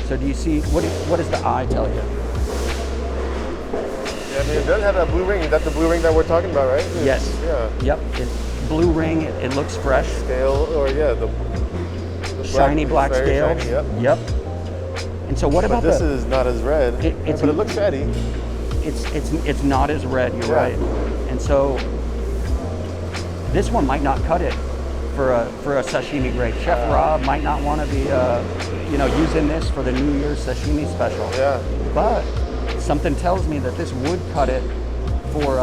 [SPEAKER 11] So do you see, what does the eye tell you?
[SPEAKER 4] yeah, I mean, it does have that blue ring. That's the blue ring that we're talking about, right?
[SPEAKER 11] Yes.
[SPEAKER 4] Yeah.
[SPEAKER 11] Yep. Blue ring. It looks fresh.
[SPEAKER 4] Scale, or the
[SPEAKER 11] Shiny black
[SPEAKER 4] very
[SPEAKER 11] scales.
[SPEAKER 4] shiny,
[SPEAKER 11] Yep. And so what about
[SPEAKER 4] this is not as red, but it looks fatty.
[SPEAKER 11] It's not as red. You're right. And so this one might not cut it for a sashimi grade. Chef Rob might not want to be using this for the New Year's sashimi special.
[SPEAKER 4] Yeah.
[SPEAKER 11] But something tells me that this would cut it for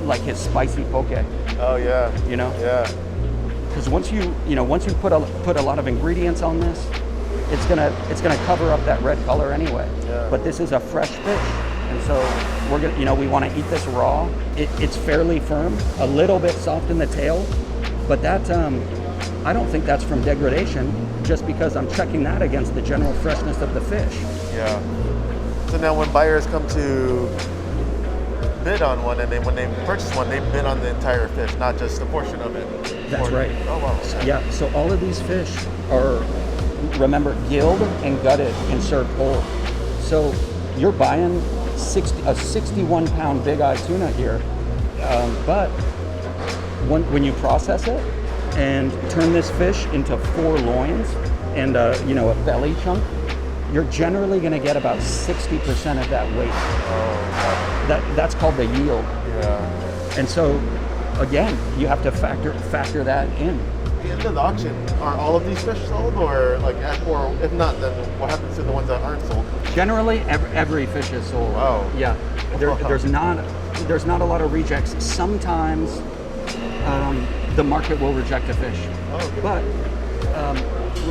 [SPEAKER 11] like his spicy poke.
[SPEAKER 4] Oh yeah.
[SPEAKER 11] You know?
[SPEAKER 4] Yeah.
[SPEAKER 11] Because once you put a lot of ingredients on this, it's gonna cover up that red color anyway.
[SPEAKER 4] Yeah.
[SPEAKER 11] But this is a fresh fish, and so we want to eat this raw. It's fairly firm, a little bit soft in the tail, but that I don't think that's from degradation. Just because I'm checking that against the general freshness of the fish.
[SPEAKER 4] Yeah. So now when buyers come to bid on one, and when they purchase one, they bid on the entire fish, not just a portion of it.
[SPEAKER 11] That's right.
[SPEAKER 4] Oh wow. Okay.
[SPEAKER 11] Yeah. So all of these fish are, remember, gilled and gutted and served whole. So you're buying a 61-pound big eye tuna here. But when you process it and turn this fish into 4 loins and a belly chunk, you're generally going to get about 60% of that weight. That's called the yield.
[SPEAKER 4] Yeah.
[SPEAKER 11] And so, again, you have to factor that in.
[SPEAKER 4] At the end of the auction, are all of these fish sold, or if not, then what happens to the ones that aren't sold?
[SPEAKER 11] Generally, every fish is sold.
[SPEAKER 4] Wow.
[SPEAKER 11] Yeah. There's not a lot of rejects. Sometimes the market will reject a fish, but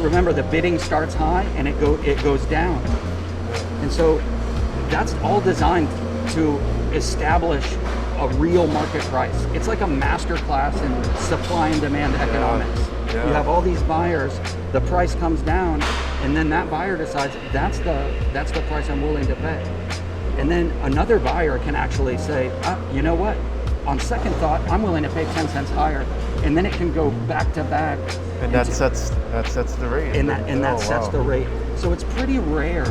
[SPEAKER 11] remember, the bidding starts high and it goes down, and so that's all designed to establish a real market price. It's like a master class in supply and demand economics.
[SPEAKER 4] Yeah.
[SPEAKER 11] You have all these buyers, the price comes down, and then that buyer decides that's the price I'm willing to pay. And then another buyer can actually say, you know what? On second thought, I'm willing to pay 10 cents higher, and then it can go back to back.
[SPEAKER 4] And that sets the rate.
[SPEAKER 11] And that sets the rate. So it's pretty rare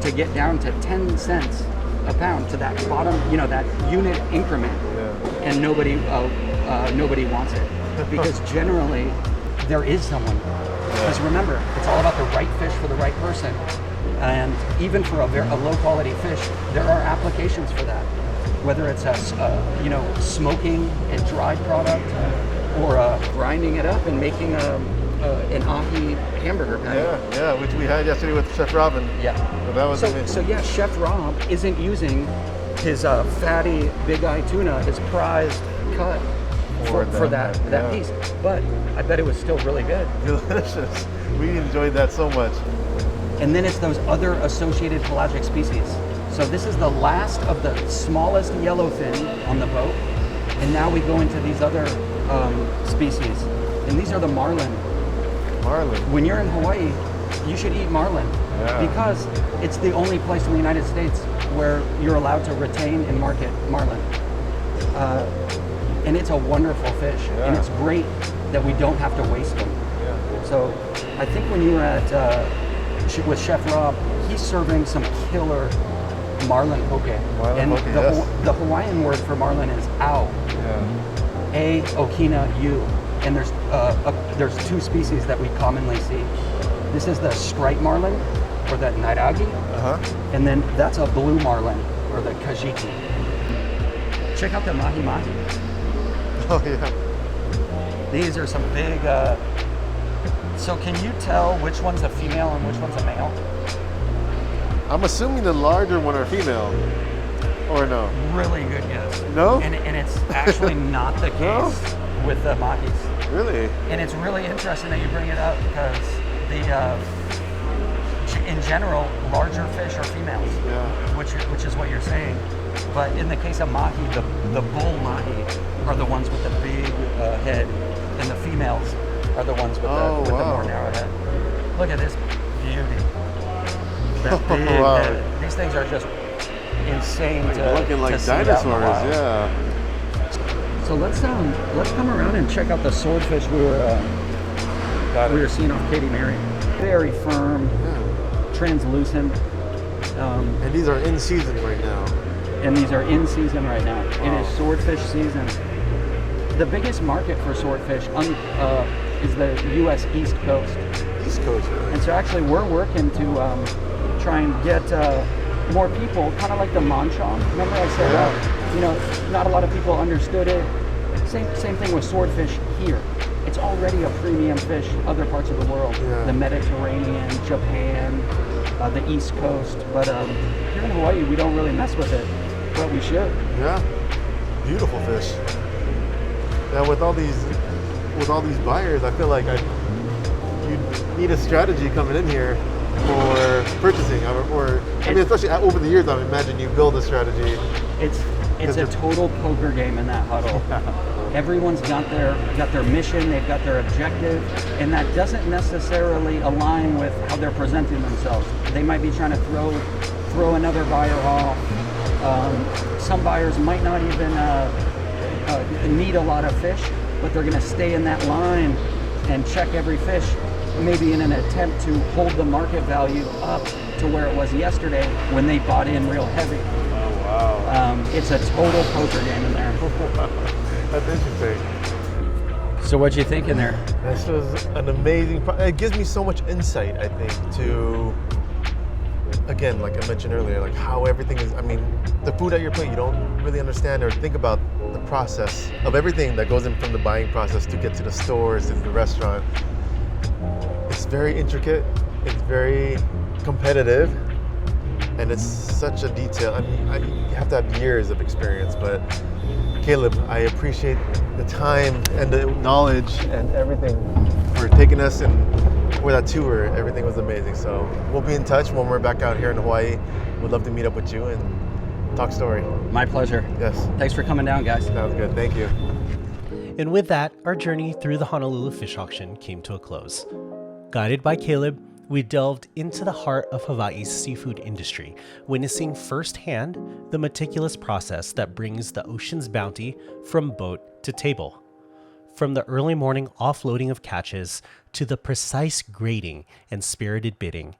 [SPEAKER 11] to get down to 10 cents a pound, to that bottom, that unit increment, and nobody wants it, because generally there is someone. Because remember, it's all about the right fish for the right person, and even for a low quality fish, there are applications for that. Whether it's smoking a dried product, or grinding it up and making an ahi hamburger patty.
[SPEAKER 4] Yeah, which we had yesterday with Chef Robin.
[SPEAKER 11] Yeah.
[SPEAKER 4] So that was
[SPEAKER 11] so yeah, Chef Rob isn't using his fatty big eye tuna, his prized cut for that piece, but I bet it was still really good.
[SPEAKER 4] Delicious. We enjoyed that so much.
[SPEAKER 11] And then it's those other associated pelagic species. So this is the last of the smallest yellowfin on the boat, and now we go into these other species, and these are the marlin.
[SPEAKER 4] Marlin.
[SPEAKER 11] When you're in Hawaii, you should eat marlin, because it's the only place in the United States where you're allowed to retain and market marlin. And it's a wonderful fish, and it's great that we don't have to waste them. So I think when you were at with Chef Rob, he's serving some killer marlin poke. The Hawaiian word for marlin is au. A, okina, u. And there's 2 species that we commonly see. This is the striped marlin, or the nairagi, and then that's a blue marlin, or the kajiki. Check out the mahi-mahi.
[SPEAKER 4] Oh yeah.
[SPEAKER 11] These are some big, so can you tell which one's a female and which one's a male?
[SPEAKER 4] I'm assuming the larger one are female, or no?
[SPEAKER 11] Really good guess.
[SPEAKER 4] No?
[SPEAKER 11] And it's actually not the case with the mahis.
[SPEAKER 4] Really?
[SPEAKER 11] And it's really interesting that you bring it up, because in general, larger fish are females, which is what you're saying. But in the case of mahi, the bull mahi are the ones with the big head, and the females are the ones with the more narrow head. Look at this beauty. That big head. These things are just insane
[SPEAKER 4] looking like
[SPEAKER 11] to
[SPEAKER 4] dinosaurs. Yeah.
[SPEAKER 11] So let's come around and check out the swordfish we were seeing off Katie Mary. Very firm, translucent.
[SPEAKER 4] And these are in season right now.
[SPEAKER 11] And these are in season right now. It is swordfish season. The biggest market for swordfish is the U.S. East Coast.
[SPEAKER 4] East Coast, really?
[SPEAKER 11] And so actually we're working to try and get more people, kind of like the manchong. Remember I said, not a lot of people understood it. Same thing with swordfish here. It's already a premium fish other parts of the world. The Mediterranean, Japan, the East Coast. But here in Hawaii, we don't really mess with it, but we should.
[SPEAKER 4] Yeah, beautiful fish. Now with all these buyers, I feel like you need a strategy coming in here for purchasing, especially over the years, I imagine you build a strategy.
[SPEAKER 11] It's a total poker game in that huddle. Everyone's got their mission, they've got their objective, and that doesn't necessarily align with how they're presenting themselves. They might be trying to throw another buyer off. Some buyers might not even need a lot of fish, but they're going to stay in that line and check every fish, maybe in an attempt to hold the market value up to where it was yesterday when they bought in real heavy.
[SPEAKER 4] Oh wow!
[SPEAKER 11] It's a total poker game in there.
[SPEAKER 4] That's interesting.
[SPEAKER 11] So what'd you think in there?
[SPEAKER 4] This was an amazing. It gives me so much insight, I think, to, again, like I mentioned earlier, like how everything is. I mean, the food at your plate, you don't really understand or think about the process of everything that goes in from the buying process to get to the stores and the restaurant. It's very intricate. It's very competitive, and it's such a detail. I mean, you have to have years of experience, but Caleb, I appreciate the time and the knowledge and everything for taking us, and for that tour, everything was amazing. So we'll be in touch when we're back out here in Hawaii. We'd love to meet up with you and talk story.
[SPEAKER 11] My pleasure.
[SPEAKER 4] Yes.
[SPEAKER 11] Thanks for coming down, guys.
[SPEAKER 4] Sounds good. Thank you.
[SPEAKER 1] And with that, our journey through the Honolulu fish auction came to a close. Guided by Caleb, we delved into the heart of Hawaii's seafood industry, witnessing firsthand the meticulous process that brings the ocean's bounty from boat to table. From the early morning offloading of catches to the precise grading and spirited bidding,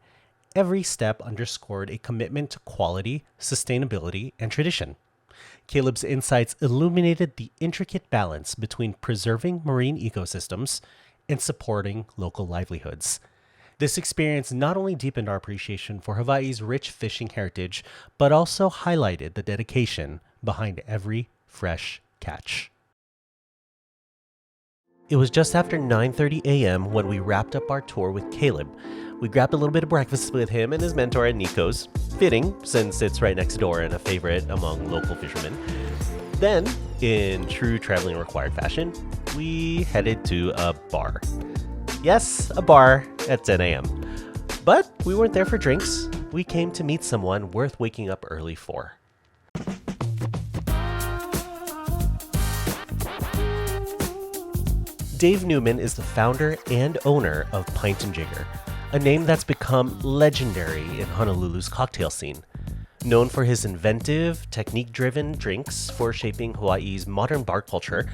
[SPEAKER 1] every step underscored a commitment to quality, sustainability, and tradition. Caleb's insights illuminated the intricate balance between preserving marine ecosystems and supporting local livelihoods. This experience not only deepened our appreciation for Hawaii's rich fishing heritage, but also highlighted the dedication behind every fresh catch. It was just after 9:30 a.m. when we wrapped up our tour with Caleb. We grabbed a little bit of breakfast with him and his mentor at Nico's, fitting since it's right next door and a favorite among local fishermen. Then, in true traveling required fashion, we headed to a bar. Yes, a bar at 10 a.m. But we weren't there for drinks. We came to meet someone worth waking up early for. Dave Newman is the founder and owner of Pint Jigger, a name that's become legendary in Honolulu's cocktail scene. Known for his inventive, technique-driven drinks for shaping Hawaii's modern bar culture,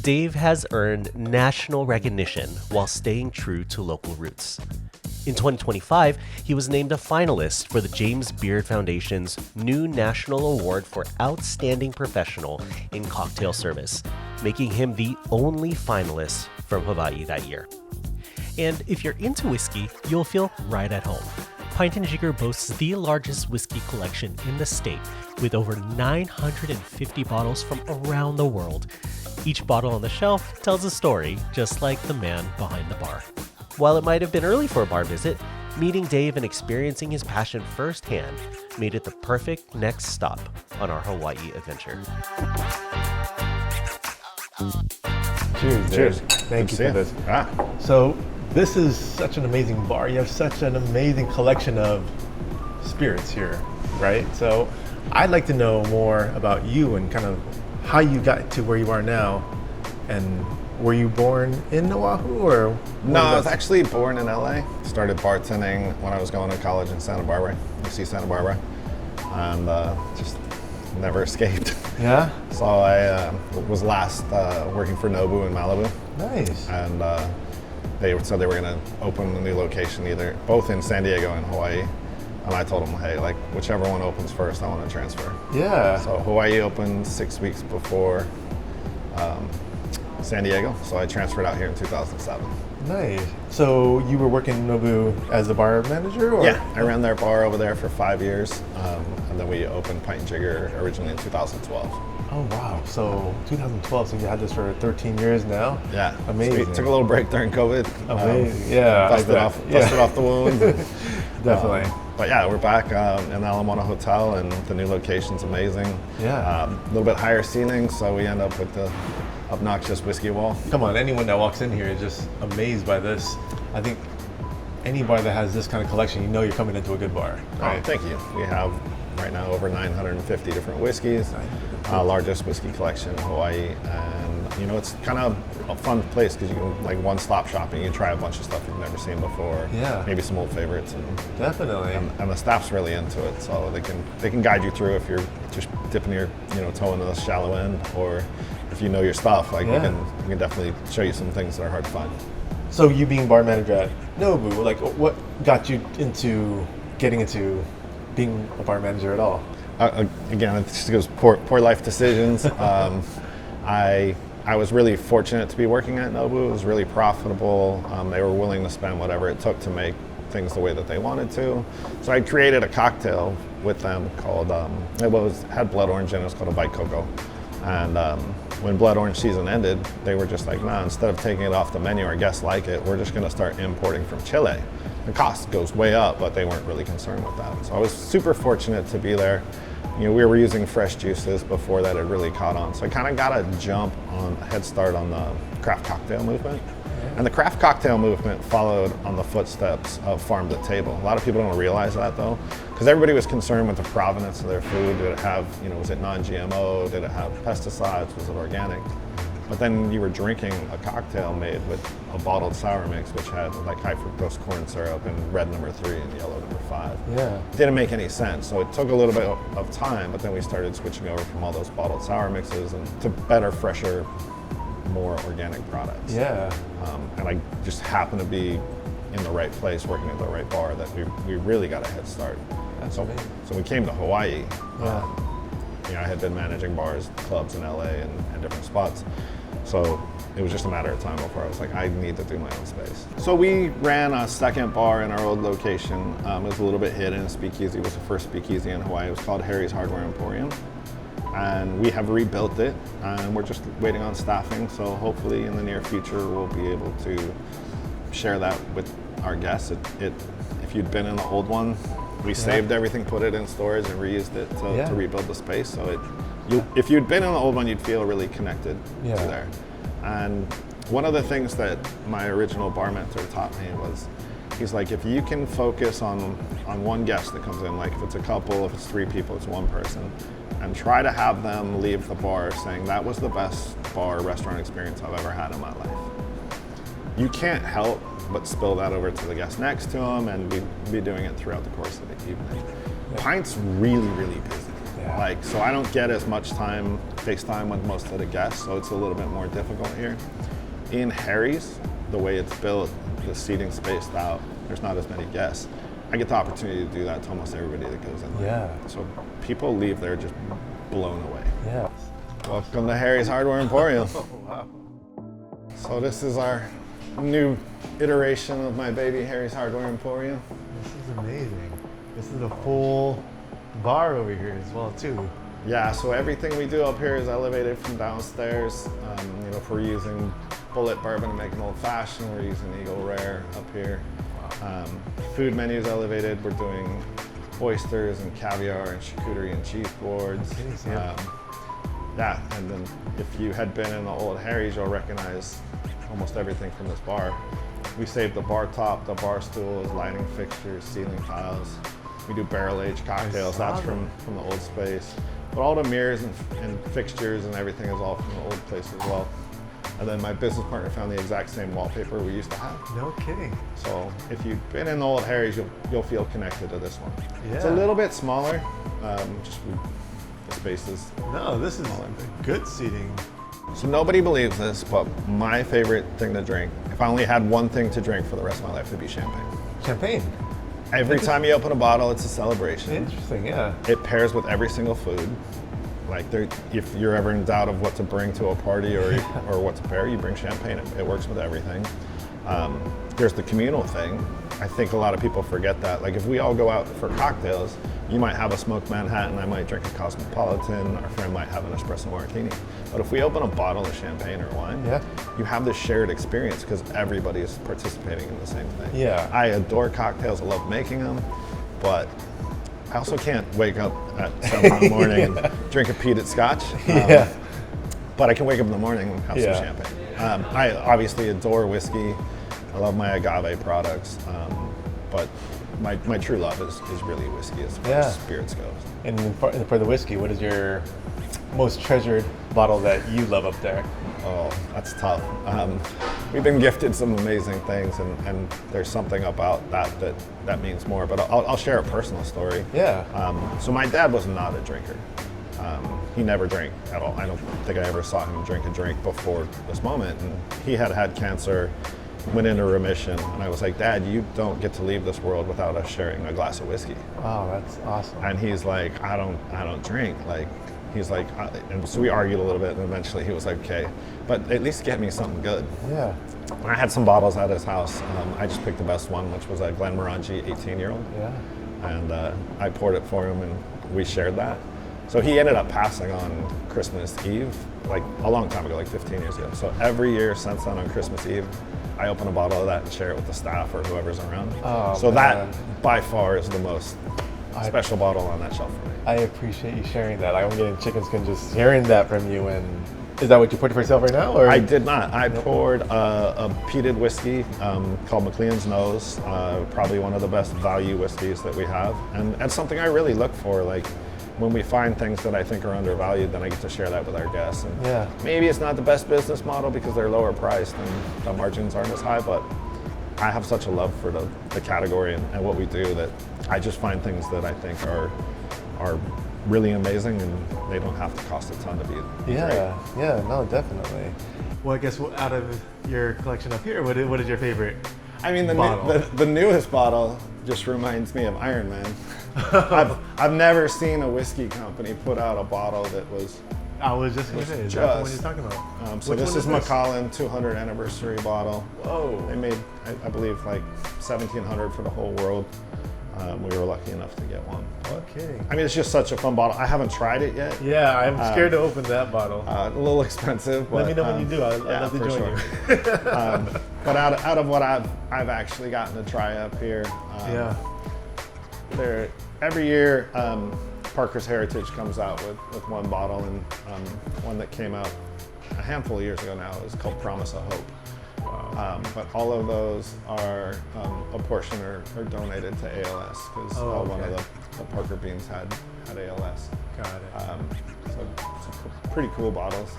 [SPEAKER 1] Dave has earned national recognition while staying true to local roots. In 2025, he was named a finalist for the James Beard Foundation's new National Award for Outstanding Professional in Cocktail Service, making him the only finalist from Hawaii that year. And if you're into whiskey, you'll feel right at home. Pint Jigger boasts the largest whiskey collection in the state, with over 950 bottles from around the world. Each bottle on the shelf tells a story, just like the man behind the bar. While it might have been early for a bar visit, meeting Dave and experiencing his passion firsthand made it the perfect next stop on our Hawaii adventure.
[SPEAKER 4] Cheers.
[SPEAKER 10] Cheers.
[SPEAKER 4] Thank you for this.
[SPEAKER 10] Ah.
[SPEAKER 4] So this is such an amazing bar. You have such an amazing collection of spirits here, right? So I'd like to know more about you and kind of how you got to where you are now. And were you born in Oahu or?
[SPEAKER 12] No, I was actually born in LA. Started bartending when I was going to college in Santa Barbara, UC Santa Barbara, and just never escaped.
[SPEAKER 4] Yeah?
[SPEAKER 12] So I was last working for Nobu in Malibu.
[SPEAKER 4] Nice.
[SPEAKER 12] And they said they were going to open a new location, both in San Diego and Hawaii. And I told them, hey, like whichever one opens first, I want to transfer.
[SPEAKER 4] Yeah.
[SPEAKER 12] So Hawaii opened 6 weeks before San Diego, so I transferred out here in 2007.
[SPEAKER 4] Nice. So you were working in Nobu as a bar manager? Or?
[SPEAKER 12] Yeah, I ran their bar over there for 5 years, and then we opened Pint Jigger originally in 2012.
[SPEAKER 4] Oh wow, so 2012, so you had this for 13 years now?
[SPEAKER 12] Yeah.
[SPEAKER 4] Amazing.
[SPEAKER 12] So we took a little break during COVID.
[SPEAKER 4] Amazing, yeah.
[SPEAKER 12] Dusted off the wounds.
[SPEAKER 4] Definitely.
[SPEAKER 12] But yeah, we're back in the Alamana Hotel, and the new location's amazing.
[SPEAKER 4] Yeah.
[SPEAKER 12] A little bit higher ceiling, so we end up with the obnoxious whiskey wall.
[SPEAKER 4] Come on, anyone that walks in here is just amazed by this. I think any bar that has this kind of collection, you know you're coming into a good bar, right?
[SPEAKER 12] Oh, thank you. We have right now over 950 different whiskeys, largest whiskey collection in Hawaii, and it's kind of a fun place because you can like one-stop shopping. You can try a bunch of stuff you've never seen before.
[SPEAKER 4] Yeah.
[SPEAKER 12] Maybe some old favorites.
[SPEAKER 4] Definitely.
[SPEAKER 12] And the staff's really into it, so they can guide you through if you're just dipping your toe into the shallow end, or if you know your stuff. Like we can definitely show you some things that are hard to find.
[SPEAKER 4] So you being bar manager at Nobu, like what got you into getting into being a bar manager at all?
[SPEAKER 12] again, it just goes poor life decisions. I was really fortunate to be working at Nobu. It was really profitable. They were willing to spend whatever it took to make things the way that they wanted to. So I created a cocktail with them called, had blood orange in it. It was called a White Cocoa. And when blood orange season ended, they were just like, nah, instead of taking it off the menu, our guests like it, we're just gonna start importing from Chile. The cost goes way up, but they weren't really concerned with that. So I was super fortunate to be there. You know, we were using fresh juices before that had really caught on. So I kind of got a head start on the craft cocktail movement. And the craft cocktail movement followed on the footsteps of farm to table. A lot of people don't realize that though, because everybody was concerned with the provenance of their food. Did it have, was it non-GMO? Did it have pesticides? Was it organic? But then you were drinking a cocktail made with a bottled sour mix, which had like high fructose corn syrup and red number 3 and yellow number 5.
[SPEAKER 4] Yeah.
[SPEAKER 12] It didn't make any sense. So it took a little bit of time, but then we started switching over from all those bottled sour mixes and to better, fresher, more organic products.
[SPEAKER 4] Yeah.
[SPEAKER 12] And I just happened to be in the right place, working at the right bar, that we really got a head start.
[SPEAKER 4] That's
[SPEAKER 12] so,
[SPEAKER 4] amazing.
[SPEAKER 12] So we came to Hawaii.
[SPEAKER 4] Yeah.
[SPEAKER 12] I had been managing bars, clubs in LA and different spots. So it was just a matter of time before I was like, I need to do my own space. So we ran a second bar in our old location. It was a little bit hidden. Speakeasy was the first speakeasy in Hawaii. It was called Harry's Hardware Emporium. And we have rebuilt it, and we're just waiting on staffing. So hopefully in the near future, we'll be able to share that with our guests. If you'd been in the old one, we saved everything, put it in storage, and reused it to rebuild the space. So if you'd been in the old one, you'd feel really connected to there. And one of the things that my original bar mentor taught me was, he's like, if you can focus on one guest that comes in, like if it's a couple, if it's 3 people, it's 1 person, and try to have them leave the bar saying, that was the best bar restaurant experience I've ever had in my life. You can't help but spill that over to the guest next to them, and we'd be doing it throughout the course of the evening. Pint's really, really busy. So I don't get as much face time with most of the guests, so it's a little bit more difficult here. In Harry's, the way it's built, the seating spaced out, there's not as many guests. I get the opportunity to do that to almost everybody that goes in there. So people leave there just blown away.
[SPEAKER 4] Yeah.
[SPEAKER 12] Welcome to Harry's Hardware Emporium. Wow. So this is our new iteration of my baby Harry's Hardware Emporium.
[SPEAKER 4] This is amazing. This is a full bar over here as well too.
[SPEAKER 12] Yeah, so everything we do up here is elevated from downstairs. If we're using bullet bourbon to make an old fashioned, we're using Eagle Rare up here. Food menus elevated. We're doing oysters and caviar and charcuterie and cheese boards. And then if you had been in the old Harry's, you'll recognize almost everything from this bar. We saved the bar top, the bar stools, lighting fixtures, ceiling tiles. We do barrel-aged cocktails. That's from the old space. But all the mirrors and fixtures and everything is all from the old place as well. And then my business partner found the exact same wallpaper we used to have.
[SPEAKER 4] No kidding.
[SPEAKER 12] So if you've been in the old Harry's, you'll feel connected to this one.
[SPEAKER 4] Yeah.
[SPEAKER 12] It's a little bit smaller, the space is
[SPEAKER 4] this is good seating.
[SPEAKER 12] So nobody believes this, but my favorite thing to drink, if I only had one thing to drink for the rest of my life, it'd be champagne.
[SPEAKER 4] Champagne?
[SPEAKER 12] Every time you open a bottle, it's a celebration.
[SPEAKER 4] Interesting, yeah.
[SPEAKER 12] It pairs with every single food. Like if you're ever in doubt of what to bring to a party or what to pair, you bring champagne. It works with everything. There's the communal thing. I think a lot of people forget that. Like if we all go out for cocktails, you might have a smoked Manhattan, I might drink a Cosmopolitan, our friend might have an espresso martini. But if we open a bottle of champagne or wine, you have this shared experience because everybody is participating in the same thing.
[SPEAKER 4] Yeah.
[SPEAKER 12] I adore cocktails, I love making them, but I also can't wake up at 7 in the morning and drink a peated scotch. But I can wake up in the morning and have some champagne. I obviously adore whiskey. I love my agave products, but my true love is really whiskey as far as spirits goes.
[SPEAKER 4] And for the whiskey, what is your most treasured bottle that you love up there?
[SPEAKER 12] Oh, that's tough. We've been gifted some amazing things, and there's something about that means more. But I'll share a personal story.
[SPEAKER 4] Yeah.
[SPEAKER 12] So my dad was not a drinker. He never drank at all. I don't think I ever saw him drink a drink before this moment. And he had cancer. went into remission, and I was like, Dad, you don't get to leave this world without us sharing a glass of whiskey.
[SPEAKER 4] Wow, that's awesome.
[SPEAKER 12] And he's like, I don't drink. Like, he's like, and so we argued a little bit, and eventually he was like, okay, but at least get me something good.
[SPEAKER 4] Yeah.
[SPEAKER 12] I had some bottles at his house. I just picked the best one, which was a Glenmorangie 18-year-old.
[SPEAKER 4] Yeah.
[SPEAKER 12] And I poured it for him, and we shared that. So he ended up passing on Christmas Eve, like a long time ago, like 15 years ago. So every year since then on Christmas Eve, I open a bottle of that and share it with the staff or whoever's around.
[SPEAKER 4] Oh,
[SPEAKER 12] so
[SPEAKER 4] man.
[SPEAKER 12] That by far is the most special bottle on that shelf for me.
[SPEAKER 4] I appreciate you sharing that. I'm getting chicken skin just hearing that from you. And is that what you poured for yourself right now? Or?
[SPEAKER 12] I did not. I poured a peated whiskey called McLean's Nose, probably one of the best value whiskeys that we have. And that's something I really look for. Like, when we find things that I think are undervalued, then I get to share that with our guests. And
[SPEAKER 4] yeah.
[SPEAKER 12] Maybe it's not the best business model because they're lower priced and the margins aren't as high, but I have such a love for the category and what we do that I just find things that I think are really amazing, and they don't have to cost a ton to be
[SPEAKER 4] Yeah,
[SPEAKER 12] great.
[SPEAKER 4] Yeah, no, definitely. Well, I guess out of your collection up here, what is your favorite?
[SPEAKER 12] I mean, the newest bottle just reminds me of Iron Man. I've never seen a whiskey company put out a bottle that was.
[SPEAKER 4] I was just going to say, is that the one you're talking about?
[SPEAKER 12] So this is Macallan 200 anniversary bottle.
[SPEAKER 4] Whoa.
[SPEAKER 12] They made, I believe, like 1,700 for the whole world. We were lucky enough to get one.
[SPEAKER 4] Okay.
[SPEAKER 12] I mean, it's just such a fun bottle. I haven't tried it yet.
[SPEAKER 4] Yeah, I'm scared to open that bottle.
[SPEAKER 12] A little expensive. But,
[SPEAKER 4] let me know when you do. I'd love to join you.
[SPEAKER 12] But out of what I've actually gotten to try up here, every year Parker's Heritage comes out with one bottle, and one that came out a handful of years ago now is called Promise of Hope. Wow. But all of those are a portion are donated to ALS because one of the Parker beans had ALS.
[SPEAKER 4] Got it.
[SPEAKER 12] So pretty cool bottles.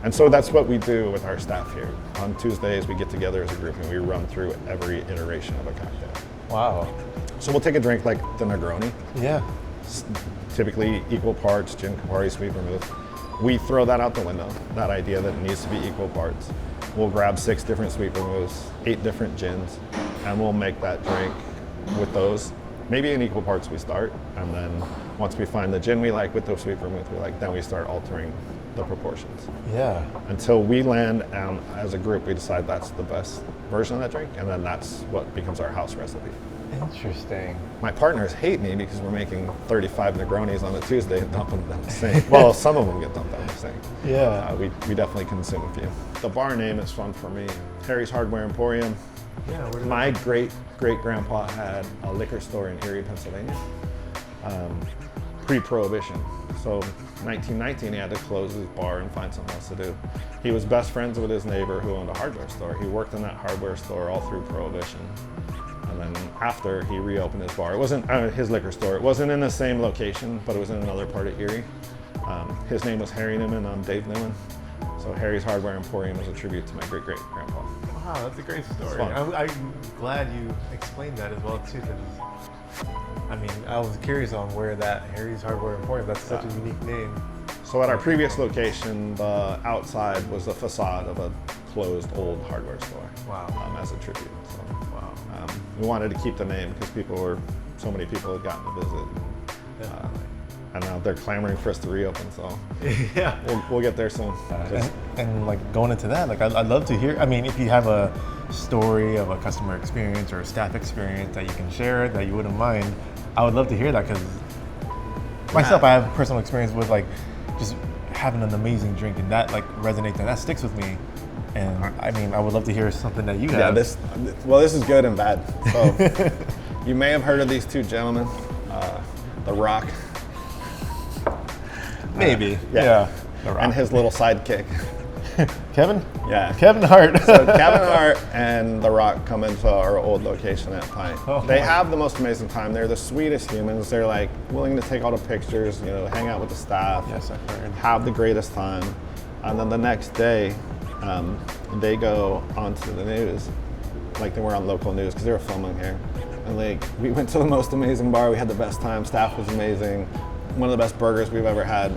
[SPEAKER 12] And so that's what we do with our staff here. On Tuesdays, we get together as a group and we run through every iteration of a cocktail.
[SPEAKER 4] Wow.
[SPEAKER 12] So we'll take a drink like the Negroni.
[SPEAKER 4] Yeah.
[SPEAKER 12] Typically equal parts gin, Campari, sweet vermouth. We throw that out the window, that idea that it needs to be equal parts. We'll grab 6 different sweet vermouths, 8 different gins, and we'll make that drink with those. Maybe in equal parts we start, and then once we find the gin we like with the sweet vermouth we like, then we start altering the proportions.
[SPEAKER 4] Yeah.
[SPEAKER 12] Until we land, and as a group we decide that's the best version of that drink, and then that's what becomes our house recipe.
[SPEAKER 4] Interesting.
[SPEAKER 12] My partners hate me because we're making 35 Negronis on a Tuesday and dumping them down the sink. Well, some of them get dumped down the sink.
[SPEAKER 4] Yeah.
[SPEAKER 12] We definitely consume a few. The bar name is fun for me. Harry's Hardware Emporium.
[SPEAKER 4] Yeah.
[SPEAKER 12] My great-great-grandpa had a liquor store in Erie, Pennsylvania, pre-Prohibition. So 1919, he had to close his bar and find something else to do. He was best friends with his neighbor who owned a hardware store. He worked in that hardware store all through Prohibition. And then after he reopened his bar, it wasn't his liquor store. It wasn't in the same location, but it was in another part of Erie. His name was Harry Newman. I'm Dave Newman. So Harry's Hardware Emporium is a tribute to my great-great-grandpa.
[SPEAKER 4] Wow, that's a great story. I'm glad you explained that as well too. I mean, I was curious on where that Harry's Hardware Emporium. That's such a unique name.
[SPEAKER 12] So at our previous location, the outside was the facade of a closed old hardware store.
[SPEAKER 4] Wow.
[SPEAKER 12] As a tribute. So,
[SPEAKER 4] wow.
[SPEAKER 12] We wanted to keep the name because so many people had gotten to visit. And now they're clamoring for us to reopen, so
[SPEAKER 4] yeah,
[SPEAKER 12] we'll get there soon.
[SPEAKER 4] And like going into that, like I'd love to hear. I mean, if you have a story of a customer experience or a staff experience that you can share that you wouldn't mind, I would love to hear that because myself, I have personal experience with like just having an amazing drink and that like resonates and that sticks with me. And I mean, I would love to hear something that you have.
[SPEAKER 12] Yeah, this is good and bad. So you may have heard of these two gentlemen, The Rock.
[SPEAKER 4] Maybe.
[SPEAKER 12] Yeah.
[SPEAKER 4] The Rock.
[SPEAKER 12] And his little sidekick.
[SPEAKER 4] Kevin?
[SPEAKER 12] Yeah.
[SPEAKER 4] Kevin Hart.
[SPEAKER 12] So Kevin Hart and The Rock come into our old location at Pint. They have the most amazing time. They're the sweetest humans. They're like willing to take all the pictures, hang out with the staff.
[SPEAKER 4] Yes, I've heard.
[SPEAKER 12] Have the greatest time. And then the next day, they go onto the news, like they were on local news because they were filming here. And like, we went to the most amazing bar. We had the best time. Staff was amazing. one of the best burgers we've ever had.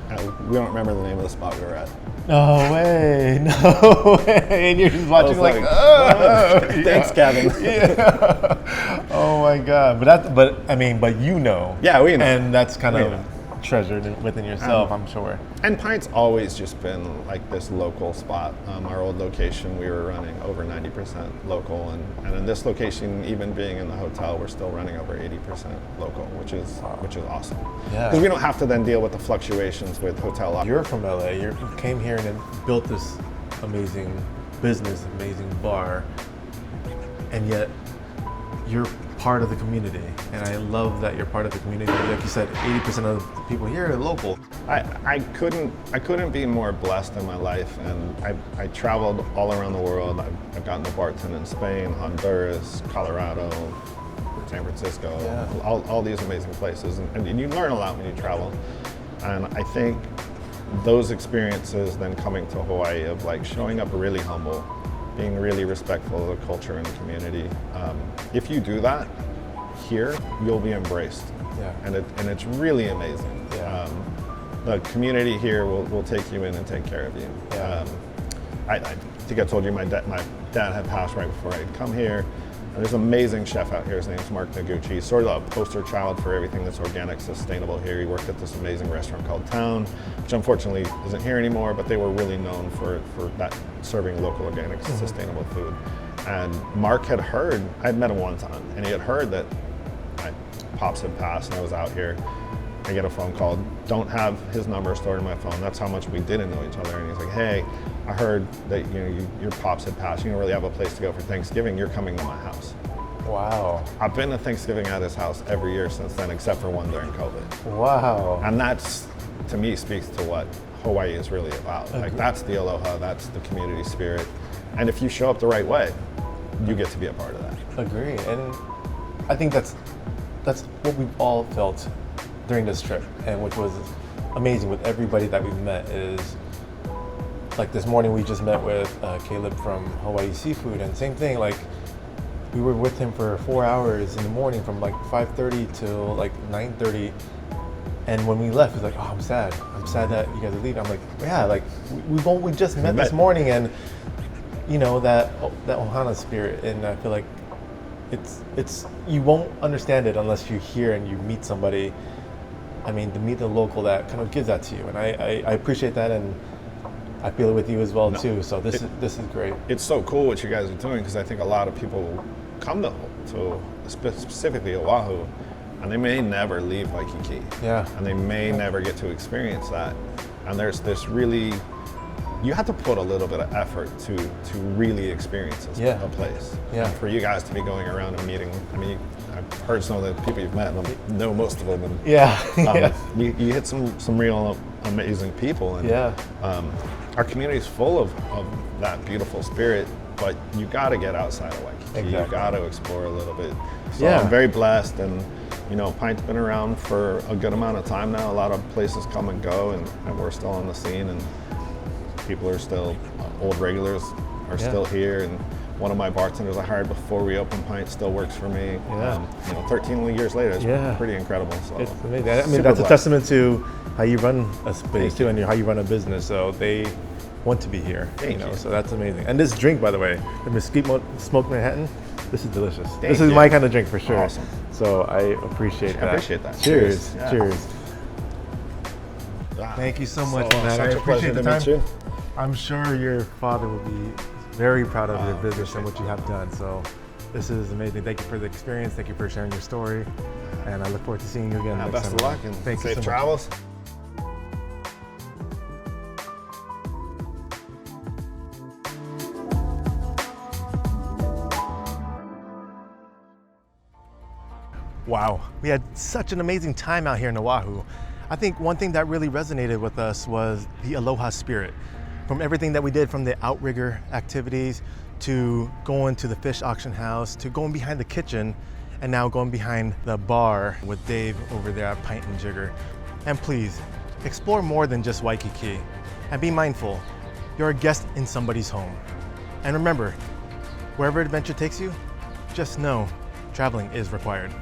[SPEAKER 12] We don't remember the name of the spot we were at.
[SPEAKER 4] No way, no way. And you're just watching like, oh.
[SPEAKER 12] Thanks, Kevin.
[SPEAKER 4] Yeah. Oh my God. But you know.
[SPEAKER 12] Yeah, we know.
[SPEAKER 4] And that's kind of treasured within yourself, I'm sure.
[SPEAKER 12] And Pint's always just been like this local spot. Our old location, we were running over 90% local, and in this location, even being in the hotel, we're still running over 80% local, which is awesome.
[SPEAKER 4] Yeah.
[SPEAKER 12] Because we don't have to then deal with the fluctuations with hotel occupancy.
[SPEAKER 4] You're from LA. You came here and then built this amazing business, amazing bar, and yet you're part of the community. And I love that you're part of the community. Like you said, 80% of the people here are local.
[SPEAKER 12] I couldn't be more blessed in my life, and I traveled all around the world. I've gotten to bartend in Spain, Honduras, Colorado, San Francisco, all these amazing places, and you learn a lot when you travel. And I think those experiences then coming to Hawaii of like showing up really humble, being really respectful of the culture and the community. If you do that here, you'll be embraced.
[SPEAKER 4] Yeah.
[SPEAKER 12] And it's really amazing.
[SPEAKER 4] Yeah.
[SPEAKER 12] The community here will take you in and take care of you.
[SPEAKER 4] Yeah.
[SPEAKER 12] I think I told you my dad had passed right before I'd come here. And there's an amazing chef out here. His name's Mark Noguchi. He's sort of a poster child for everything that's organic, sustainable here. He worked at this amazing restaurant called Town, which unfortunately isn't here anymore, but they were really known for that serving local, organic, sustainable food. And Mark had heard, I'd met him one time, and he had heard that my pops had passed and I was out here. I get a phone call, don't have his number stored in my phone. That's how much we didn't know each other. And he's like, hey, I heard that your pops had passed. You don't really have a place to go for Thanksgiving. You're coming to my house.
[SPEAKER 4] Wow.
[SPEAKER 12] I've been to Thanksgiving at his house every year since then, except for one during COVID.
[SPEAKER 4] Wow.
[SPEAKER 12] And that's, to me, speaks to what Hawaii is really about. Like that's the Aloha, that's the community spirit. And if you show up the right way, you get to be a part of that.
[SPEAKER 4] Agree. And I think that's what we've all felt during this trip, and which was amazing with everybody that we've met is, like this morning we just met with Caleb from Hawaii Seafood, and same thing, like we were with him for 4 hours in the morning from like 5:30 till like 9:30, and when we left, he was like, oh, I'm sad that you guys are leaving. I'm like, yeah, like we just met this morning, and you know, that Ohana spirit, and I feel like it's you won't understand it unless you're here and you meet somebody. I mean, to meet the local that kind of gives that to you, and I appreciate that, and I feel it with you as well too. So this is great.
[SPEAKER 12] It's so cool what you guys are doing, because I think a lot of people come to specifically Oahu, and they may never leave Waikiki.
[SPEAKER 4] Yeah.
[SPEAKER 12] And they may never get to experience that. And there's this really, you have to put a little bit of effort to really experience a place.
[SPEAKER 4] Yeah.
[SPEAKER 12] And for you guys to be going around and meeting, I mean, I've heard some of the people you've met, and I know most of them. And, you hit some real amazing people. And, our community is full of that beautiful spirit, but you got to get outside of Waikiki.
[SPEAKER 4] Exactly.
[SPEAKER 12] You got to explore a little bit. So I'm very blessed, and you know, Pint's been around for a good amount of time now. A lot of places come and go, and we're still on the scene, and people are still, old regulars are still here, and one of my bartenders I hired before we opened Pint still works for me. You know, 13 years later, it's pretty incredible. So
[SPEAKER 4] it's amazing. I mean, that's a testament to how you run a space too, and how you run a business. So they want to be here.
[SPEAKER 12] Thank you.
[SPEAKER 4] So that's amazing. And this drink, by the way, the Mesquite Smoked Manhattan, this is delicious.
[SPEAKER 12] Thank
[SPEAKER 4] this is
[SPEAKER 12] you.
[SPEAKER 4] my kind of drink for sure.
[SPEAKER 12] Awesome.
[SPEAKER 4] So I appreciate that.
[SPEAKER 12] I appreciate that.
[SPEAKER 4] Cheers.
[SPEAKER 12] Yeah.
[SPEAKER 4] Cheers. Thank you so much, Matt.
[SPEAKER 12] Such
[SPEAKER 4] I
[SPEAKER 12] a pleasure
[SPEAKER 4] appreciate the
[SPEAKER 12] to
[SPEAKER 4] time.
[SPEAKER 12] meet you.
[SPEAKER 4] I'm sure your father will be very proud of your business and what you have done. So this is amazing. Thank you for the experience. Thank you for sharing your story. And I look forward to seeing you again next
[SPEAKER 12] Best
[SPEAKER 4] time.
[SPEAKER 12] of luck and
[SPEAKER 4] Thank you
[SPEAKER 12] safe
[SPEAKER 4] so much.
[SPEAKER 12] travels.
[SPEAKER 4] Wow, we had such an amazing time out here in Oahu. I think one thing that really resonated with us was the Aloha spirit. From everything that we did, from the Outrigger activities to going to the fish auction house, to going behind the kitchen, and now going behind the bar with Dave over there at Pint Jigger. And please, explore more than just Waikiki. And be mindful, you're a guest in somebody's home. And remember, wherever adventure takes you, just know traveling is required.